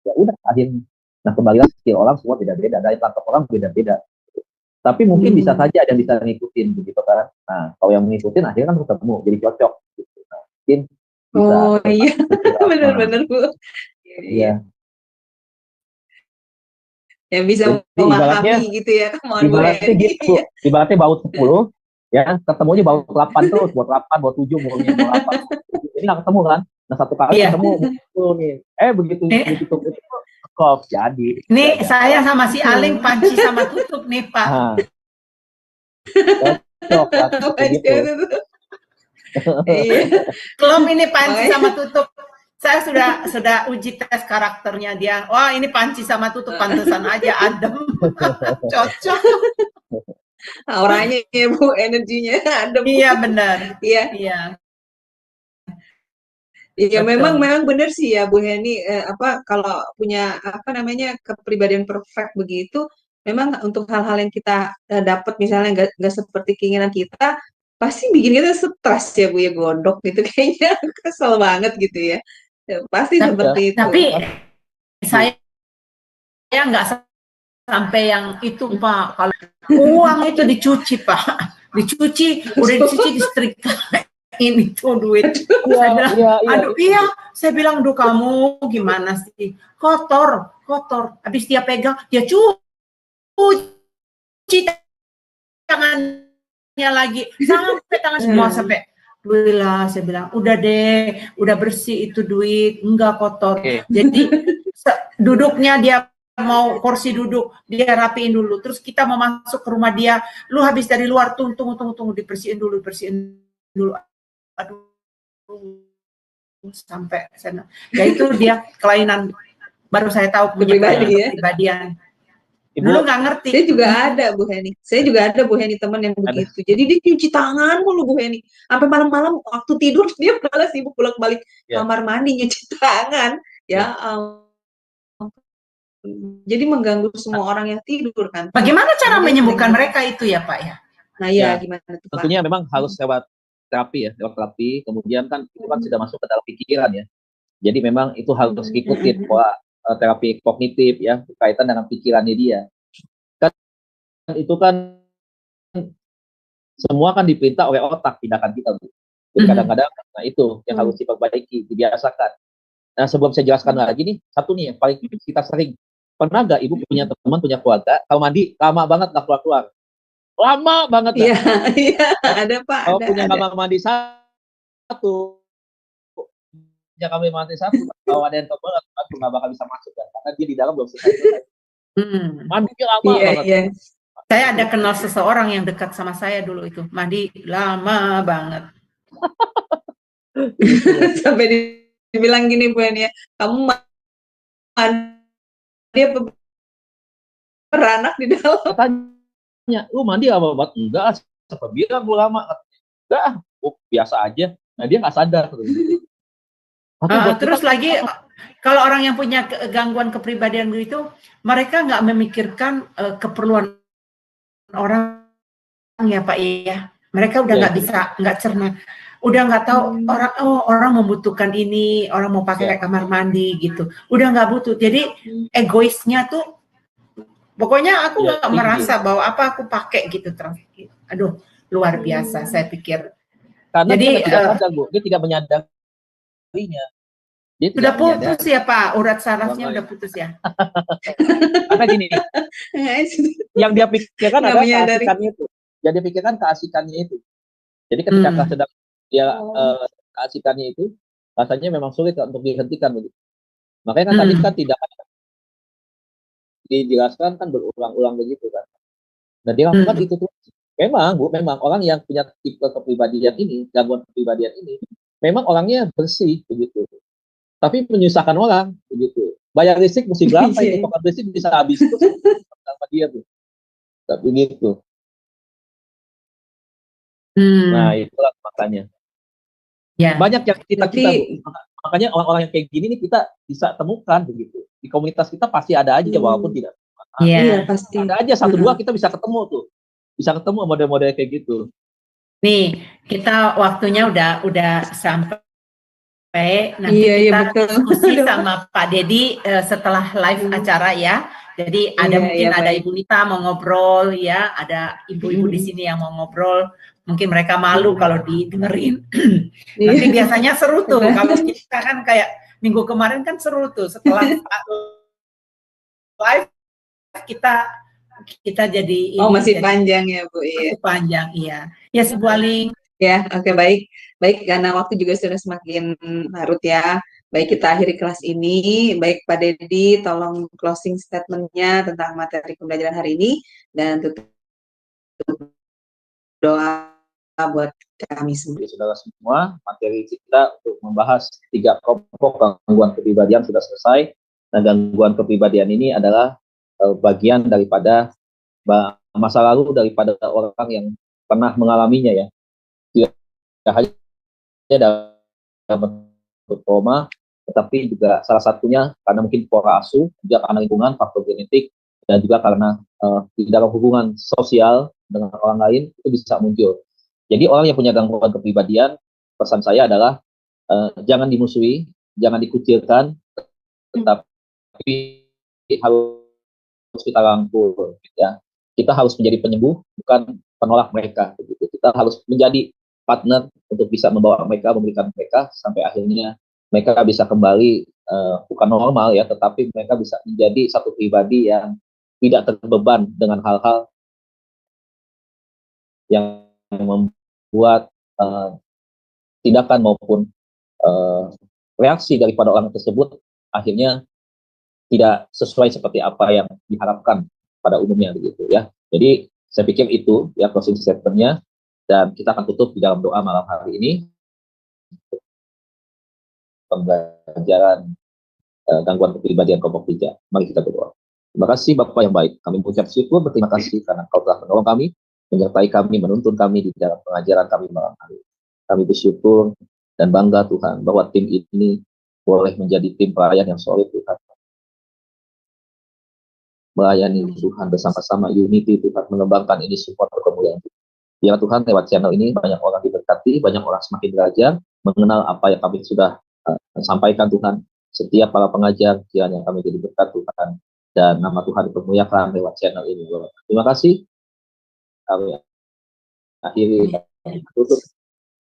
Ya udah akhirnya. Nah kembali lagi skill orang semua beda-beda, daya tangkap orang beda-beda. Tapi mungkin bisa saja ada yang bisa ngikutin begitu kan. Nah kalau yang ngikutin akhirnya kan ketemu jadi cocok. Gitu. Nah, mungkin bisa. Oh iya, benar-benar Bu. Iya. Yang bisa Jadi, memahami gitu ya, ibaratnya gitu, ibaratnya baut 10, ya ketemunya baut 8 terus, baut 8, baut 7, bautnya baut 8. Jadi nggak ketemu kan? Nah satu kali ketemu nih, begitu kok jadi. Nih saya sama si Aling panci sama tutup nih Pak. Cocok gitu. Klub ini panci sama tutup. Saya sudah uji tes karakternya dia. Wah ini panci sama tutup, pantesan aja adem. Cocok. Auranya ya Bu, energinya adem. Iya benar. Iya. Iya memang benar sih ya Bu Heni, kalau punya kepribadian perfect begitu, memang untuk hal-hal yang kita dapat misalnya nggak seperti keinginan kita, pasti bikin kita stres ya Bu ya, gondok gitu kayaknya, kesel banget gitu ya. Pasti seperti itu. Tapi saya nggak sampai yang itu Pak. Kalau uang itu dicuci Pak, udah dicuci disetrika. Ini tuh duit. Saya bilang, duh kamu gimana sih? Kotor. Habis dia pegang, dia cuci tangannya lagi sampai tangan semua sampai. Alhamdulillah, saya bilang, udah deh, udah bersih itu duit, enggak kotor. Jadi duduknya dia mau kursi duduk, dia rapiin dulu. Terus kita mau masuk ke rumah dia, lu habis dari luar, tunggu, dibersihin dulu. Aduh, sampai sana. Ya itu dia kelainan. Baru saya tahu kepribadian. Dulu nggak ngerti. Saya juga ada Bu Heni teman yang begitu. Jadi dia cuci tangan mulu Bu Heni. Sampai malam-malam waktu tidur dia malah sibuk bolak-balik kamar mandi nyuci tangan. Ya. Jadi mengganggu semua orang yang tidur kan. Bagaimana cara menyembuhkan mereka itu ya Pak ya? Nah ya gimana tuh Pak? Tentunya memang harus lewat terapi. Kemudian kan itu kan sudah masuk ke dalam pikiran ya. Jadi memang itu harus ikutin bahwa terapi kognitif ya berkaitan dengan pikirannya dia. Kan itu kan semua kan diperintah oleh otak tindakan kita. Jadi kadang-kadang nah itu yang harus diperbaiki, dibiasakan. Nah sebelum saya jelaskan lagi nih, satu nih yang paling kita sering. Pernah nggak ibu punya teman, punya keluarga, kalau mandi lama banget nggak keluar-keluar? Lama banget ya? Iya, ada Pak. Kalau punya kamar mandi satu, kalau ada yang tebal, aku nggak bakal bisa masuk kan, karena dia di dalam belum selesai. Mandinya lama banget. Iya. Saya ada kenal seseorang yang dekat sama saya dulu itu, mandi lama banget. Sampai dibilang gini Bu Heni ya, kamu mandi beranak di dalam. Katanya, lu mandi lama banget? Enggak, siapa bilang gue lama? Enggak, biasa aja. Nah dia nggak sadar. Terus lagi kalau orang yang punya gangguan kepribadian begitu, mereka nggak memikirkan keperluan orang ya Pak ya. Mereka udah nggak bisa, nggak cermat, udah nggak tahu orang membutuhkan ini, orang mau pakai kamar mandi gitu, udah nggak butuh. Jadi egoisnya tuh, pokoknya aku nggak merasa bahwa apa aku pakai gitu terus. Aduh luar biasa saya pikir. Karena jadi, dia tidak sadar Bu, dia tidak menyadarinya. Dia udah putus ya Pak, urat sarafnya udah putus ya. Karena gini, yang dia pikirkan adalah keasikannya itu. Yang dia pikirkan keasikannya itu. Jadi ketika sedang dia keasikannya itu, rasanya memang sulit untuk dihentikan begitu. Makanya kan tadi kan tidak dijelaskan kan berulang-ulang begitu kan. Nah dia lakukan itu tuh. Memang Bu, memang orang yang punya tipe kepribadian ini, gangguan kepribadian ini, memang orangnya bersih begitu. Tapi menyusahkan orang begitu. Bayar listrik mesti berapa ini? Pokok listrik bisa habis terus sama dia tuh. Tapi gitu. Nah, itulah makanya. Ya. Banyak yang kita Tapi- makanya orang-orang yang kayak gini nih kita bisa temukan begitu. Di komunitas kita pasti ada aja walaupun tidak. Iya, pasti. Ada aja satu dua kita bisa ketemu tuh. Bisa ketemu model-model kayak gitu. Nih, kita waktunya udah sampai, nanti kita diskusi sama Pak Dedi setelah live acara ya. Jadi ada mungkin ada Ibu Nita mau ngobrol ya, ada ibu-ibu di sini yang mau ngobrol. Mungkin mereka malu kalau didengerin. Nanti biasanya seru tuh. Kalau kita kan kayak minggu kemarin kan seru tuh. Setelah live kita jadi masih panjang ya Bu. Masih panjang, iya. Ya Si Bu Aling. Ya, oke, baik karena waktu juga sudah semakin larut ya. Baik, kita akhiri kelas ini. Baik Pak Dedi, tolong closing statement-nya tentang materi pembelajaran hari ini dan tutup doa buat kami semua. Saudara semua, materi kita untuk membahas 3 kelompok gangguan kepribadian sudah selesai. Nah, gangguan kepribadian ini adalah bagian daripada masa lalu daripada orang yang pernah mengalaminya ya. Tidak hanya dalam bentuk trauma, tetapi juga salah satunya karena mungkin pola asuh, juga karena lingkungan, faktor genetik, dan juga karena di dalam hubungan sosial dengan orang lain itu bisa muncul. Jadi orang yang punya gangguan kepribadian, pesan saya adalah jangan dimusuhi, jangan dikucilkan, tetapi harus kita rangkul. Ya. Kita harus menjadi penyembuh, bukan penolak mereka. Begitu. Kita harus menjadi partner untuk bisa membawa mereka, memberikan mereka sampai akhirnya mereka bisa kembali bukan normal ya, tetapi mereka bisa menjadi satu pribadi yang tidak terbeban dengan hal-hal yang membuat tindakan maupun reaksi daripada orang tersebut akhirnya tidak sesuai seperti apa yang diharapkan pada umumnya begitu ya. Jadi saya pikir itu ya closing statement-nya, dan kita akan tutup di dalam doa malam hari ini pembelajaran gangguan kepribadian kelompok 3. Mari kita berdoa. Terima kasih Bapak yang baik. Kami mengucap syukur, berterima kasih karena Kau telah menolong kami, menyertai kami, menuntun kami di dalam pengajaran kami malam hari. Kami bersyukur dan bangga Tuhan bahwa tim ini boleh menjadi tim pelayan yang solid Tuhan. Melayani Tuhan bersama-sama, unity Tuhan, mengembangkan ini semua kemuliaan. Ya Tuhan, lewat channel ini banyak orang diberkati, banyak orang semakin belajar, mengenal apa yang kami sudah sampaikan Tuhan. Setiap para pengajar, kiranya kami jadi berkat Tuhan, dan nama Tuhan dipermuliakan lewat channel ini. Terima kasih. Kami akhiri tutup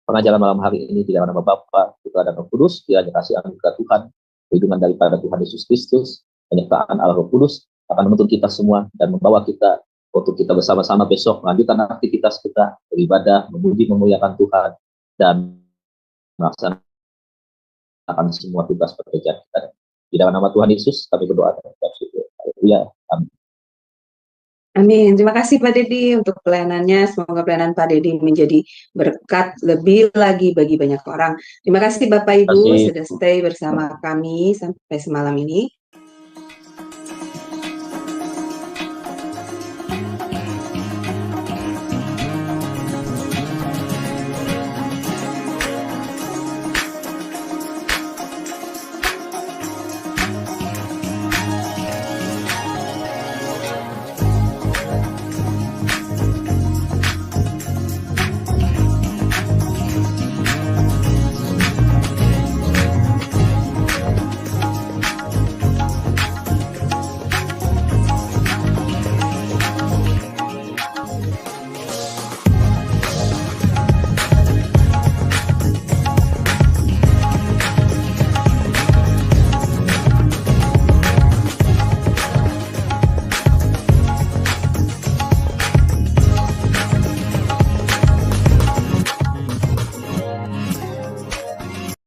pengajaran malam hari ini di dalam nama Bapa, Putra dan Roh Kudus. Kiranya kasih anugerah Tuhan, perlindungan daripada Tuhan Yesus Kristus, penyertaan Allah Roh Kudus akan menuntun kita semua dan membawa kita untuk kita bersama-sama besok melanjutkan aktivitas kita, beribadah, memuji, memuliakan Tuhan, dan melaksanakan semua tugas pekerjaan kita. Di dalam nama Tuhan Yesus kami berdoa dan bersyukur. Haleluya. Amin. Amin. Terima kasih Pak Dedi untuk pelayanannya. Semoga pelayanan Pak Dedi menjadi berkat lebih lagi bagi banyak orang. Terima kasih Bapak Ibu sudah stay bersama kami sampai semalam ini.